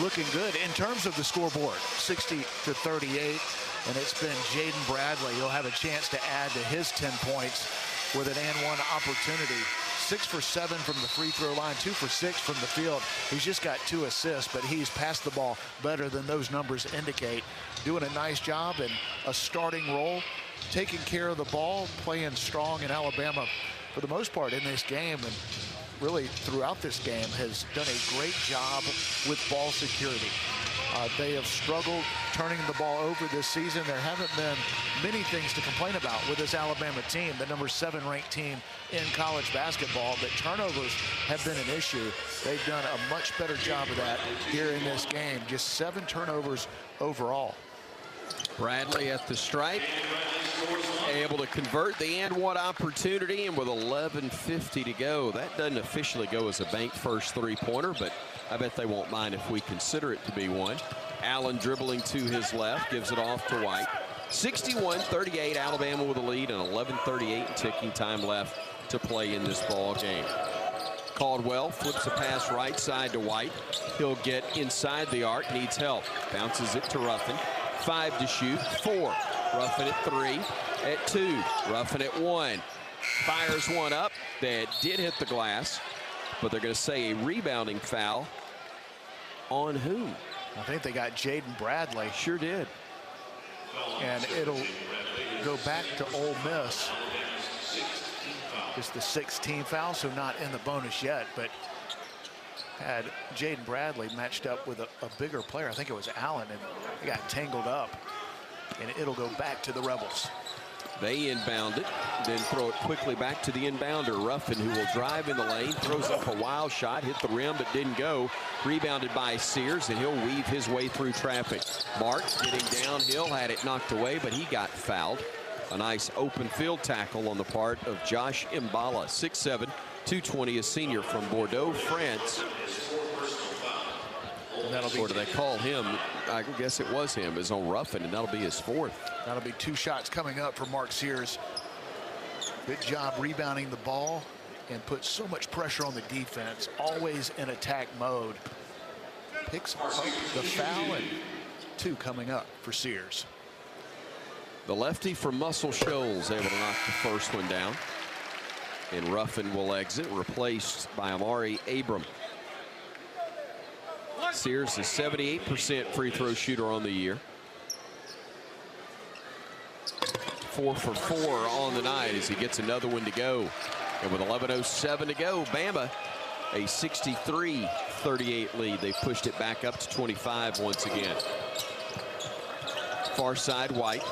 looking good in terms of the scoreboard, 60-38. And it's been Jaden Bradley. He'll have a chance to add to his 10 points with an and one opportunity. 6 for 7 from the free throw line, 2 for 6 from the field. He's just got 2 assists, but he's passed the ball better than those numbers indicate. Doing a nice job in a starting role, taking care of the ball, playing strong in Alabama for the most part in this game, and really throughout this game has done a great job with ball security. They have struggled turning the ball over this season. There haven't been many things to complain about with this Alabama team, the number 7 ranked team in college basketball, but turnovers have been an issue. They've done a much better job of that here in this game. Just 7 turnovers overall. Bradley at the stripe, able to convert the and one opportunity, and with 11:50 to go, that doesn't officially go as a bank first three-pointer, but I bet they won't mind if we consider it to be one. Allen dribbling to his left, gives it off to White. 61-38, Alabama with a lead, and 11:38 and ticking time left to play in this ball game. Caldwell flips a pass right side to White. He'll get inside the arc, needs help. Bounces it to Ruffin. 5 to shoot, 4. Ruffin at 3, at 2. Ruffin at 1. Fires one up that did hit the glass, but they're going to say a rebounding foul on whom? I think they got Jaden Bradley. Sure did. And it'll go back to Ole Miss. It's the 16th foul, so not in the bonus yet, but had Jaden Bradley matched up with a bigger player. I think it was Allen, and he got tangled up, and it'll go back to the Rebels. They inbound it, then throw it quickly back to the inbounder, Ruffin, who will drive in the lane, throws up a wild shot, hit the rim, but didn't go. Rebounded by Sears, and he'll weave his way through traffic. Mark getting downhill, had it knocked away, but he got fouled. A nice open field tackle on the part of Josh Mbala, 6'7", 220, a senior from Bordeaux, France. Or do they call him? I guess it was him, is on Ruffin, and that'll be his 4th. That'll be 2 shots coming up for Mark Sears. Good job rebounding the ball and put so much pressure on the defense, always in attack mode. Picks up the foul, and 2 coming up for Sears. The lefty from Muscle Shoals able to knock the first one down. And Ruffin will exit, replaced by Amari Abram. Sears is 78% free throw shooter on the year. 4 for 4 on the night as he gets another one to go. And with 11:07 to go, Bama a 63-38 lead. They pushed it back up to 25 once again. Far side, White.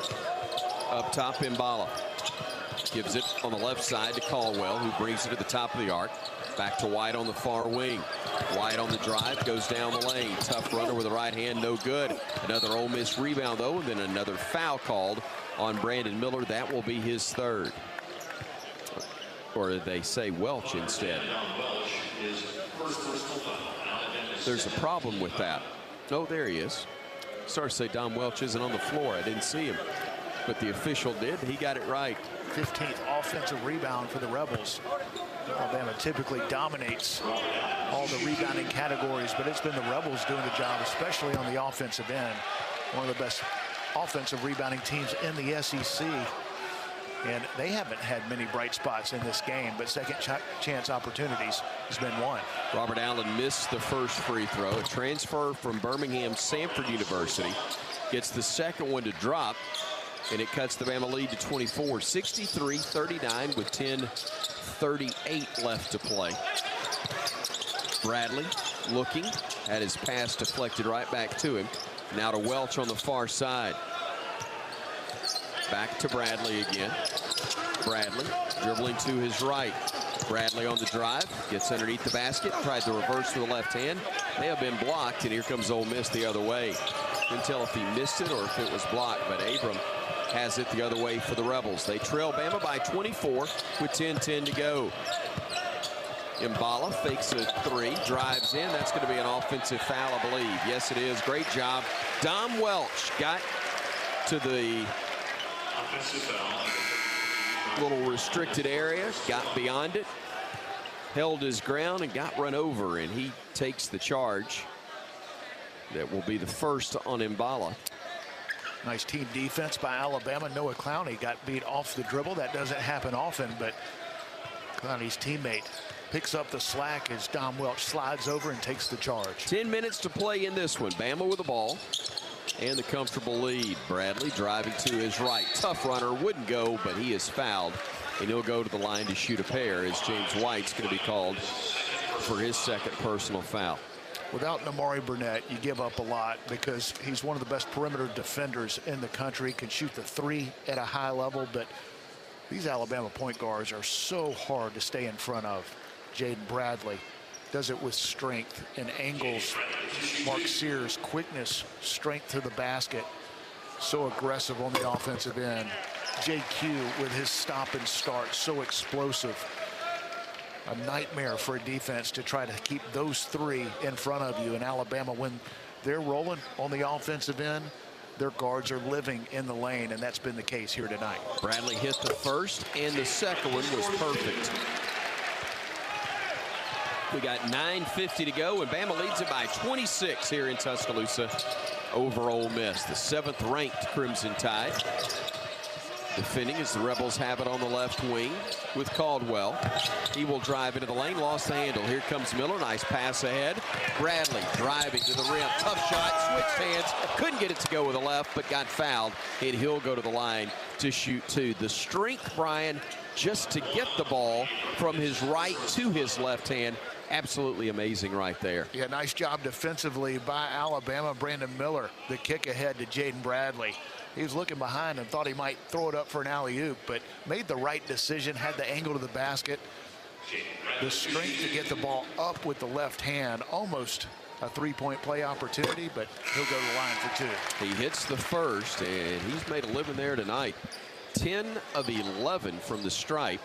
Up top, Mbala. Gives it on the left side to Caldwell, who brings it to the top of the arc. Back to White on the far wing. White on the drive, goes down the lane. Tough runner with the right hand, no good. Another Ole Miss rebound, though, and then another foul called on Brandon Miller. That will be his 3rd. Or they say Welch instead. There's a problem with that. Oh, there he is. Sorry to say Dom Welch isn't on the floor. I didn't see him. But the official did. He got it right. 15th offensive rebound for the Rebels. Alabama typically dominates all the rebounding categories, but it's been the Rebels doing the job, especially on the offensive end. One of the best offensive rebounding teams in the SEC. And they haven't had many bright spots in this game, but second chance opportunities has been one. Robert Allen missed the first free throw. A transfer from Birmingham Samford University. Gets the second one to drop, and it cuts the Bama lead to 24. 63-39 with 10:38 left to play. Bradley looking, had his pass deflected right back to him. Now to Welch on the far side. Back to Bradley again. Bradley dribbling to his right. Bradley on the drive, gets underneath the basket, tried the reverse with the left hand. May have been blocked, and here comes Ole Miss the other way. Couldn't tell if he missed it or if it was blocked, but Abram has it the other way for the Rebels. They trail Bama by 24 with 10:10 to go. Mbala fakes a 3, drives in. That's going to be an offensive foul, I believe. Yes, it is. Great job. Dom Welch got to the little restricted area, got beyond it, held his ground and got run over, and he takes the charge. That will be the first on Mbala. Nice team defense by Alabama. Noah Clowney got beat off the dribble. That doesn't happen often, but Clowney's teammate picks up the slack as Dom Welch slides over and takes the charge. 10 minutes to play in this one. Bama with the ball and the comfortable lead. Bradley driving to his right. Tough runner, wouldn't go, but he is fouled, and he'll go to the line to shoot a pair as James White's going to be called for his second personal foul. Without Namari Burnett, you give up a lot because he's one of the best perimeter defenders in the country, can shoot the three at a high level, but these Alabama point guards are so hard to stay in front of. Jaden Bradley does it with strength and angles. Mark Sears, quickness, strength to the basket. So aggressive on the offensive end. JQ with his stop and start, so explosive. A nightmare for a defense to try to keep those three in front of you. And Alabama, when they're rolling on the offensive end, their guards are living in the lane, and that's been the case here tonight. Bradley hit the first, and the second one was perfect. We got 9:50 to go, and Bama leads it by 26 here in Tuscaloosa over Ole Miss, the 7th-ranked Crimson Tide. Defending as the Rebels have it on the left wing with Caldwell. He will drive into the lane, lost the handle. Here comes Miller, nice pass ahead. Bradley driving to the rim, tough shot, switched hands, couldn't get it to go with the left, but got fouled, and he'll go to the line to shoot two. The strength, Bryan, just to get the ball from his right to his left hand, absolutely amazing right there. Yeah, nice job defensively by Alabama. Brandon Miller, the kick ahead to Jaden Bradley. He was looking behind and thought he might throw it up for an alley-oop, but made the right decision, had the angle to the basket. The strength to get the ball up with the left hand, almost a three-point play opportunity, but he'll go to the line for two. He hits the first, and he's made a living there tonight. 10 of 11 from the stripe.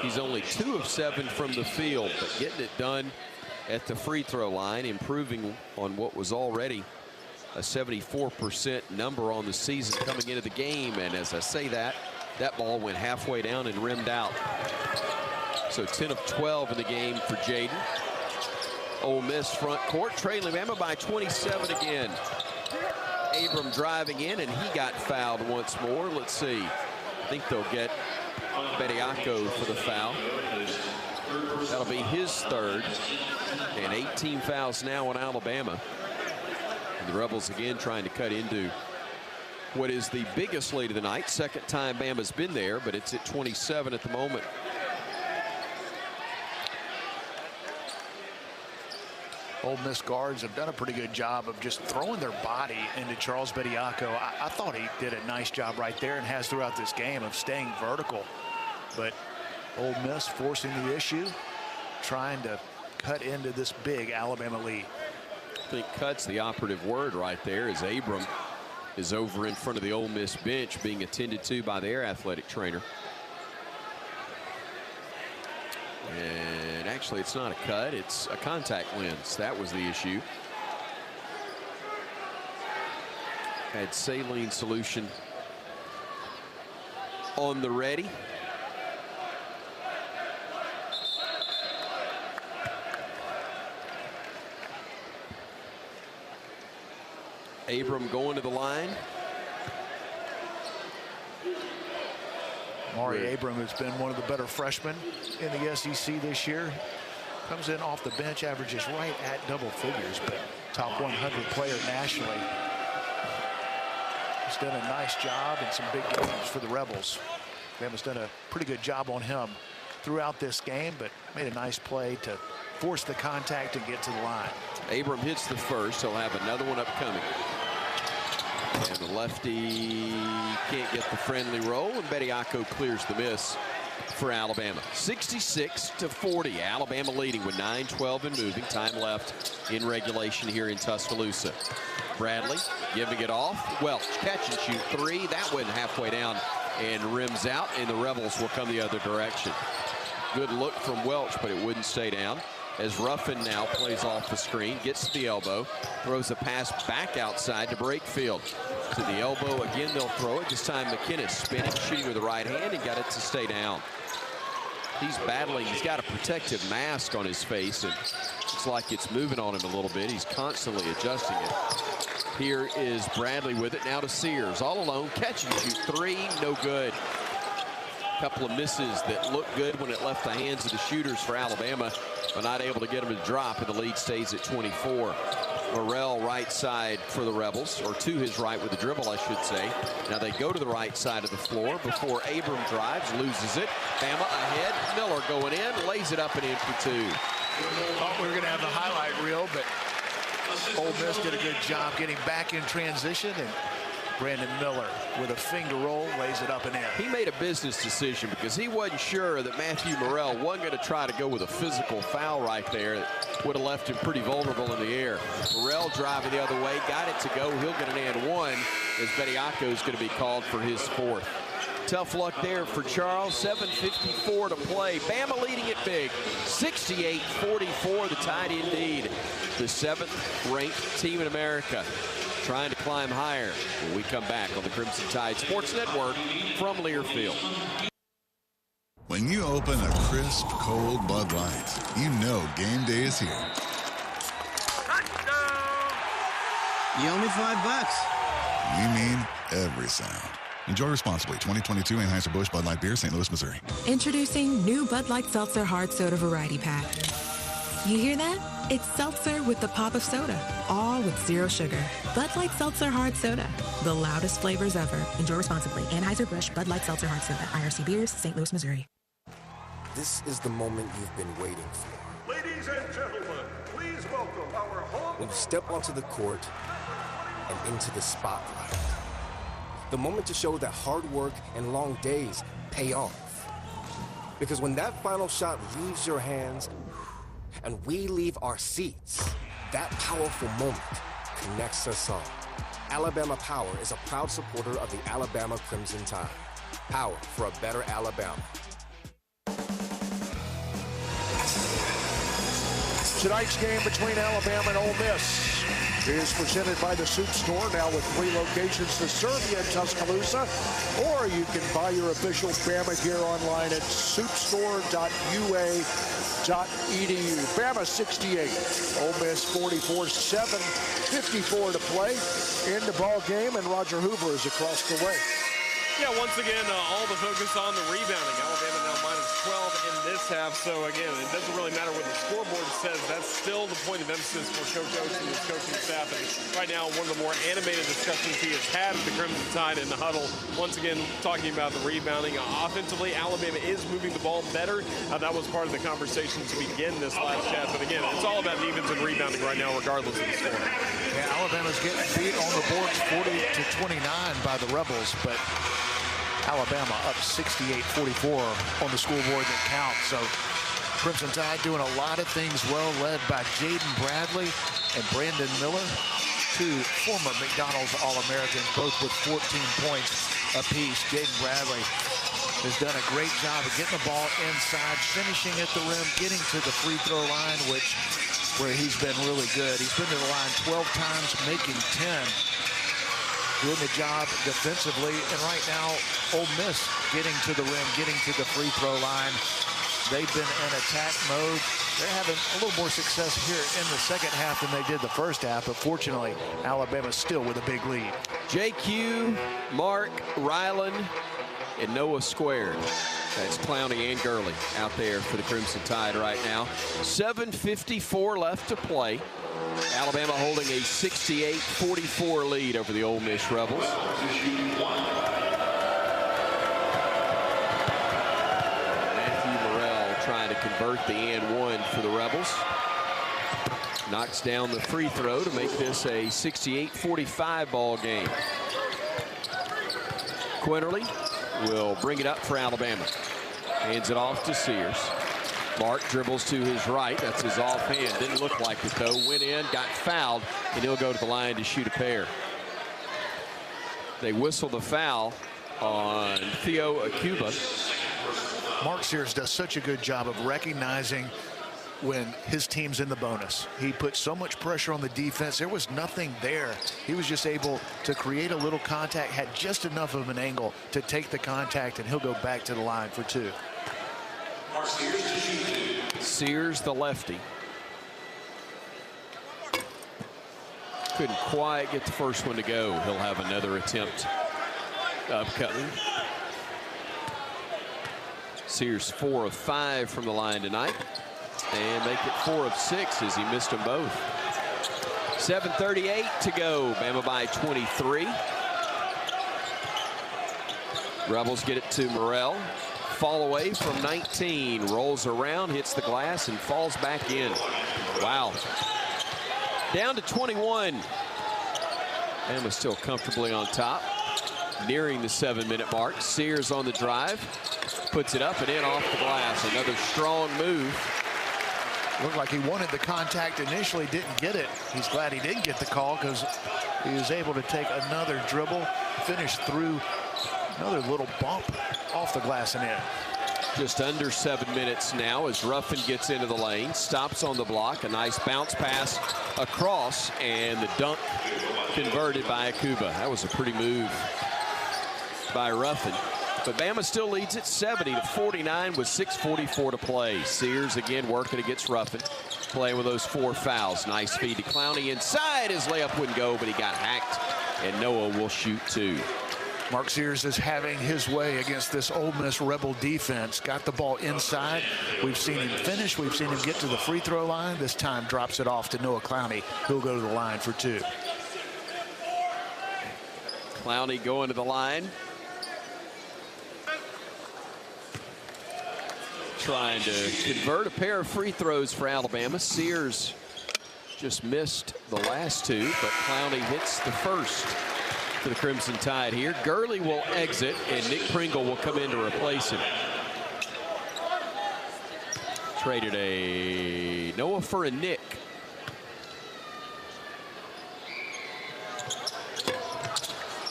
He's only 2 of 7 from the field, but getting it done at the free throw line, improving on what was already a 74% number on the season coming into the game. And as I say that ball went halfway down and rimmed out. So 10 of 12 in the game for Jaden. Ole Miss front court trailing Bama by 27 again. Abram driving in, and he got fouled once more. Let's see. I think they'll get Bediako for the foul. That'll be his third. And 18 fouls now on Alabama. And the Rebels again trying to cut into what is the biggest lead of the night. Second time Bama's been there, but it's at 27 at the moment. Ole Miss guards have done a pretty good job of just throwing their body into Charles Bediako. I thought he did a nice job right there and has throughout this game of staying vertical. But Ole Miss forcing the issue, trying to cut into this big Alabama lead. I think cut's the operative word right there, as Abram is over in front of the Ole Miss bench being attended to by their athletic trainer. And actually, it's not a cut, it's a contact lens. That was the issue. Had saline solution on the ready. Abram going to the line. Mari Abram has been one of the better freshmen in the SEC this year. Comes in off the bench, averages right at double figures, but top 100 player nationally. He's done a nice job in some big games for the Rebels. Bama's done a pretty good job on him throughout this game, but made a nice play to force the contact and get to the line. Abram hits the first. He'll have another one upcoming. And the lefty can't get the friendly roll, and Bediako clears the miss for Alabama. 66-40. Alabama leading with 9:12 and moving. Time left in regulation here in Tuscaloosa. Bradley giving it off. Welch catch and shoot three. That went halfway down and rims out, and the Rebels will come the other direction. Good look from Welch, but it wouldn't stay down. As Ruffin now plays off the screen, gets to the elbow, throws a pass back outside to Brakefield. To the elbow again, they'll throw it. This time McKinnis spinning, shooting with the right hand, and got it to stay down. He's battling. He's got a protective mask on his face, and it's like it's moving on him a little bit. He's constantly adjusting it. Here is Bradley with it. Now to Sears. All alone. Catch and shoot three. No good. Couple of misses that looked good when it left the hands of the shooters for Alabama, but not able to get them to drop, and the lead stays at 24. Morrell right side for the Rebels, or to his right with the dribble, I should say. Now they go to the right side of the floor before Abram drives, loses it. Bama ahead. Miller going in, lays it up and in for two. Thought we were going to have the highlight reel, but Ole Miss did a good job getting back in transition, and Brandon Miller with a finger roll lays it up and in. He made a business decision because he wasn't sure that Matthew Morrell wasn't going to try to go with a physical foul right there. That would have left him pretty vulnerable in the air. Morrell driving the other way, got it to go. He'll get an and one as Bediako is going to be called for his fourth. Tough luck there for Charles. 7:54 to play. Bama leading it big. 68-44, the Tide indeed. The 7th-ranked team in America, trying to climb higher when we come back on the Crimson Tide Sports Network from Learfield. When you open a crisp, cold Bud Light, you know game day is here. You owe me $5. You mean every sound. Enjoy responsibly. 2022 Anheuser-Busch Bud Light Beer, St. Louis, Missouri. Introducing new Bud Light Seltzer Hard Soda Variety Pack. You hear that? It's seltzer with the pop of soda, all with zero sugar. Bud Light Seltzer Hard Soda, the loudest flavors ever. Enjoy responsibly. Anheuser-Busch Bud Light Seltzer Hard Soda, IRC Beers, St. Louis, Missouri. This is the moment you've been waiting for. Ladies and gentlemen, please welcome our home. When you step onto the court and into the spotlight. The moment to show that hard work and long days pay off. Because when that final shot leaves your hands and we leave our seats, that powerful moment connects us all. Alabama Power is a proud supporter of the Alabama Crimson Tide. Power for a better Alabama. Tonight's game between Alabama and Ole Miss is presented by the Soup Store, now with 3 locations to serve you in Tuscaloosa. Or you can buy your official Bama gear online at soupstore.ua.edu. Bama 68, Ole Miss 44, 7:54 to play in the ball game, and Roger Hoover is across the way. Yeah, once again, all the focus on the rebounding. Alabama now minus 12 in this half. So, again, it doesn't really matter what the scoreboard says. That's still the point of emphasis for Coach Oates and his coaching staff. And right now, one of the more animated discussions he has had with the Crimson Tide in the huddle. Once again, talking about the rebounding. Offensively, Alabama is moving the ball better. That was part of the conversation to begin this last chat. But, again, it's all about defense and rebounding right now, regardless of the score. Yeah, Alabama's getting beat on the boards 40-29 by the Rebels, but Alabama up 68-44 on the scoreboard that counts. So Crimson Tide doing a lot of things well, led by Jaden Bradley and Brandon Miller, 2 former McDonald's All-Americans, both with 14 points apiece. Jaden Bradley has done a great job of getting the ball inside, finishing at the rim, getting to the free throw line, where he's been really good. He's been to the line 12 times, making 10. Doing the job defensively, and right now, Ole Miss getting to the rim, getting to the free throw line. They've been in attack mode. They're having a little more success here in the second half than they did the first half, but fortunately, Alabama's still with a big lead. JQ, Mark, Ryland, and Noah squared. That's Clowney and Gurley out there for the Crimson Tide right now. 7:54 left to play. Alabama holding a 68-44 lead over the Ole Miss Rebels. Matthew Morrell trying to convert the and one for the Rebels. Knocks down the free throw to make this a 68-45 ball game. Quinterly will bring it up for Alabama. Hands it off to Sears. Mark dribbles to his right. That's his offhand. Didn't look like it, though. Went in, got fouled, and he'll go to the line to shoot a pair. They whistle the foul on Theo Akuba. Mark Sears does such a good job of recognizing when his team's in the bonus. He put so much pressure on the defense. There was nothing there. He was just able to create a little contact, had just enough of an angle to take the contact, and he'll go back to the line for 2. Sears, the lefty. Couldn't quite get the first one to go. He'll have another attempt upcoming. Sears 4 of 5 from the line tonight, and make it 4 of 6 as he missed them both. 7:38 to go. Bama by 23. Rebels get it to Morrell. Fall away from 19. Rolls around, hits the glass, and falls back in. Wow. Down to 21. Bama still comfortably on top. Nearing the 7-minute mark. Sears on the drive. Puts it up and in off the glass. Another strong move. Looked like he wanted the contact initially, didn't get it. He's glad he didn't get the call because he was able to take another dribble, finish through another little bump off the glass and in. Just under 7 minutes now as Ruffin gets into the lane, stops on the block, a nice bounce pass across, and the dunk converted by Akuba. That was a pretty move by Ruffin. But Bama still leads it 70-49 with 6:44 to play. Sears again working against Ruffin, playing with those 4 fouls. Nice feed to Clowney inside. His layup wouldn't go, but he got hacked, and Noah will shoot 2. Mark Sears is having his way against this Ole Miss Rebel defense. Got the ball inside. We've seen him finish. We've seen him get to the free throw line. This time drops it off to Noah Clowney, who'll go to the line for 2. Clowney going to the line. Trying to convert a pair of free throws for Alabama. Sears just missed the last 2, but Clowney hits the first for the Crimson Tide here. Gurley will exit, and Nick Pringle will come in to replace him. Traded a Noah for a Nick.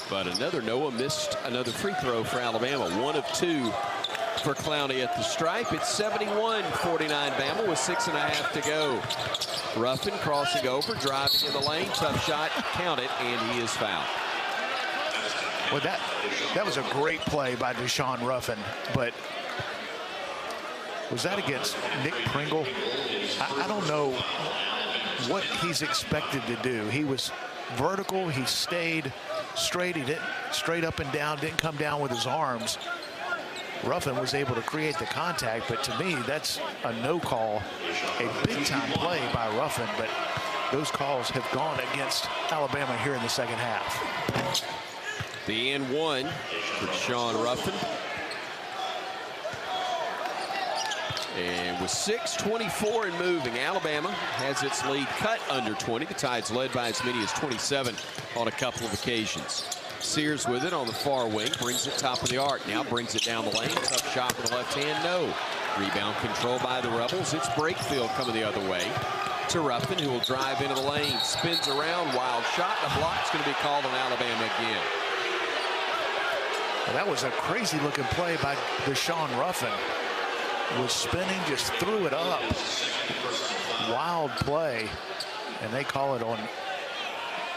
But another Noah missed another free throw for Alabama. 1 of 2 for Clowney at the stripe. It's 71-49 Bama with 6.5 to go. Ruffin crossing over, driving in the lane, tough shot, count it, and he is fouled. Well, that was a great play by Deshaun Ruffin, but was that against Nick Pringle? I don't know what he's expected to do. He was vertical, he stayed straight, he didn't straight up and down, didn't come down with his arms. Ruffin was able to create the contact, but to me, that's a no call, a big-time play by Ruffin, but those calls have gone against Alabama here in the second half. The and 1 for Sean Ruffin. And with 6:24 and moving, Alabama has its lead cut under 20. The Tide's led by as many as 27 on a couple of occasions. Sears with it on the far wing, brings it top of the arc, now brings it down the lane. Tough shot with the left hand, no. Rebound control by the Rebels. It's Brakefield coming the other way to Ruffin, who will drive into the lane, spins around, wild shot. The block's going to be called on Alabama again. Well, that was a crazy looking play by Deshaun Ruffin. Was spinning, just threw it up. Wild play, and they call it on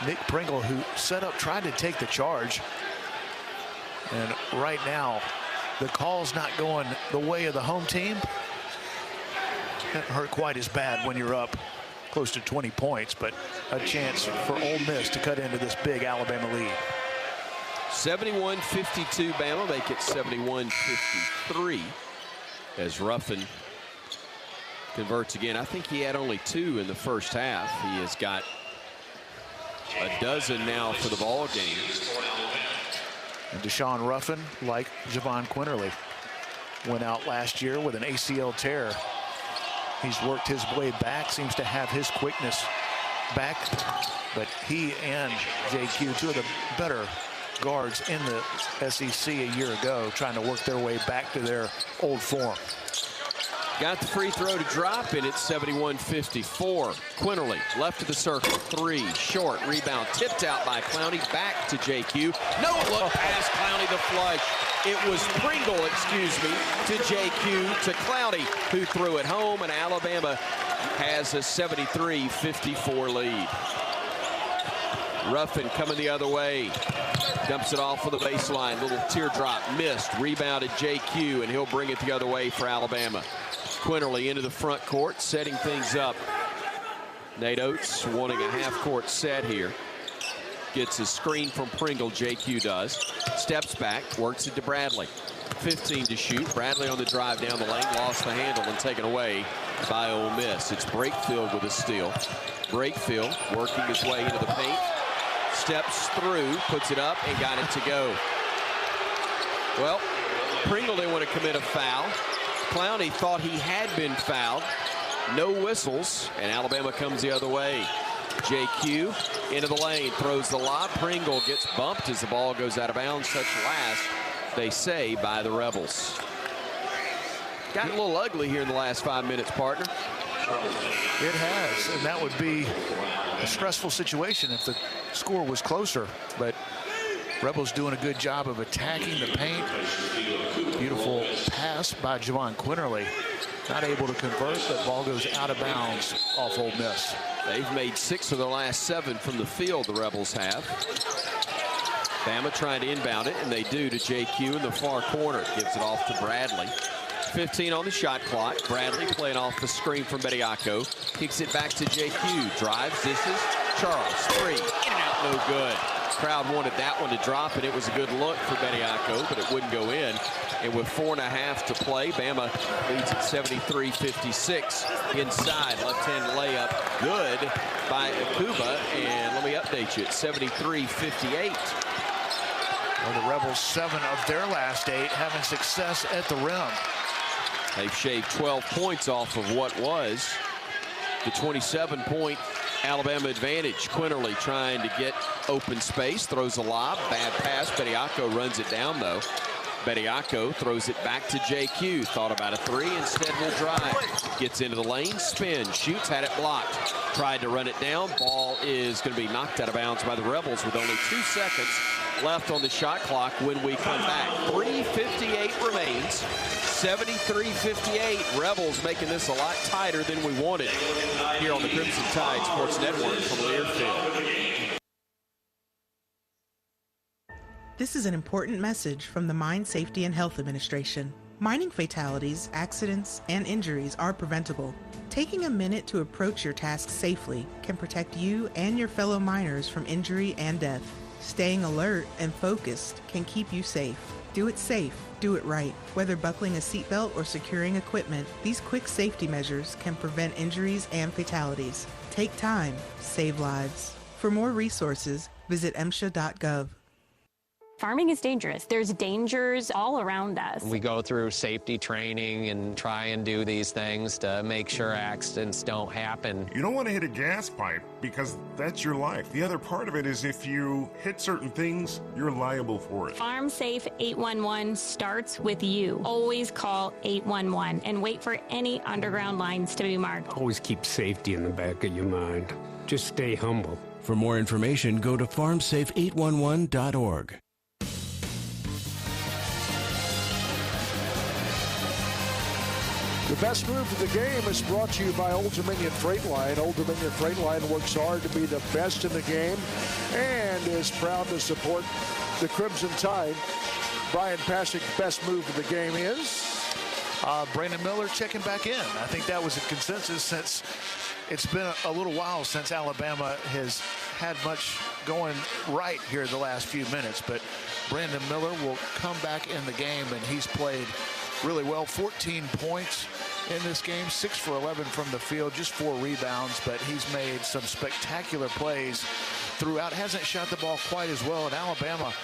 Nick Pringle, who set up, tried to take the charge. And right now, the call's not going the way of the home team. Doesn't hurt quite as bad when you're up close to 20 points, but a chance for Ole Miss to cut into this big Alabama lead. 71-52 Bama, make it 71-53 as Ruffin converts again. I think he had only 2 in the first half. He has got a dozen now for the ball game. And Deshaun Ruffin, like Javon Quinterly, went out last year with an ACL tear. He's worked his way back, seems to have his quickness back, but he and JQ, 2 of the better guards in the SEC a year ago, trying to work their way back to their old form. Got the free throw to drop, and it's 71-54. Quinterly, left of the circle, 3, short, rebound, tipped out by Clowney, back to JQ. No look past Clowney, the flush. It was Pringle, excuse me, to JQ, to Clowney, who threw it home, and Alabama has a 73-54 lead. Ruffin coming the other way. Dumps it off for the baseline. Little teardrop. Missed. Rebounded JQ, and he'll bring it the other way for Alabama. Quinterly into the front court, setting things up. Nate Oates wanting a half-court set here. Gets a screen from Pringle, JQ does. Steps back, works it to Bradley. 15 to shoot. Bradley on the drive down the lane, lost the handle and taken away by Ole Miss. It's Brakefield with a steal. Brakefield working his way into the paint. Steps through, puts it up, and got it to go. Well, Pringle didn't want to commit a foul. Clowney thought he had been fouled. No whistles, and Alabama comes the other way. JQ into the lane, throws the lob. Pringle gets bumped as the ball goes out of bounds. Touch last, they say, by the Rebels. Got a little ugly here in the last 5 minutes, partner. It has, and that would be a stressful situation if the score was closer. But Rebels doing a good job of attacking the paint. Beautiful pass by Javon Quinterly. Not able to convert, but ball goes out of bounds off Ole Miss. They've made 6 of their last 7 from the field, the Rebels have. Bama trying to inbound it, and they do to JQ in the far corner. Gives it off to Bradley. 15 on the shot clock. Bradley playing off the screen from Bediako. Kicks it back to JQ. Drives, dishes. Charles, 3. In and out, no good. Crowd wanted that one to drop, and it was a good look for Bediako, but it wouldn't go in. And with 4.5 to play, Bama leads at 73-56. Inside, left-hand layup, good by Akuba. And let me update you, it's 73-58. Well, the Rebels, 7 of their last 8, having success at the rim. They've shaved 12 points off of what was the 27-point Alabama advantage. Quinterly trying to get open space, throws a lob, bad pass. Bediako runs it down, though. Bediako throws it back to JQ. Thought about a 3, instead will drive. Gets into the lane, spins, shoots, had it blocked. Tried to run it down. Ball is going to be knocked out of bounds by the Rebels with only 2 seconds left on the shot clock when we come back. 3:58 remains. 73-58. Rebels making this a lot tighter than we wanted here on the Crimson Tide Sports Network from Learfield. This is an important message from the Mine Safety and Health Administration. Mining fatalities, accidents, and injuries are preventable. Taking a minute to approach your task safely can protect you and your fellow miners from injury and death. Staying alert and focused can keep you safe. Do it safe. Do it right. Whether buckling a seatbelt or securing equipment, these quick safety measures can prevent injuries and fatalities. Take time. Save lives. For more resources, visit MSHA.gov. Farming is dangerous. There's dangers all around us. We go through safety training and try and do these things to make sure accidents don't happen. You don't want to hit a gas pipe because that's your life. The other part of it is if you hit certain things, you're liable for it. Farm Safe 811 starts with you. Always call 811 and wait for any underground lines to be marked. Always keep safety in the back of your mind. Just stay humble. For more information, go to farmsafe811.org. The best move of the game is brought to you by Old Dominion Freight Line. Old Dominion Freight Line works hard to be the best in the game and is proud to support the Crimson Tide. Bryan Passink's best move of the game is? Brandon Miller checking back in. I think that was a consensus since it's been a little while since Alabama has had much going right here the last few minutes. But Brandon Miller will come back in the game, and he's played really well. 14 points in this game, 6 for 11 from the field, just 4 rebounds, but he's made some spectacular plays throughout. Hasn't shot the ball quite as well, and Alabama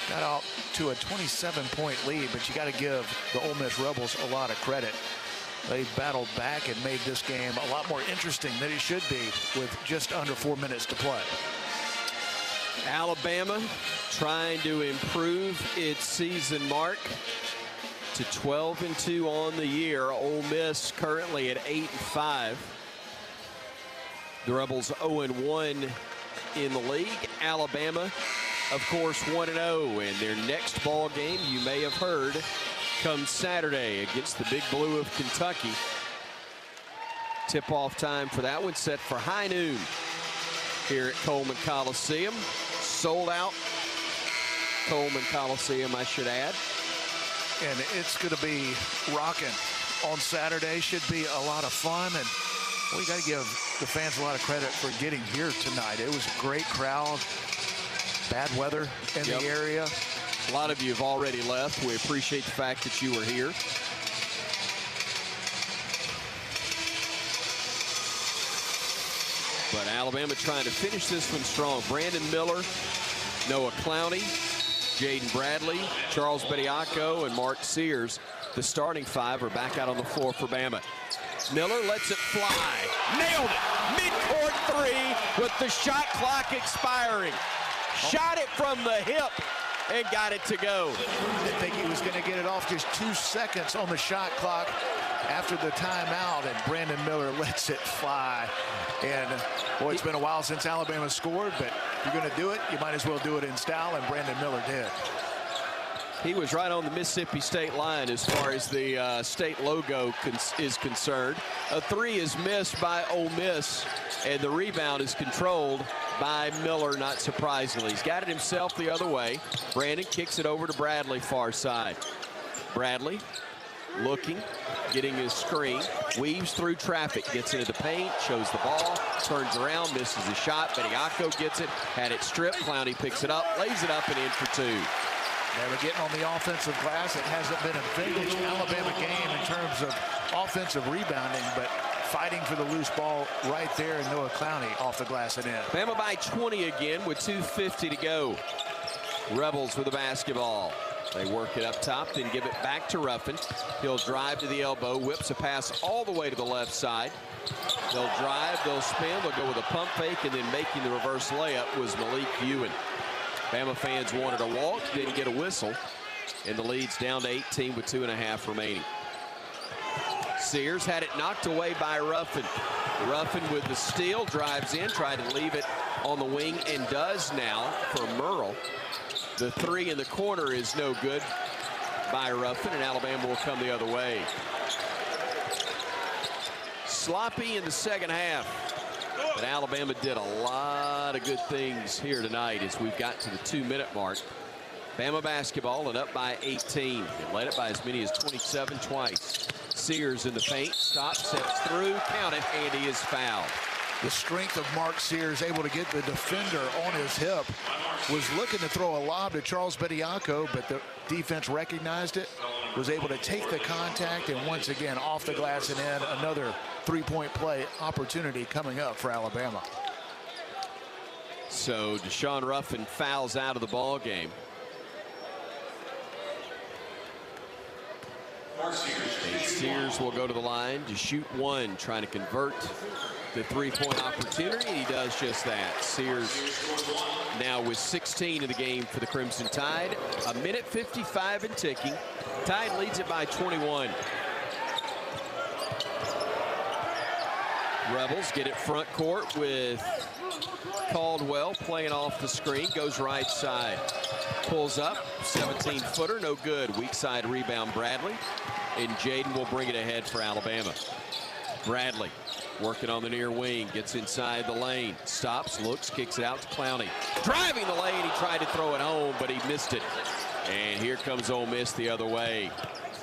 got out to a 27-point lead, but you got to give the Ole Miss Rebels a lot of credit. They battled back and made this game a lot more interesting than it should be with just under 4 minutes to play. Alabama trying to improve its season mark to 12-2 on the year. Ole Miss currently at 8-5. The Rebels 0-1 in the league. Alabama, of course, 1-0, and their next ball game, you may have heard, comes Saturday against the Big Blue of Kentucky. Tip-off time for that one set for high noon here at Coleman Coliseum. Sold out Coleman Coliseum, I should add. And it's going to be rocking on Saturday. Should be a lot of fun. And we got to give the fans a lot of credit for getting here tonight. It was a great crowd. Bad weather in the area. A lot of you have already left. We appreciate the fact that you were here. But Alabama trying to finish this one strong. Brandon Miller, Noah Clowney, Jaden Bradley, Charles Bediako, and Mark Sears. The starting five are back out on the floor for Bama. Miller lets it fly. Nailed it. Mid-court three with the shot clock expiring. Shot it from the hip and got it to go. Didn't think he was going to get it off. Just 2 seconds on the shot clock after the timeout, and Brandon Miller lets it fly. And boy, it's been a while since Alabama scored, but if you're going to do it, you might as well do it in style, and Brandon Miller did. He was right on the Mississippi State line as far as the state logo is concerned. A three is missed by Ole Miss, and the rebound is controlled by Miller, not surprisingly. He's got it himself the other way. Brandon kicks it over to Bradley, far side. Bradley looking, getting his screen, weaves through traffic, gets into the paint, shows the ball, turns around, misses a shot. Bediako gets it, had it stripped. Clowney picks it up, lays it up and in for two. Never getting on the offensive glass. It hasn't been a vintage Alabama game in terms of offensive rebounding, but fighting for the loose ball right there, and Noah Clowney off the glass and in. Bama by 20 again with 2:50 to go. Rebels with the basketball. They work it up top, then give it back to Ruffin. He'll drive to the elbow, whips a pass all the way to the left side. They'll drive, they'll spin, they'll go with a pump fake, and then making the reverse layup was Malik Ewan. Bama fans wanted a walk, didn't get a whistle, and the lead's down to 18 with 2.5 remaining. Sears had it knocked away by Ruffin. Ruffin with the steal, drives in, tried to leave it on the wing, and does now for Merle. The three in the corner is no good by Ruffin, and Alabama will come the other way. Sloppy in the second half. But Alabama did a lot of good things here tonight as we've got to the 2-minute mark. Bama basketball and up by 18. They led it by as many as 27 twice. Sears in the paint, stops, steps through, count it, and he is fouled. The strength of Mark Sears, able to get the defender on his hip, was looking to throw a lob to Charles Bediako, but the defense recognized it, was able to take the contact, and once again off the glass and in. Another three-point play opportunity coming up for Alabama. So Deshaun Ruffin fouls out of the ball game. And Sears will go to the line to shoot one, trying to convert the three-point opportunity. He does just that. Sears now with 16 in the game for the Crimson Tide. 1:55 and ticking. Tide leads it by 21. Rebels get it front court with Caldwell playing off the screen, goes right side, pulls up, 17-footer, no good. Weak side rebound Bradley, and Jaden will bring it ahead for Alabama. Bradley working on the near wing, gets inside the lane, stops, looks, kicks it out to Clowney. Driving the lane, he tried to throw it home, but he missed it. And here comes Ole Miss the other way.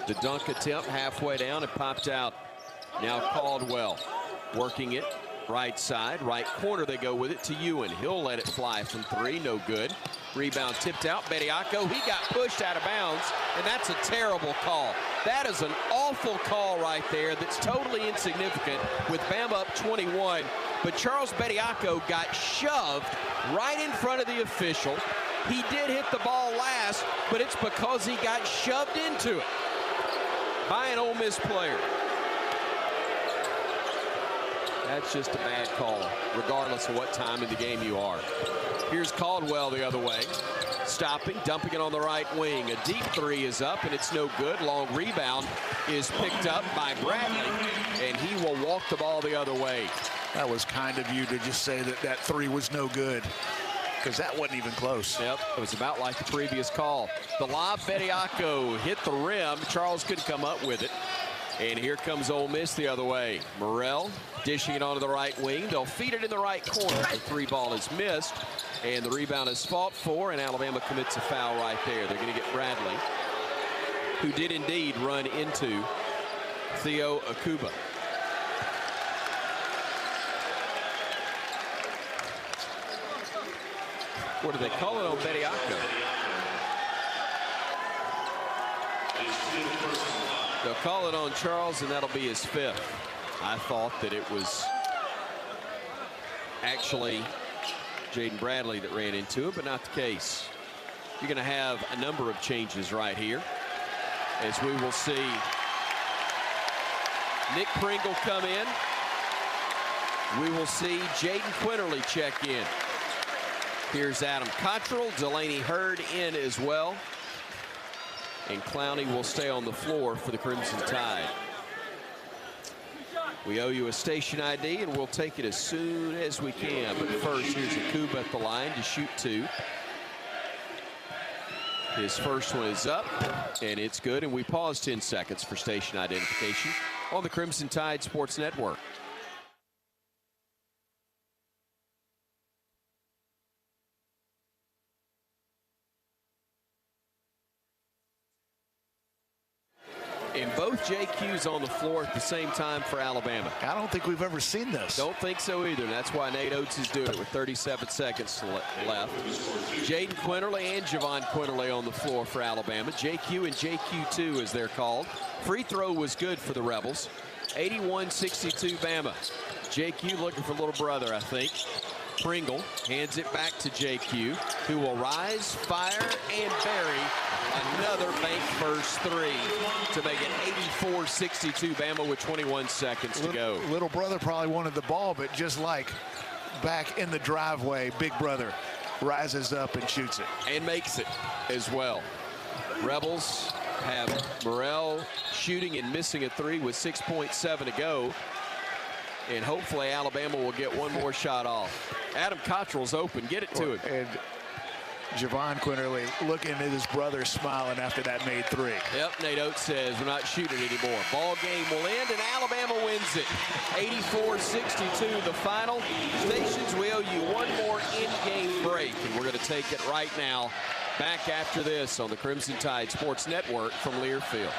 The dunk attempt halfway down, it popped out. Now Caldwell working it right side, right corner. They go with it to Ewan. He'll let it fly from three, no good. Rebound tipped out. Bediako, he got pushed out of bounds, and that's a terrible call. That is an awful call right there that's totally insignificant with Bama up 21. But Charles Bediako got shoved right in front of the official. He did hit the ball last, but it's because he got shoved into it by an Ole Miss player. That's just a bad call, regardless of what time in the game you are. Here's Caldwell the other way. Stopping, dumping it on the right wing. A deep three is up, and it's no good. Long rebound is picked up by Bradley, and he will walk the ball the other way. That was kind of you to just say that that three was no good, because that wasn't even close. Yep, it was about like the previous call. The lob, Bediako hit the rim. Charles couldn't come up with it. And here comes Ole Miss the other way. Morrell dishing it onto the right wing. They'll feed it in the right corner. The 3 ball is missed, and the rebound is fought for, and Alabama commits a foul right there. They're going to get Bradley, who did indeed run into Theo Akuba. What do they call it on Bediako? They'll call it on Charles, and that'll be his 5th. I thought that it was actually Jaden Bradley that ran into it, but not the case. You're going to have a number of changes right here, as we will see Nick Pringle come in. We will see Jaden Quinterly check in. Here's Adam Cottrell, Delaney Hurd in as well. And Clowney will stay on the floor for the Crimson Tide. We owe you a station ID, and we'll take it as soon as we can. But first, here's Akuba at the line to shoot 2. His first one is up, and it's good. And we pause 10 seconds for station identification on the Crimson Tide Sports Network. And both JQs on the floor at the same time for Alabama. I don't think we've ever seen this. Don't think so either. And that's why Nate Oates is doing it with 37 seconds left. Jaden Quinterly and Javon Quinterly on the floor for Alabama. JQ and JQ2 as they're called. Free throw was good for the Rebels. 81-62 Bama. JQ looking for little brother, I think. Pringle hands it back to JQ, who will rise, fire, and bury another bank first 3 to make it 84-62 Bama with 21 seconds to go. Little brother probably wanted the ball, but just like back in the driveway, big brother rises up and shoots it. And makes it as well. Rebels have Morrell shooting and missing a 3 with 6.7 to go. And hopefully Alabama will get one more shot off. Adam Cottrell's open. Get it to him. And Javon Quinterly looking at his brother smiling after that made 3. Yep, Nate Oates says we're not shooting anymore. Ball game will end, and Alabama wins it. 84-62 the final. Stations, we owe you one more in-game break, and we're going to take it right now. Back after this on the Crimson Tide Sports Network from Learfield.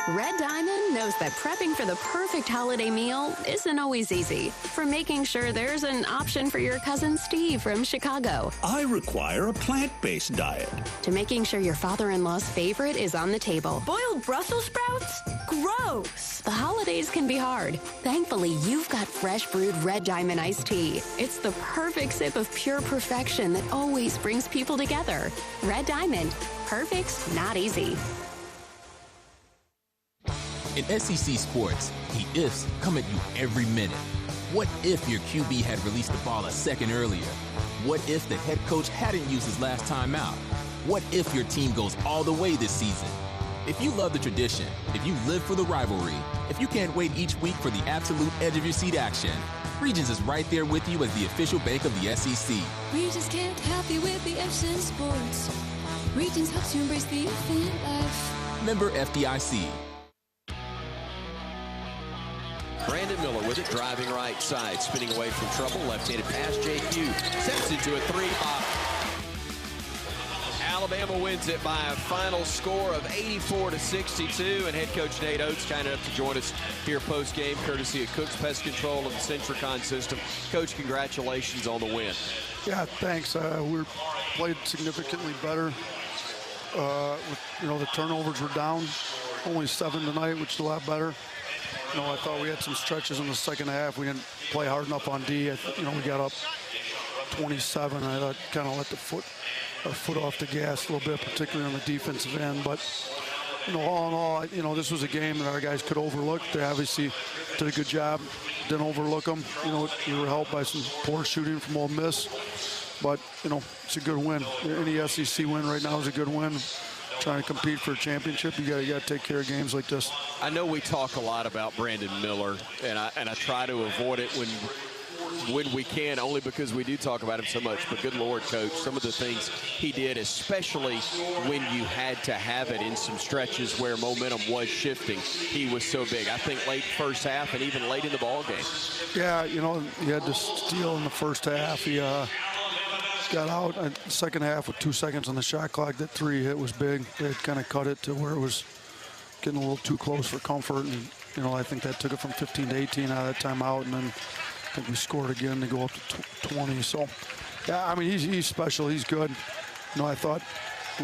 Red Diamond knows that prepping for the perfect holiday meal isn't always easy. From making sure there's an option for your cousin Steve from Chicago. I require a plant-based diet. To making sure your father-in-law's favorite is on the table. Boiled Brussels sprouts? Gross! The holidays can be hard. Thankfully, you've got fresh brewed Red Diamond iced tea. It's the perfect sip of pure perfection that always brings people together. Red Diamond. Perfect's not easy. In SEC sports, the ifs come at you every minute. What if your QB had released the ball a second earlier? What if the head coach hadn't used his last time out? What if your team goes all the way this season? If you love the tradition, if you live for the rivalry, if you can't wait each week for the absolute edge of your seat action, Regions is right there with you as the official bank of the SEC. Regions can't help you with the ifs in sports. Regions helps you embrace the infinite life. Member FDIC. Brandon Miller with it, driving right side, spinning away from trouble, left-handed pass, JQ steps into a 3. Alabama wins it by a final score of 84-62, and head coach Nate Oates kind enough to join us here post-game, courtesy of Cook's Pest Control and the Centricon system. Coach, congratulations on the win. Yeah, thanks. We played significantly better. The turnovers were down, only 7 tonight, which is a lot better. I thought we had some stretches in the second half. We didn't play hard enough on D. We got up 27. I thought kind of let our foot off the gas a little bit, particularly on the defensive end. But, all in all, this was a game that our guys could overlook. They obviously did a good job, didn't overlook them. We were helped by some poor shooting from Ole Miss. But, it's a good win. Any SEC win right now is a good win. Trying to compete for a championship, you got to take care of games like this. I know we talk a lot about Brandon Miller, and I try to avoid it when when we can, only because we do talk about him so much. But good Lord, Coach, some of the things he did, especially when you had to have it in some stretches where momentum was shifting, he was so big. I think late first half and even late in the ball game. Yeah, you know, he had to steal in the first half. He got out in the second half with 2 seconds on the shot clock. That three hit was big. They had kind of cut it to where it was getting a little too close for comfort. And, you know, I think that took it from 15 to 18 out of that timeout. And then I think we scored again to go up to 20. So, yeah, I mean, he's special. He's good. You know, I thought,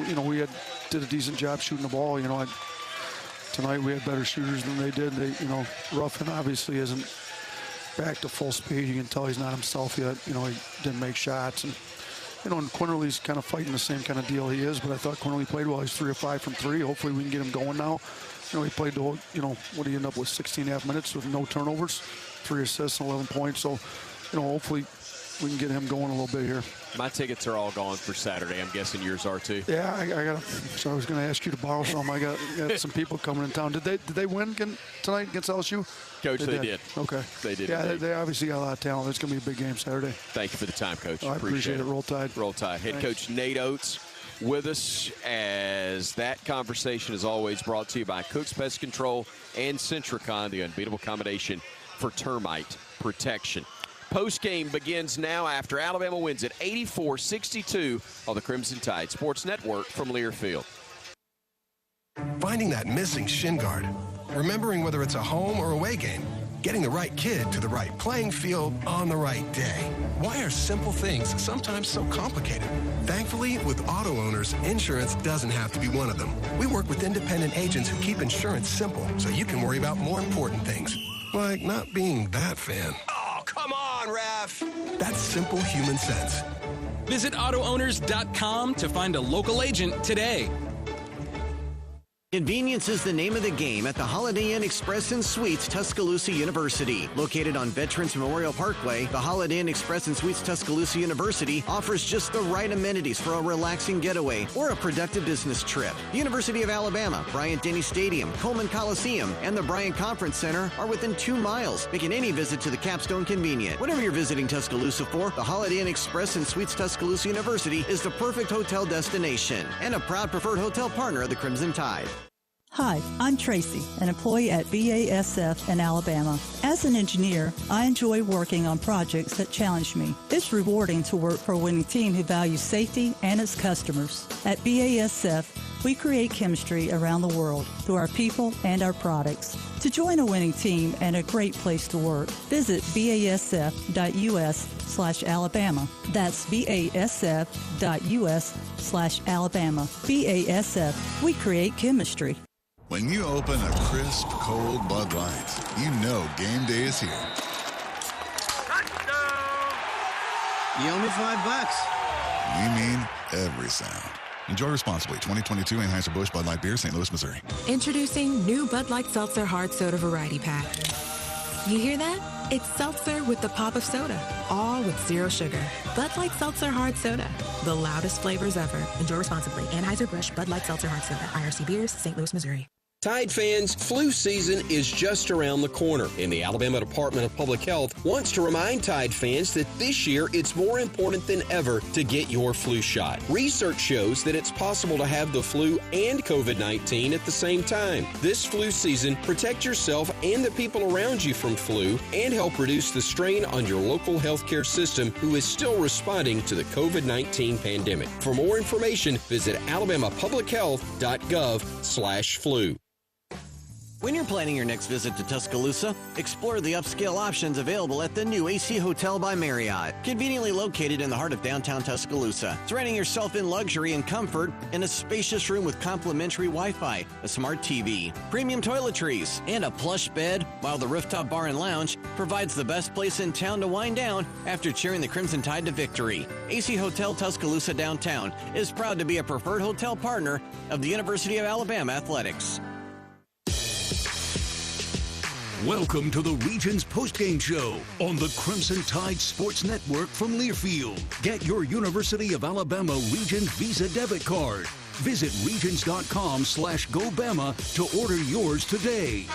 you know, we did a decent job shooting the ball. You know, tonight we had better shooters than they did. You know, Ruffin obviously isn't back to full speed. You can tell he's not himself yet. You know, he didn't make shots. And, you know, and Quinterly's kind of fighting the same kind of deal he is, but I thought Quinterly played well. He's 3 of 5 from 3. Hopefully we can get him going now. You know, he played the whole, you know, what did he end up with, 16.5 minutes with no turnovers, 3 assists and 11 points. So, you know, hopefully we can get him going a little bit here. My tickets are all gone for Saturday. I'm guessing yours are too. Yeah, I got. So I was going to ask you to borrow some. I got some people coming in town. Did they win tonight against LSU? Coach, they did. Okay. They did. Yeah, they obviously got a lot of talent. It's going to be a big game Saturday. Thank you for the time, Coach. Oh, I appreciate it. Roll Tide. Roll Tide. Head coach Nate Oates with us, as that conversation is always brought to you by Cook's Pest Control and Centricon, the unbeatable combination for termite protection. Post-game begins now after Alabama wins at 84-62 on the Crimson Tide Sports Network from Learfield. Finding that missing shin guard, remembering whether it's a home or away game, getting the right kid to the right playing field on the right day. Why are simple things sometimes so complicated? Thankfully, with auto owners, insurance doesn't have to be one of them. We work with independent agents who keep insurance simple so you can worry about more important things, like not being that fan. Oh, come on, ref! That's simple human sense. Visit AutoOwners.com to find a local agent today. Convenience is the name of the game at the Holiday Inn Express and Suites Tuscaloosa University. Located on Veterans Memorial Parkway, the Holiday Inn Express and Suites Tuscaloosa University offers just the right amenities for a relaxing getaway or a productive business trip. The University of Alabama, Bryant-Denny Stadium, Coleman Coliseum, and the Bryan Conference Center are within 2 miles, making any visit to the Capstone convenient. Whatever you're visiting Tuscaloosa for, the Holiday Inn Express and Suites Tuscaloosa University is the perfect hotel destination and a proud preferred hotel partner of the Crimson Tide. Hi, I'm Tracy, an employee at BASF in Alabama. As an engineer, I enjoy working on projects that challenge me. It's rewarding to work for a winning team who values safety and its customers. At BASF, we create chemistry around the world through our people and our products. To join a winning team and a great place to work, visit basf.us/Alabama. That's basf.us/Alabama. BASF, we create chemistry. When you open a crisp, cold Bud Light, you know game day is here. You owe me $5. We mean every sound. Enjoy responsibly. 2022 Anheuser-Busch Bud Light Beer, St. Louis, Missouri. Introducing new Bud Light Seltzer Hard Soda Variety Pack. You hear that? It's seltzer with the pop of soda, all with zero sugar. Bud Light Seltzer Hard Soda, the loudest flavors ever. Enjoy responsibly. Anheuser-Busch Bud Light Seltzer Hard Soda, IRC Beers, St. Louis, Missouri. Tide fans, flu season is just around the corner, and the Alabama Department of Public Health wants to remind Tide fans that this year it's more important than ever to get your flu shot. Research shows that it's possible to have the flu and COVID-19 at the same time. This flu season, protect yourself and the people around you from flu and help reduce the strain on your local healthcare system, who is still responding to the COVID-19 pandemic. For more information, visit alabamapublichealth.gov/flu. When you're planning your next visit to Tuscaloosa, explore the upscale options available at the new AC Hotel by Marriott, conveniently located in the heart of downtown Tuscaloosa. Surrounding yourself in luxury and comfort in a spacious room with complimentary Wi-Fi, a smart TV, premium toiletries, and a plush bed, while the rooftop bar and lounge provides the best place in town to wind down after cheering the Crimson Tide to victory. AC Hotel Tuscaloosa Downtown is proud to be a preferred hotel partner of the University of Alabama Athletics. Welcome to the Regions postgame show on the Crimson Tide Sports Network from Learfield. Get your University of Alabama Regions Visa debit card. Visit regions.com/GoBama to order yours today.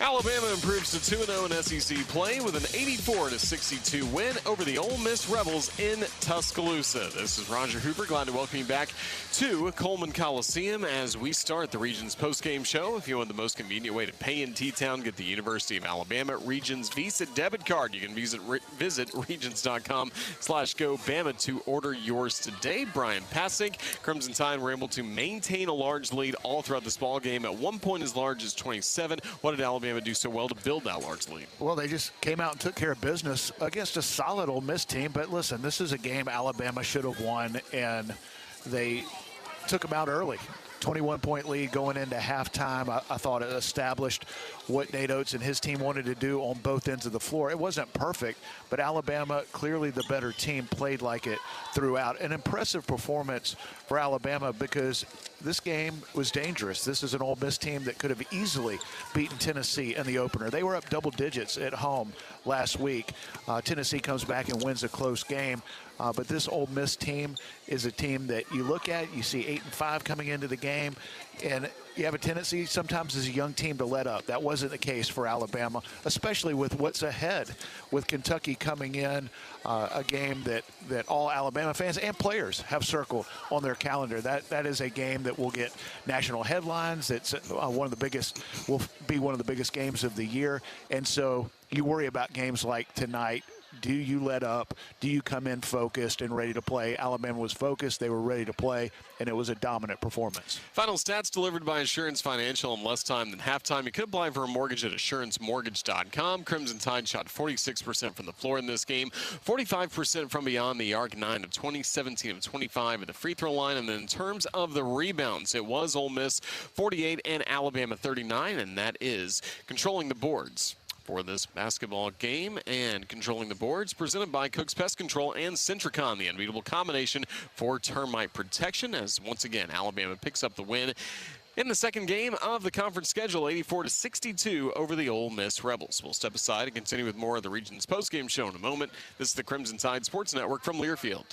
Alabama improves to 2-0 in SEC play with an 84-62 win over the Ole Miss Rebels in Tuscaloosa. This is Roger Hooper. Glad to welcome you back to Coleman Coliseum as we start the Regions postgame show. If you want the most convenient way to pay in T-Town, get the University of Alabama Regions Visa debit card. You can visit regions.com/GoBama to order yours today. Bryan, Passink, Crimson Tide were able to maintain a large lead all throughout this ball game. At one point as large as 27. What did Alabama do so well to build that large lead? Well, they just came out and took care of business against a solid Ole Miss team. But listen, this is a game Alabama should have won, and they took them out early. 21-point lead going into halftime. I thought it established what Nate Oates and his team wanted to do on both ends of the floor. It wasn't perfect, but Alabama, clearly the better team, played like it throughout. An impressive performance for Alabama because this game was dangerous. This is an Ole Miss team that could have easily beaten Tennessee in the opener. They were up double digits at home last week. Tennessee comes back and wins a close game. But this Ole Miss team is a team that you look at, you see 8-5 coming into the game, and you have a tendency sometimes as a young team to let up. That wasn't the case for Alabama, especially with what's ahead with Kentucky coming in, a game that all Alabama fans and players have circled on their calendar. That is a game that will get national headlines. It's will be one of the biggest games of the year. And so you worry about games like tonight. Do you let up? Do you come in focused and ready to play? Alabama was focused. They were ready to play, and it was a dominant performance. Final stats delivered by Assurance Financial in less time than halftime. You could apply for a mortgage at AssuranceMortgage.com. Crimson Tide shot 46% from the floor in this game, 45% from beyond the arc, 9 of 20, 17 of 25 at the free throw line. And then in terms of the rebounds, it was Ole Miss 48 and Alabama 39, and that is controlling the boards for this basketball game. And controlling the boards presented by Cook's Pest Control and Centricon, the unbeatable combination for termite protection, as once again Alabama picks up the win in the second game of the conference schedule, 84-62 over the Ole Miss Rebels. We'll step aside and continue with more of the Regions postgame show in a moment. This is the Crimson Tide Sports Network from Learfield.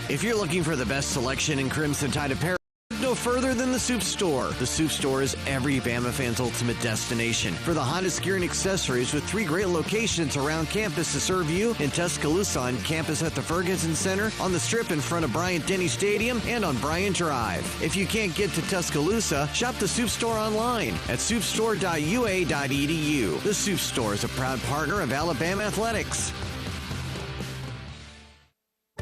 If you're looking for the best selection in Crimson Tide apparel, no further than the Soup Store. The Soup Store is every Bama fan's ultimate destination for the hottest gear and accessories, with 3 great locations around campus to serve you: in Tuscaloosa on campus at the Ferguson Center, on the Strip in front of Bryant-Denny Stadium, and on Bryan Drive. If you can't get to Tuscaloosa, shop the Soup Store online at soupstore.ua.edu. The Soup Store is a proud partner of Alabama Athletics.